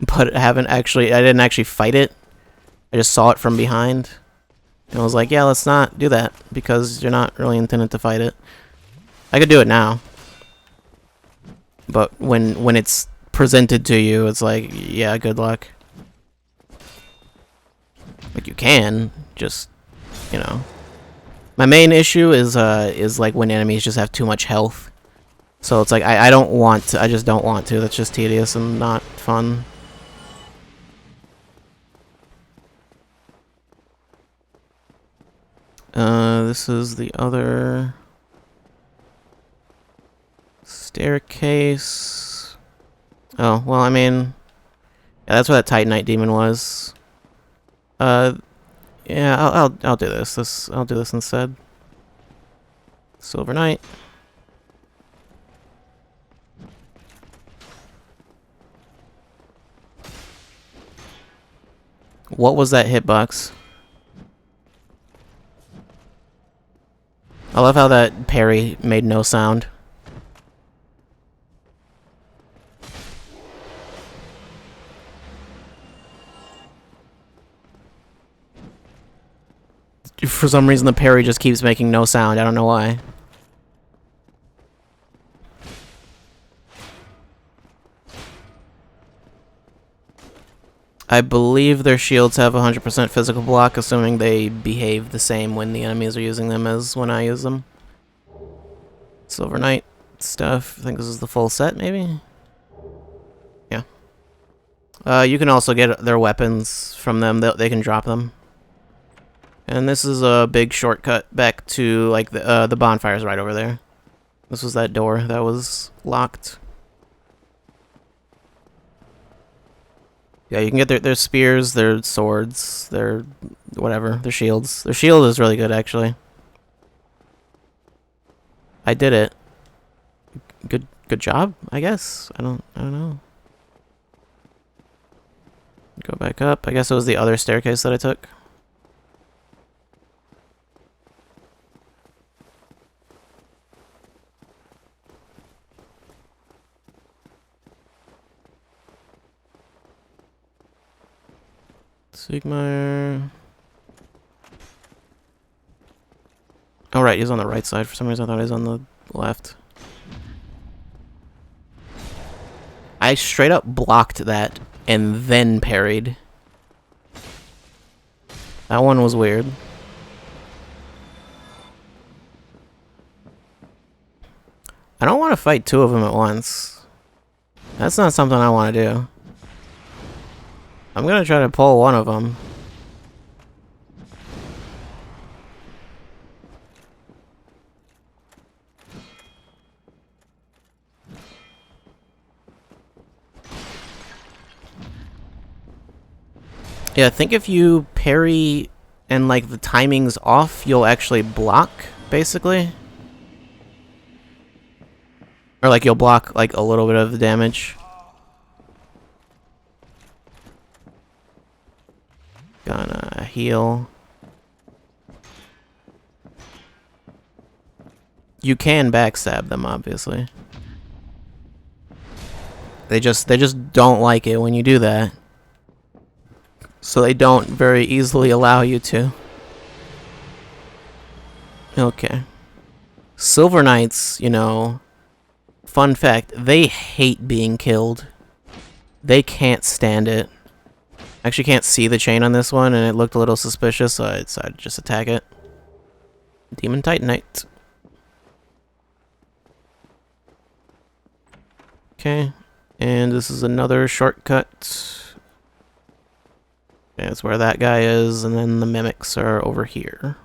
but I didn't actually fight it. I just saw it from behind. And I was like, yeah, let's not do that, because you're not really intended to fight it. I could do it now. But when it's presented to you, it's like, yeah, good luck. Like, you can, just, you know. My main issue is like when enemies just have too much health. So it's like, I don't want to, I just don't want to. That's just tedious and not fun. This is the other staircase. Oh, well, I mean, yeah, that's what that Titanite demon was. Yeah, I'll do this. I'll do this instead. Silver Knight. What was that hitbox? I love how that parry made no sound. For some reason, the parry just keeps making no sound. I don't know why. I believe their shields have 100% physical block, assuming they behave the same when the enemies are using them as when I use them. Silver Knight stuff. I think this is the full set, maybe? Yeah. You can also get their weapons from them. They can drop them. And this is a big shortcut back to, like, the bonfire's right over there. This was that door that was locked. Yeah, you can get their spears, their swords, their whatever, their shields. Their shield is really good, actually. I did it. Good job, I guess. I don't know. Go back up. I guess it was the other staircase that I took. Sigmar. Oh, right, he's on the right side. For some reason, I thought he was on the left. I straight up blocked that and then parried. That one was weird. I don't want to fight two of them at once. That's not something I want to do. I'm gonna try to pull one of them. Yeah, I think if you parry and like the timing's off, you'll actually block, basically. Or like you'll block like a little bit of the damage. Gonna heal. You can backstab them, obviously. They just don't like it when you do that. So they don't very easily allow you to. Okay. Silver Knights, you know, fun fact, they hate being killed. They can't stand it. Actually can't see the chain on this one, and it looked a little suspicious, so I decided to just attack it. Demon Titanite. Okay. And this is another shortcut. That's where that guy is, and then the mimics are over here.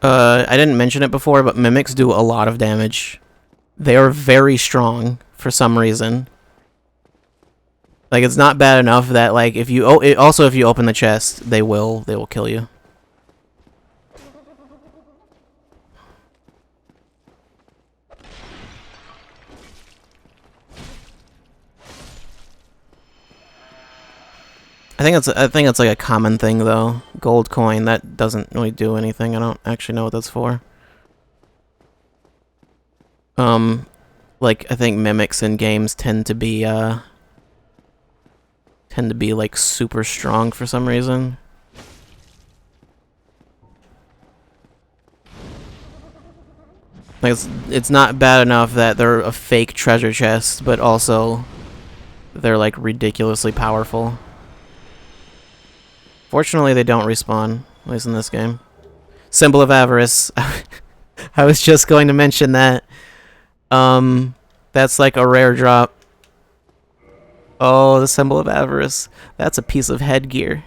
I didn't mention it before, but mimics do a lot of damage. They are very strong for some reason. Like, it's not bad enough that, like, if you also if you open the chest, they will kill you. I think it's like a common thing though. Gold coin, that doesn't really do anything. I don't actually know what that's for. Like I think mimics in games tend to be like super strong for some reason. Like it's not bad enough that they're a fake treasure chest, but also they're like ridiculously powerful. Fortunately, they don't respawn, at least in this game. Symbol of Avarice. I was just going to mention that. That's like a rare drop. Oh, the Symbol of Avarice. That's a piece of headgear.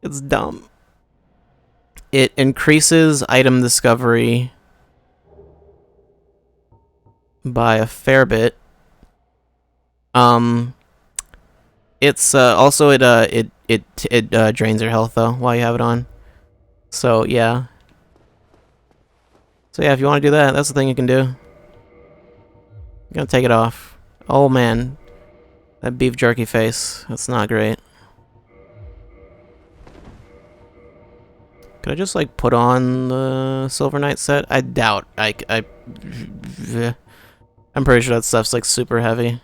It's dumb. It increases item discovery by a fair bit. It's also it drains your health though while you have it on. So yeah. So yeah, if you want to do that, that's the thing you can do. I'm gonna take it off. Oh man, that beef jerky face. That's not great. Could I just like put on the Silver Knight set? I doubt. I'm pretty sure that stuff's like super heavy.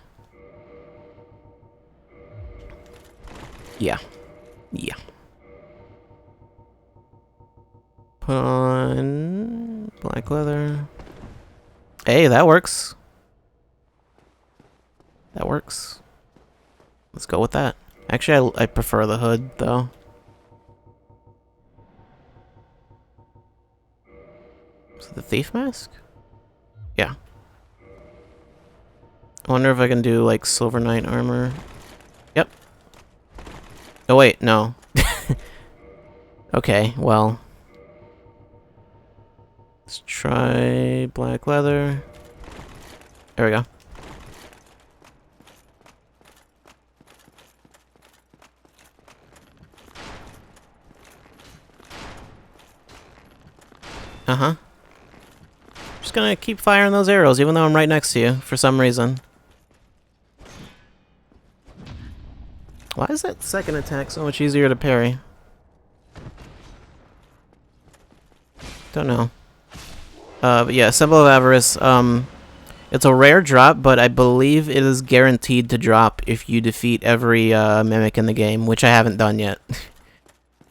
Yeah. Yeah. Put on black leather. Hey, that works. That works. Let's go with that. Actually, I prefer the hood, though. Is it the thief mask? Yeah. I wonder if I can do, like, Silver Knight armor. Yep. Oh wait, no. Okay, well. Let's try black leather. There we go. Uh-huh. Just gonna keep firing those arrows even though I'm right next to you for some reason. Why is that second attack so much easier to parry? Don't know. But yeah, Symbol of Avarice. It's a rare drop, but I believe it is guaranteed to drop if you defeat every mimic in the game, which I haven't done yet.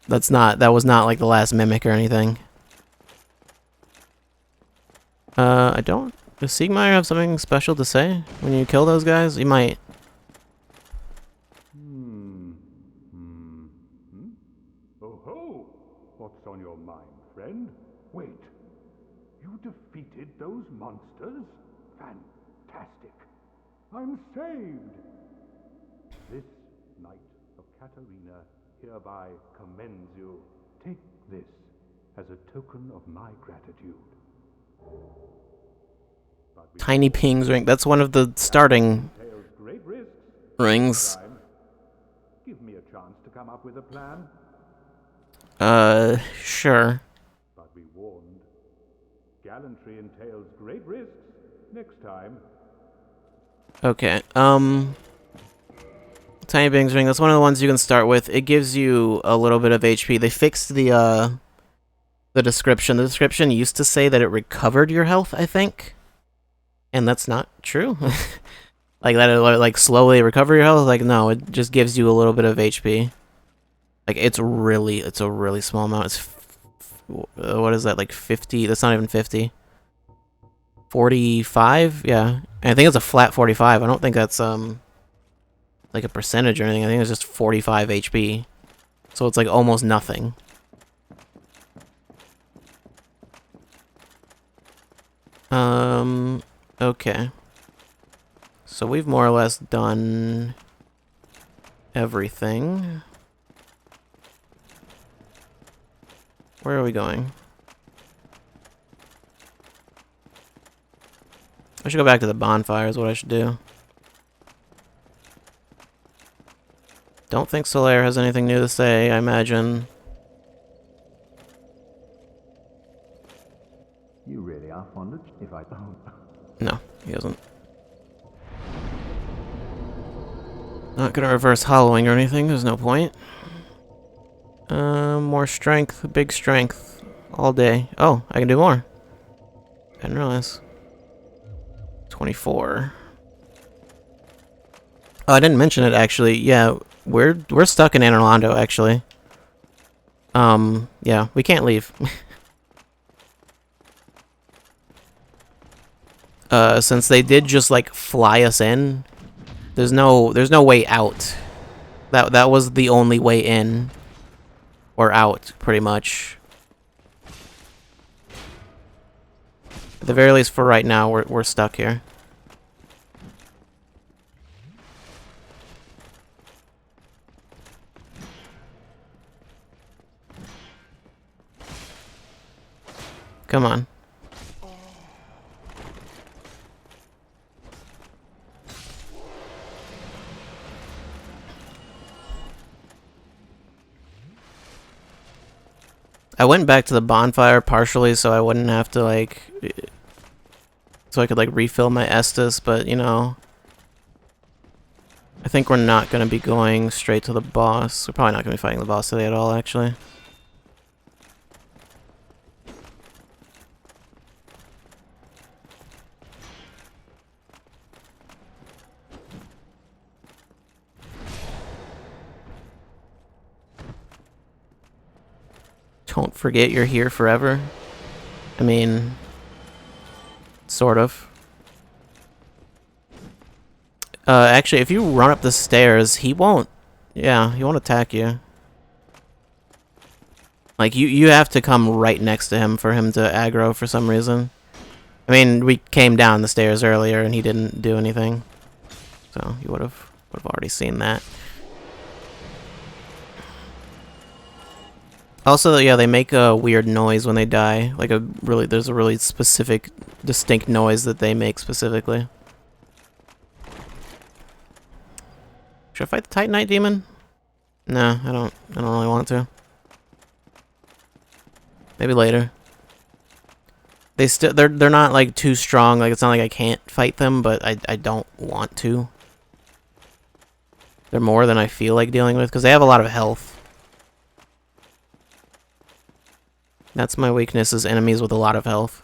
That was not like the last mimic or anything. I don't... Does Siegmeyer have something special to say when you kill those guys? He might. Oh ho! What's on your mind, friend? Wait. You defeated those monsters? Fantastic. I'm saved. This Knight of Katarina hereby commends you. Take this as a token of my gratitude. Tiny Ping's ring. That's one of the starting Entails great risks. rings. Time. Give me a chance to come up with a plan. Sure. But be warned. Gallantry entails great risks. Next time. Okay, Tiny Ping's ring, that's one of the ones you can start with. It gives you a little bit of HP. They fixed the description. The description used to say that it recovered your health, I think. And that's not true. Like, that it, like, slowly recover your health? Like, no, it just gives you a little bit of HP. Like, it's a really small amount. It's, what is that, like 50? That's not even 50. 45? Yeah. And I think it's a flat 45. I don't think that's, like a percentage or anything. I think it's just 45 HP. So it's, like, almost nothing. Okay. So we've more or less done everything. Where are we going? I should go back to the bonfire is what I should do. Don't think Solaire has anything new to say, I imagine. You really are fond of if I don't. No, he doesn't. Not gonna reverse hollowing or anything, there's no point. More strength, big strength, all day. Oh, I can do more. I didn't realize. 24. Oh, I didn't mention it actually. Yeah, we're stuck in Anor Londo actually. Yeah, we can't leave. Since they did just like fly us in, there's no way out. That was the only way in or out, pretty much. At the very least, for right now, we're stuck here. Come on. I went back to the bonfire partially so I wouldn't have to, like... So I could, like, refill my Estus, but, you know... I think we're not going to be going straight to the boss. We're probably not going to be fighting the boss today at all, actually. Don't forget you're here forever. I mean, sort of. Actually, if you run up the stairs, he won't... Yeah, he won't attack you. Like, you have to come right next to him for him to aggro for some reason. I mean, we came down the stairs earlier and he didn't do anything. So, you would have already seen that. Also, yeah, they make a weird noise when they die. Like there's a really specific, distinct noise that they make specifically. Should I fight the Titanite demon? No, I don't really want to. Maybe later. They're not like too strong. Like it's not like I can't fight them, but I don't want to. They're more than I feel like dealing with because they have a lot of health. That's my weakness, is enemies with a lot of health.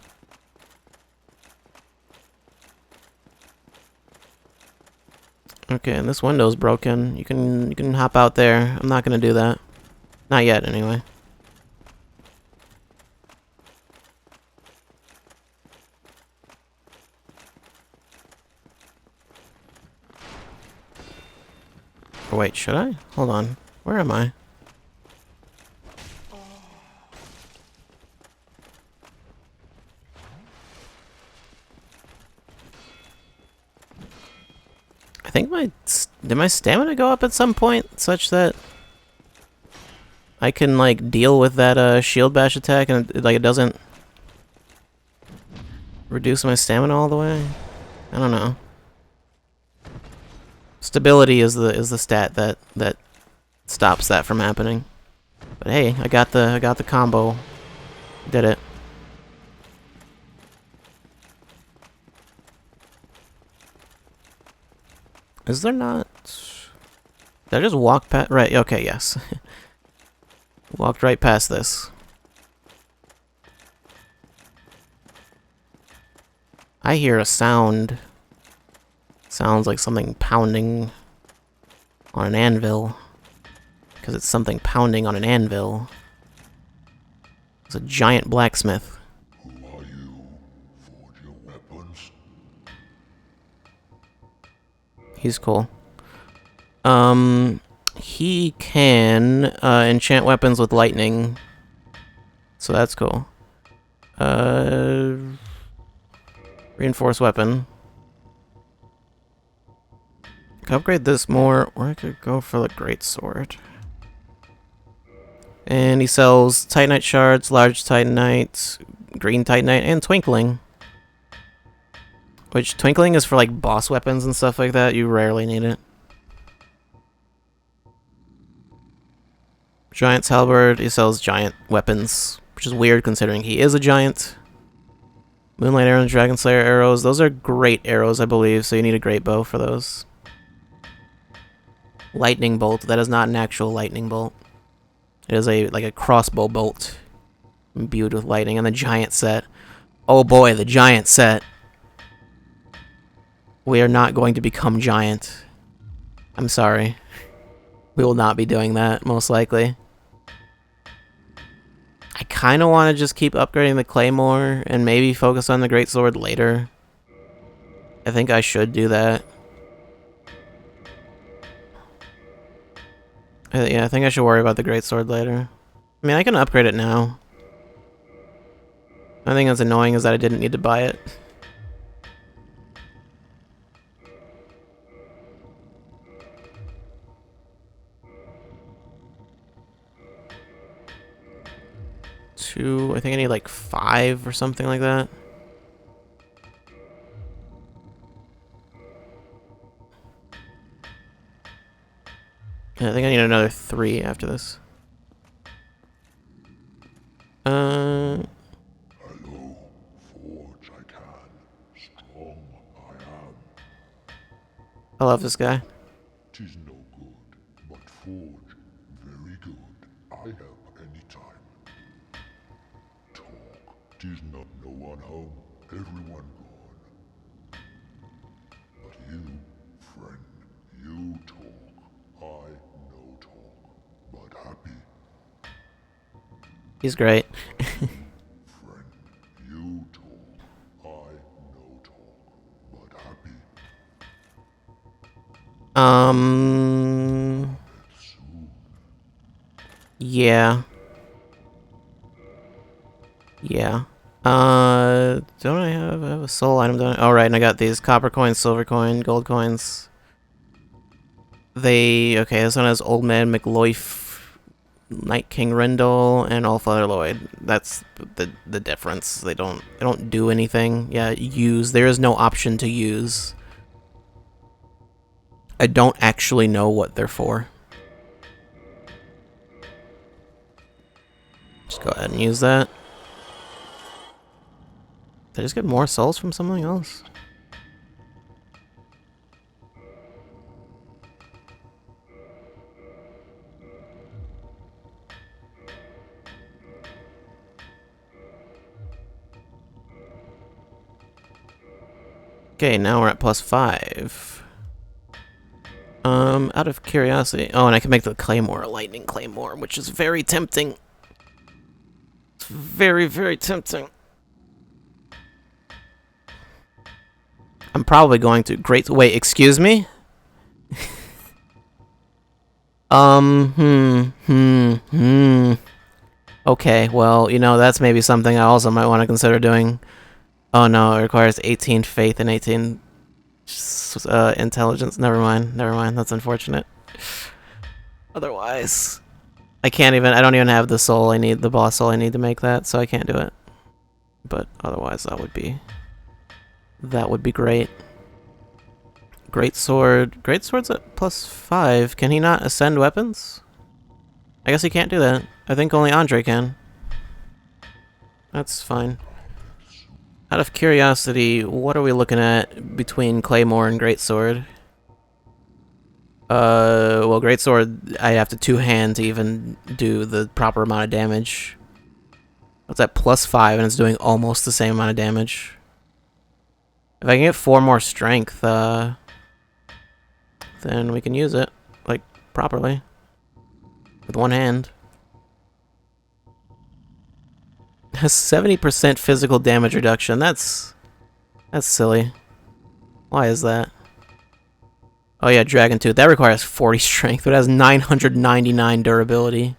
Okay, and this window's broken. You can hop out there. I'm not gonna do that. Not yet, anyway. Oh, wait, should I? Hold on. Where am I? I think did my stamina go up at some point such that I can like deal with that shield bash attack and it doesn't reduce my stamina all the way? I don't know. Stability is the stat that stops that from happening. But hey, I got the combo. Did it. Is there not? Did I just walk past? Right, okay, yes. Walked right past this. I hear a sound. Sounds like something pounding on an anvil. Because it's something pounding on an anvil. It's a giant blacksmith. Who are you? Forge your weapons? He's cool. He can enchant weapons with lightning. So that's cool. Reinforced weapon. I could upgrade this more, or I could go for the great sword. And he sells Titanite shards, large Titanite, green Titanite, and Twinkling. Which, Twinkling is for like boss weapons and stuff like that. You rarely need it. Giant's halberd, he sells giant weapons, which is weird considering he is a giant. Moonlight arrows, Dragon Slayer arrows, those are great arrows, I believe, so you need a great bow for those. Lightning bolt, that is not an actual lightning bolt. It is like a crossbow bolt imbued with lightning. And the giant set. Oh boy, the giant set. We are not going to become giant. I'm sorry. We will not be doing that, most likely. I kind of want to just keep upgrading the claymore and maybe focus on the greatsword later. I think I should do that. Yeah, I think I should worry about the greatsword later. I mean, I can upgrade it now. The only thing that's annoying is that I didn't need to buy it. I think I need like 5 or something like that. Yeah, I think I need another 3 after this. Hello, forge I can, strong I am. I love this guy. 'Tis no good, but forge very good. I help any time. Talk, 'tis not no one home, everyone gone. But you, friend, you talk. I no talk, but happy. He's great. Friend, you talk. I no talk, but happy. Soon. Yeah. Yeah. Don't I have a soul item? Don't I? Oh, right, and I got these copper coins, silver coin, gold coins. Okay, this one has Old Man McLoif Night King Rindle and Allfather Lloyd. That's the difference. They don't do anything. Yeah, use. There is no option to use. I don't actually know what they're for. Just go ahead and use that. Did I just get more souls from something else? Okay, now we're at +5. Out of curiosity. Oh, and I can make the Claymore a Lightning Claymore, which is very tempting. It's very, very tempting. I'm probably going to. Great. Wait, excuse me? Okay, well, you know, that's maybe something I also might want to consider doing. Oh no, it requires 18 faith and 18 intelligence. Never mind, that's unfortunate. Otherwise, I don't even have the soul I need, the boss soul I need to make that, so I can't do it. But otherwise, that would be great. Greatsword's at +5. Can he not ascend weapons? I guess he can't do that. I think only Andre can. That's fine. Out of curiosity, what are we looking at between Claymore and Greatsword? Well, Greatsword, I have to two-hand to even do the proper amount of damage. What's that, +5, and it's doing almost the same amount of damage. If I can get 4 more strength, then we can use it, like, properly. With one hand. Has 70% physical damage reduction. That's silly. Why is that? Oh yeah, Dragon Tooth. That requires 40 strength, but it has 999 durability.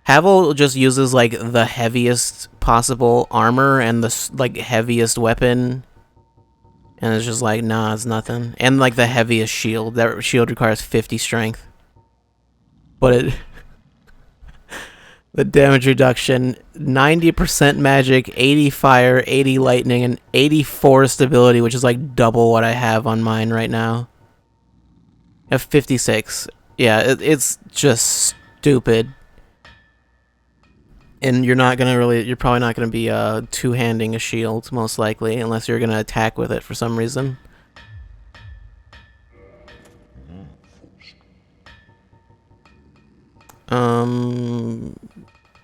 Havel just uses like the heaviest possible armor and the like heaviest weapon, and it's just like, nah, it's nothing. And like the heaviest shield. That shield requires 50 strength, but it. The damage reduction, 90% magic, 80 fire, 80 lightning, and 84 stability, which is like double what I have on mine right now. I have 56. Yeah, it's just stupid. And you're probably not gonna be two-handing a shield, most likely, unless you're gonna attack with it for some reason.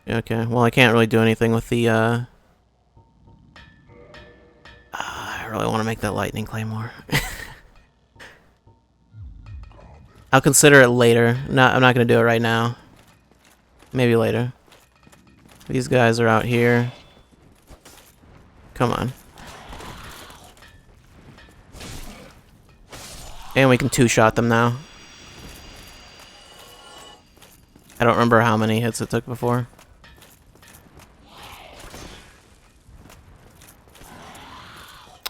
Okay, well, I can't really do anything with the, I really want to make that Lightning Claymore. I'll consider it later. I'm not going to do it right now. Maybe later. These guys are out here. Come on. And we can two-shot them now. I don't remember how many hits it took before.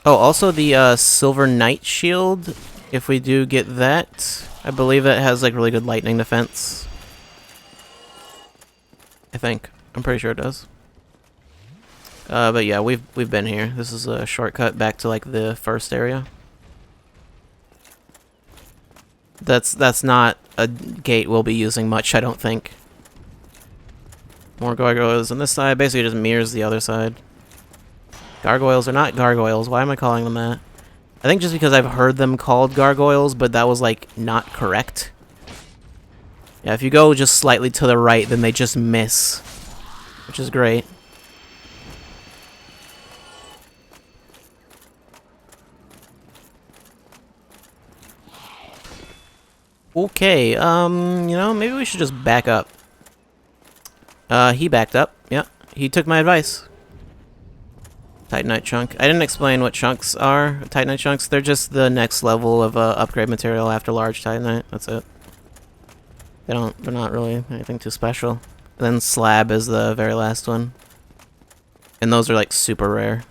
Oh, also the Silver Knight Shield, if we do get that, I believe it has like really good lightning defense. I think. I'm pretty sure it does. But yeah, we've been here. This is a shortcut back to like the first area. That's not a gate we'll be using much, I don't think. More gargoyles on this side. Basically just mirrors the other side. Gargoyles are not gargoyles. Why am I calling them that? I think just because I've heard them called gargoyles, but that was like not correct. Yeah, if you go just slightly to the right, then they just miss. Which is great. Okay, you know, maybe we should just back up. He backed up. Yeah, he took my advice. Titanite chunk. I didn't explain what chunks are. Titanite chunks, they're just the next level of upgrade material after large titanite. That's it. They're not really anything too special. And then slab is the very last one. And those are like super rare.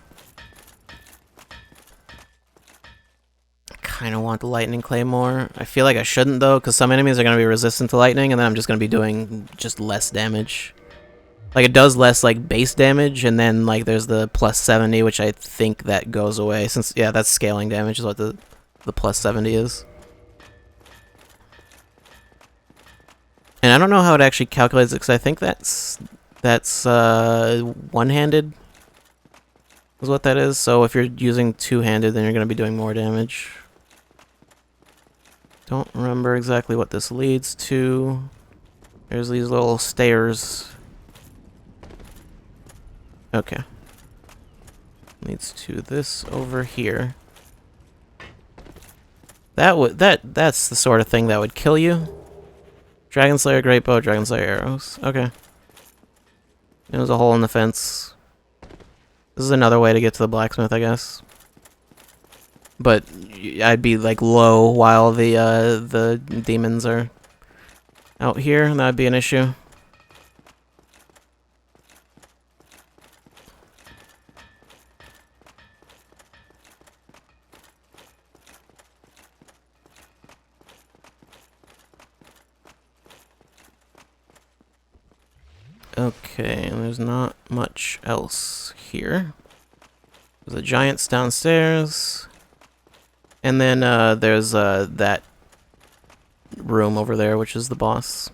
kind of want the lightning claymore. I feel like I shouldn't though, because some enemies are going to be resistant to lightning, and then I'm just going to be doing just less damage. Like, it does less, like, base damage, and then, like, there's the plus 70, which I think that goes away, since, yeah, that's scaling damage is what the plus 70 is. And I don't know how it actually calculates it, because I think that's one-handed is what that is. So if you're using two-handed, then you're going to be doing more damage. Don't remember exactly what this leads to. There's these little stairs. Okay. Leads to this over here. That's the sort of thing that would kill you. Dragon Slayer Great Bow, Dragon Slayer arrows. Okay. There's a hole in the fence. This is another way to get to the blacksmith, I guess. But I'd be like low while the demons are out here, and that'd be an issue. Okay, and there's not much else here. There's the giants downstairs. And then there's that room over there, which is the boss.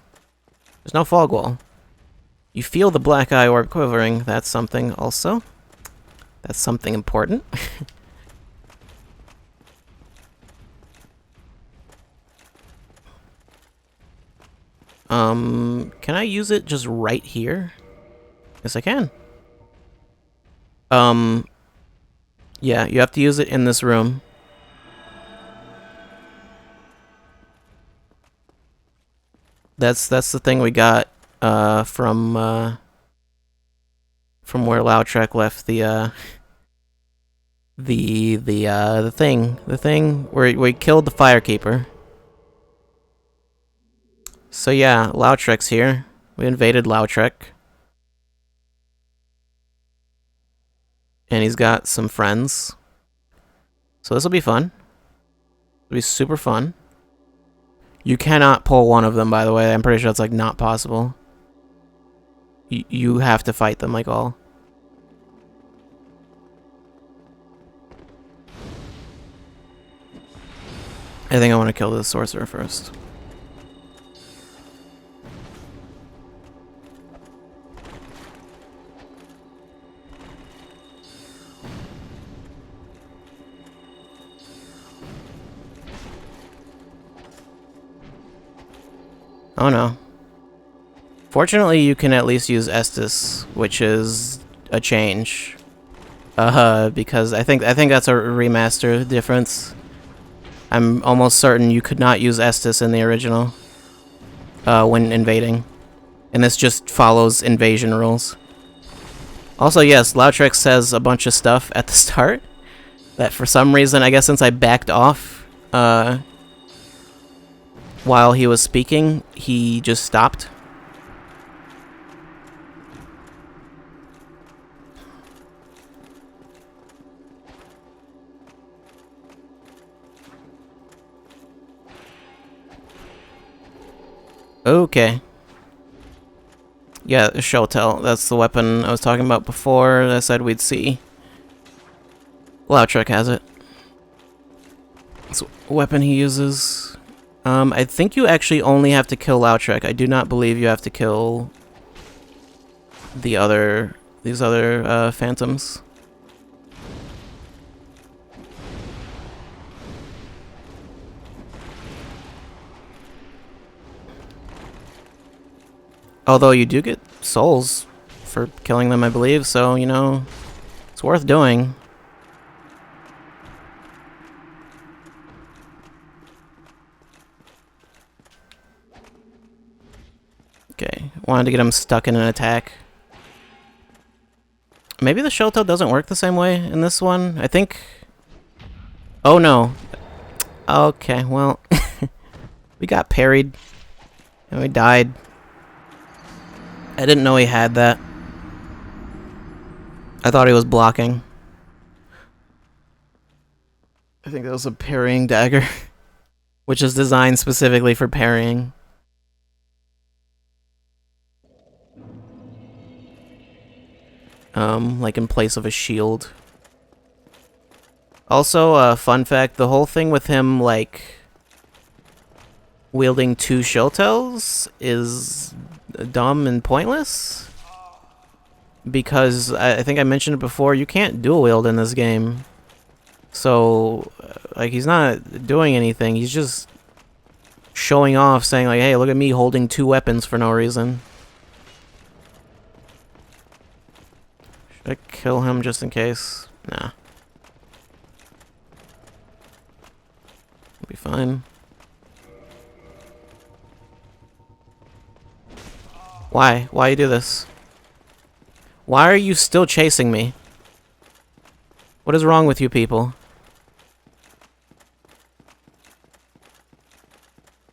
There's no fog wall. You feel the black eye orb quivering. That's something also. That's something important. Can I use it just right here? Yes, I can. Yeah, you have to use it in this room. That's the thing we got from where Lautrec left the thing where we killed the Firekeeper. So yeah, Lautrec's here. We invaded Lautrec. And he's got some friends. So this will be fun. It'll be super fun. You cannot pull one of them, by the way. I'm pretty sure it's like not possible. You have to fight them like all. I think I want to kill the sorcerer first. Oh no. Fortunately, you can at least use Estus, which is a change. Because I think that's a remaster difference. I'm almost certain you could not use Estus in the original when invading. And this just follows invasion rules. Also, yes, Lautrec says a bunch of stuff at the start that for some reason, I guess since I backed off while he was speaking, he just stopped. Okay. Yeah, Showtell. That's the weapon I was talking about before that I said we'd see. Lautrec has it. It's a weapon he uses. I think you actually only have to kill Lautrec. I do not believe you have to kill these other phantoms. Although you do get souls for killing them, I believe, so, you know, it's worth doing. Okay, wanted to get him stuck in an attack. Maybe the Showtell doesn't work the same way in this one. I think... Oh no. Okay, well... we got parried. And we died. I didn't know he had that. I thought he was blocking. I think that was a parrying dagger, which is designed specifically for parrying. Like in place of a shield. Also, fun fact, the whole thing with him, like, wielding 2 shotels is dumb and pointless. Because, I think I mentioned it before, you can't dual wield in this game. So, like, he's not doing anything, he's just showing off, saying like, hey, look at me holding 2 weapons for no reason. Should I kill him just in case? Nah. Be fine. Why? Why you do this? Why are you still chasing me? What is wrong with you people?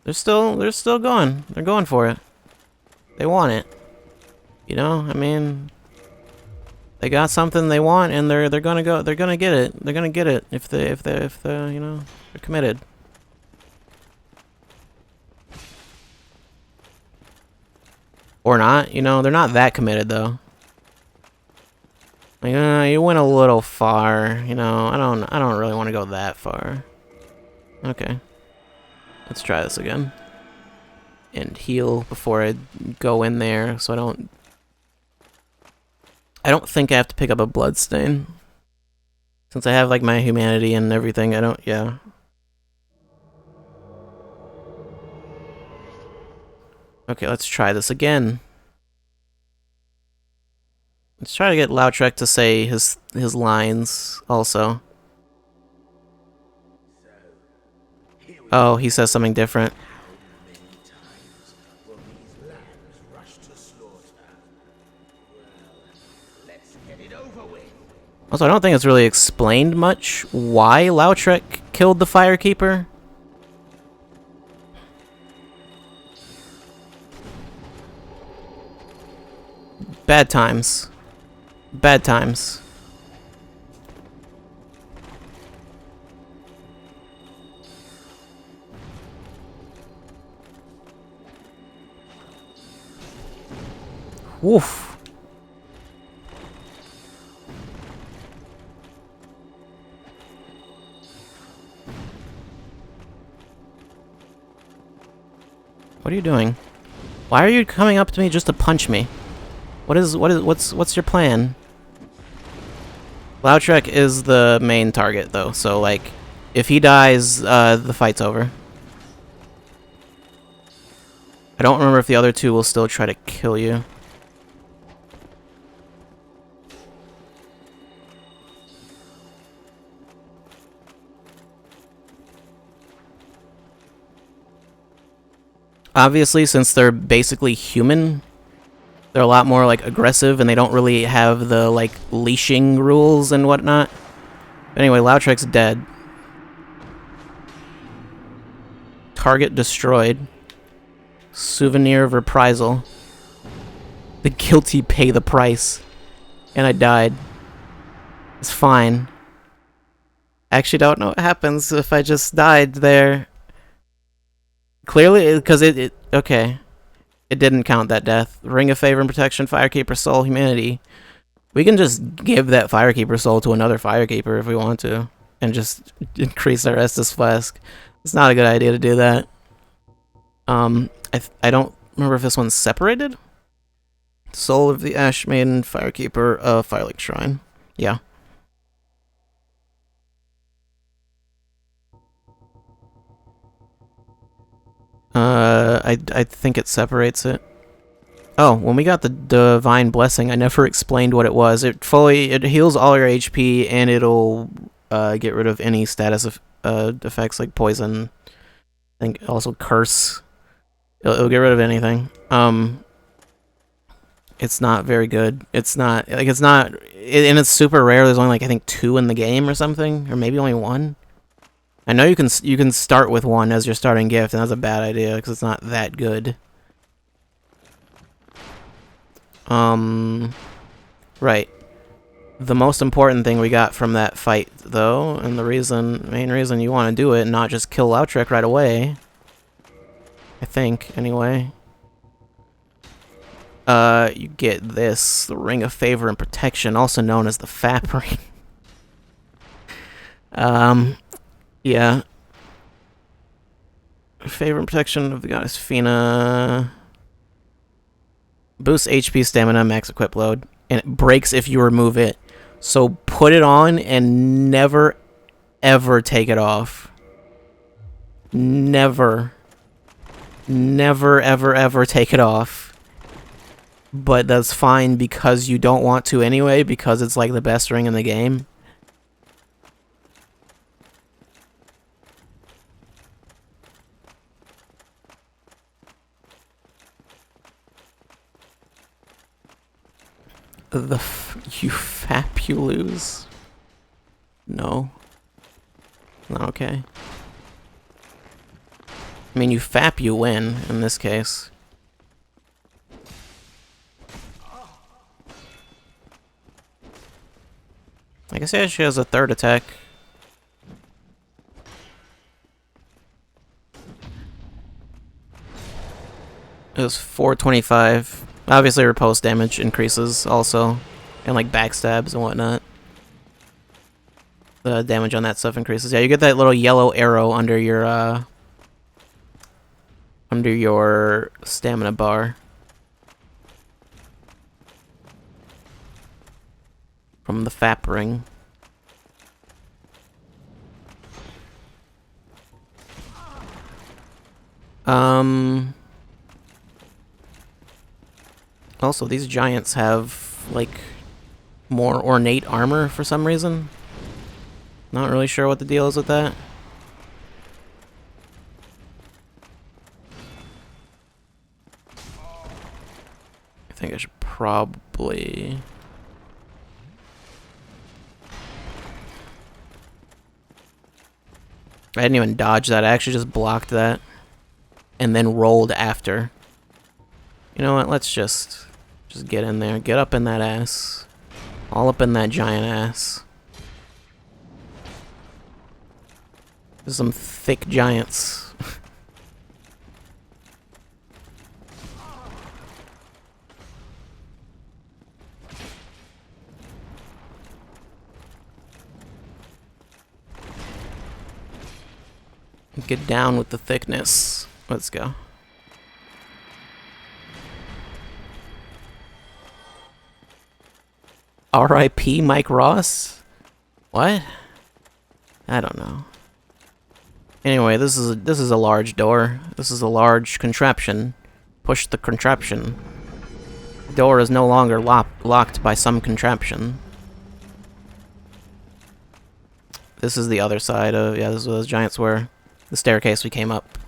They're still going. They're going for it. They want it. You know, I mean, they got something they want, and they're gonna go. They're gonna get it. They're gonna get it if they you know, they're committed. Or not, you know, they're not that committed though. Like, you went a little far, you know. I don't really want to go that far. Okay, let's try this again and heal before I go in there, so I don't think I have to pick up a bloodstain since I have like my humanity and everything. I don't. Yeah. Okay, let's try this again. Let's try to get Lautrec to say his lines also. Oh, he says something different. Also, I don't think it's really explained much why Lautrec killed the Firekeeper. Bad times. Bad times. Woof. What are you doing? Why are you coming up to me just to punch me? What's your plan? Lautrec is the main target though, so like if he dies, the fight's over. I don't remember if the other 2 will still try to kill you. Obviously, since they're basically human, they're a lot more like aggressive, and they don't really have the like leashing rules and whatnot. But anyway, Lautrec's dead. Target destroyed. Souvenir of reprisal. The guilty pay the price. And I died. It's fine. I actually don't know what happens if I just died there. Clearly, because okay. It didn't count that death. Ring of Favor and Protection, Firekeeper Soul, Humanity. We can just give that Firekeeper Soul to another Firekeeper if we want to. And just increase our Estus Flask. It's not a good idea to do that. I don't remember if this one's separated. Soul of the Ash Maiden, Firekeeper, Firelink Shrine. Yeah. I think it separates it. Oh, when we got the Divine Blessing, I never explained what it was. It heals all your HP, and it'll get rid of any status of effects like poison. I think also curse. It'll get rid of anything. It's not very good. It's not, and it's super rare. There's only like I think 2 in the game or something, or maybe only 1. I know you can start with 1 as your starting gift, and that's a bad idea because it's not that good. Right. The most important thing we got from that fight, though, and the main reason you want to do it and not just kill Lautrec right away, I think, anyway. You get this, the Ring of Favor and Protection, also known as the FAP Ring. Yeah. Favor and Protection of the Goddess Fina. Boosts HP, stamina, max equip load, and it breaks if you remove it. So put it on and never, ever take it off. Never. Never, ever, ever take it off. But that's fine because you don't want to anyway, because it's like the best ring in the game. You fapulous. No. Not okay. I mean, you fap, you win, in this case. I guess yeah, she has a third attack. It was 425. Obviously, repulse damage increases also, and like backstabs and whatnot. The damage on that stuff increases. Yeah, you get that little yellow arrow under your stamina bar from the FAP ring. Also, these giants have, like, more ornate armor for some reason. Not really sure what the deal is with that. I think I should probably... I didn't even dodge that. I actually just blocked that. And then rolled after. You know what? Let's just get in there. Get up in that ass. All up in that giant ass. There's some thick giants. Get down with the thickness. Let's go. R.I.P. Mike Ross? What? I don't know. Anyway, this is a large door. This is a large contraption. Push the contraption. The door is no longer locked by some contraption. This is the other side of... Yeah, this is where those giants were. The staircase we came up.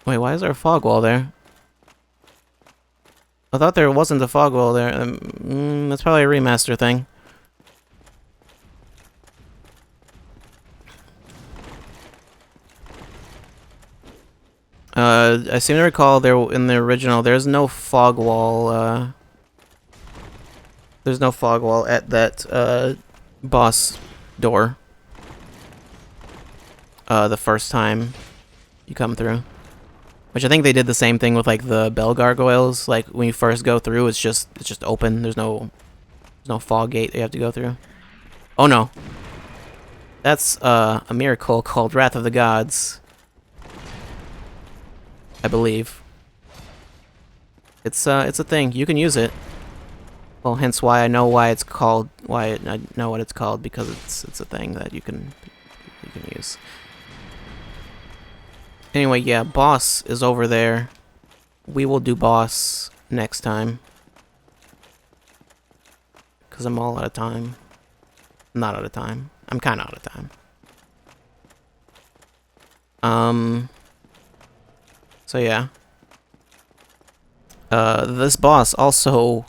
Wait, why is there a fog wall there? I thought there wasn't a fog wall there. That's probably a remaster thing. I seem to recall there in the original, there's no fog wall. There's no fog wall at that boss door. The first time you come through. Which I think they did the same thing with like the bell gargoyles. Like when you first go through, it's just open. There's no fog gate that you have to go through. Oh no, that's a miracle called Wrath of the Gods, I believe. It's a thing. You can use it. Well, hence why I know why it's called. I know what it's called, because it's a thing that you can use. Anyway, yeah, boss is over there. We will do boss next time. Because I'm all out of time. I'm not out of time. I'm kind of out of time. So yeah. This boss also...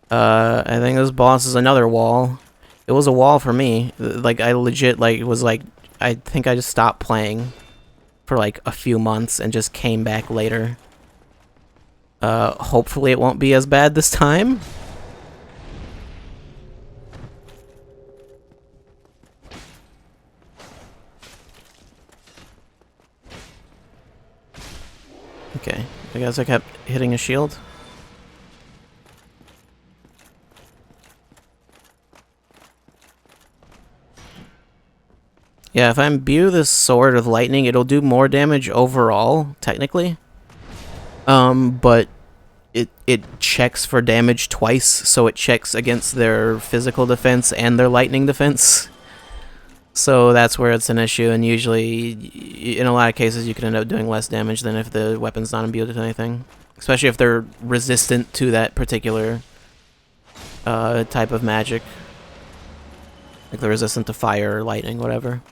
I think this boss is another wall. It was a wall for me. Like, I legit, like, it was like... I think I just stopped playing for like a few months and just came back later. Hopefully it won't be as bad this time. Okay, I guess I kept hitting a shield. Yeah, if I imbue this sword with lightning, it'll do more damage overall, technically. But it checks for damage twice, so it checks against their physical defense and their lightning defense. So that's where it's an issue, and usually, in a lot of cases, you can end up doing less damage than if the weapon's not imbued with anything. Especially if they're resistant to that particular type of magic. Like they're resistant to fire, lightning, whatever.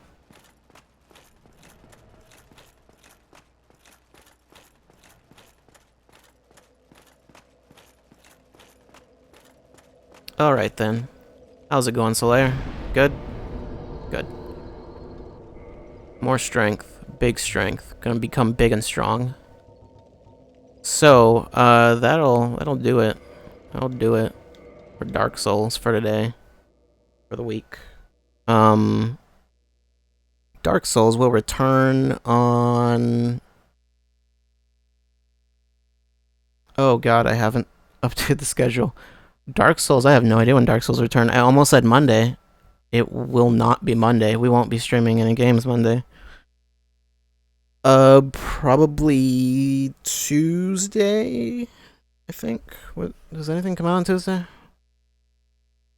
Alright then. How's it going, Solaire? Good? Good. More strength. Big strength. Gonna become big and strong. So, that'll do it. That'll do it for Dark Souls for today. For the week. Dark Souls will return on... Oh god, I haven't updated the schedule. Dark Souls, I have no idea when Dark Souls return. I almost said Monday. It will not be Monday. We won't be streaming any games Monday. Probably Tuesday, I think. What, does anything come out on Tuesday?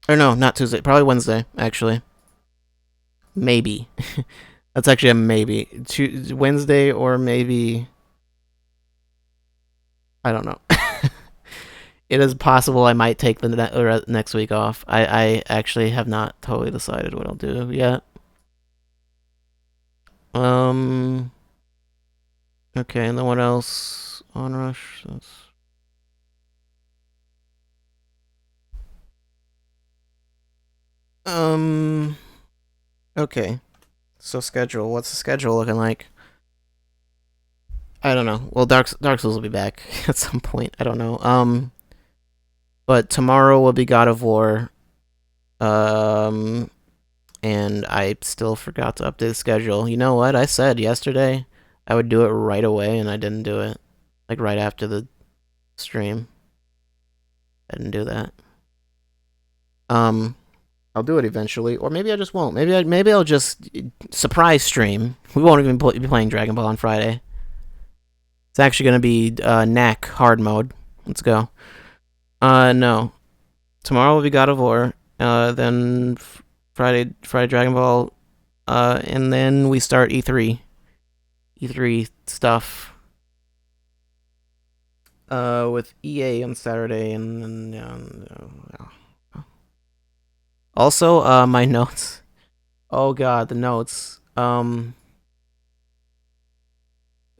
Or no, not Tuesday. Probably Wednesday, actually. Maybe. That's actually a maybe. Wednesday or maybe... I don't know. It is possible I might take the next week off. I actually have not totally decided what I'll do yet. Okay, and then what else? Onrush. Okay. So schedule. What's the schedule looking like? I don't know. Well, Dark Souls will be back at some point. I don't know. But tomorrow will be God of War. And I still forgot to update the schedule. You know what? I said yesterday I would do it right away, and I didn't do it. Like, right after the stream. I didn't do that. I'll do it eventually, or maybe I just won't. Maybe I'll just surprise stream. We won't even be playing Dragon Ball on Friday. It's actually gonna be Knack hard mode. Let's go. No. Tomorrow will be God of War. Then Friday Dragon Ball. And then we start E3. E3 stuff. With EA on Saturday, and then also my notes. Oh god, the notes.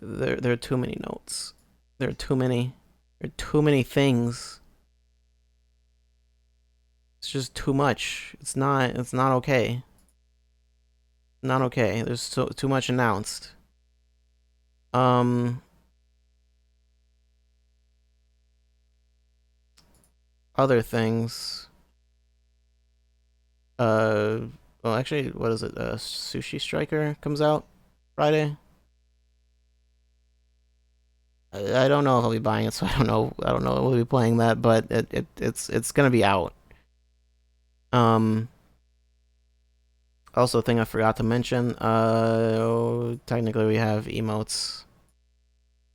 There are too many notes. There are too many. There are too many things. It's just too much. It's not okay. Not okay. There's too much announced. Other things. Well, actually, what is it? Sushi Striker comes out Friday. I don't know if I'll be buying it, so I don't know if we'll be playing that, but it's gonna be out. Also, a thing I forgot to mention. Technically, we have emotes.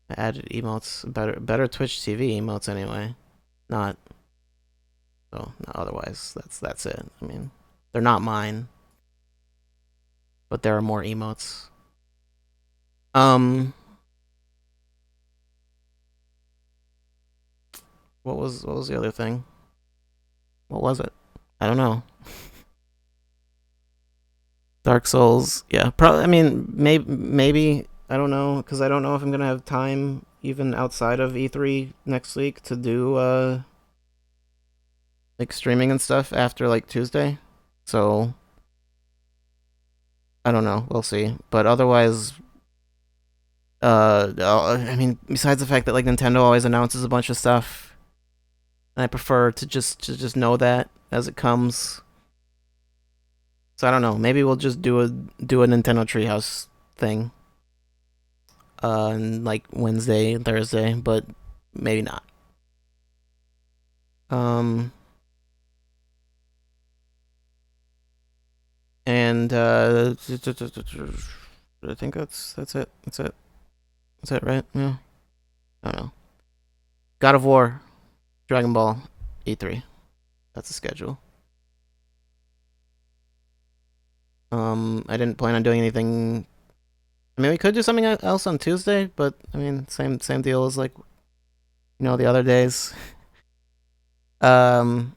I added emotes. Better Twitch TV emotes anyway. Not. So, no, otherwise, that's it. I mean, they're not mine, but there are more emotes. What was the other thing? What was it? I don't know. Dark Souls, yeah, probably. I mean, maybe I don't know, because I don't know if I'm gonna have time even outside of E3 next week to do like streaming and stuff after like Tuesday. So I don't know. We'll see. But otherwise, I mean, besides the fact that like Nintendo always announces a bunch of stuff, and I prefer to just know that as it comes. So I don't know. Maybe we'll just do a Nintendo Treehouse thing, on like Wednesday and Thursday, but maybe not. Um, and I think that's it. That's it, right? Yeah. I don't know. God of War, Dragon Ball, E3. That's the schedule. I didn't plan on doing anything. I mean, we could do something else on Tuesday, but I mean, same deal as like the other days. Um,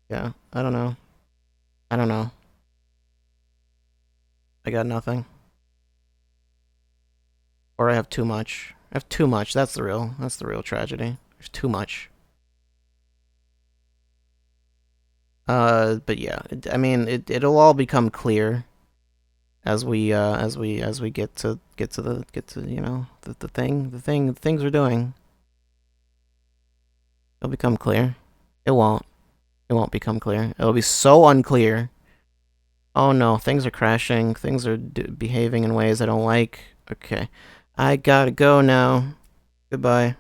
yeah, I don't know. I don't know. I got nothing, or I have too much. I have too much. That's the real tragedy. There's too much. But yeah, I mean, it'll all become clear as we get to the things we're doing. It'll become clear. It won't. It won't become clear. It'll be so unclear. Oh no, things are crashing. Things are behaving in ways I don't like. Okay, I gotta go now. Goodbye.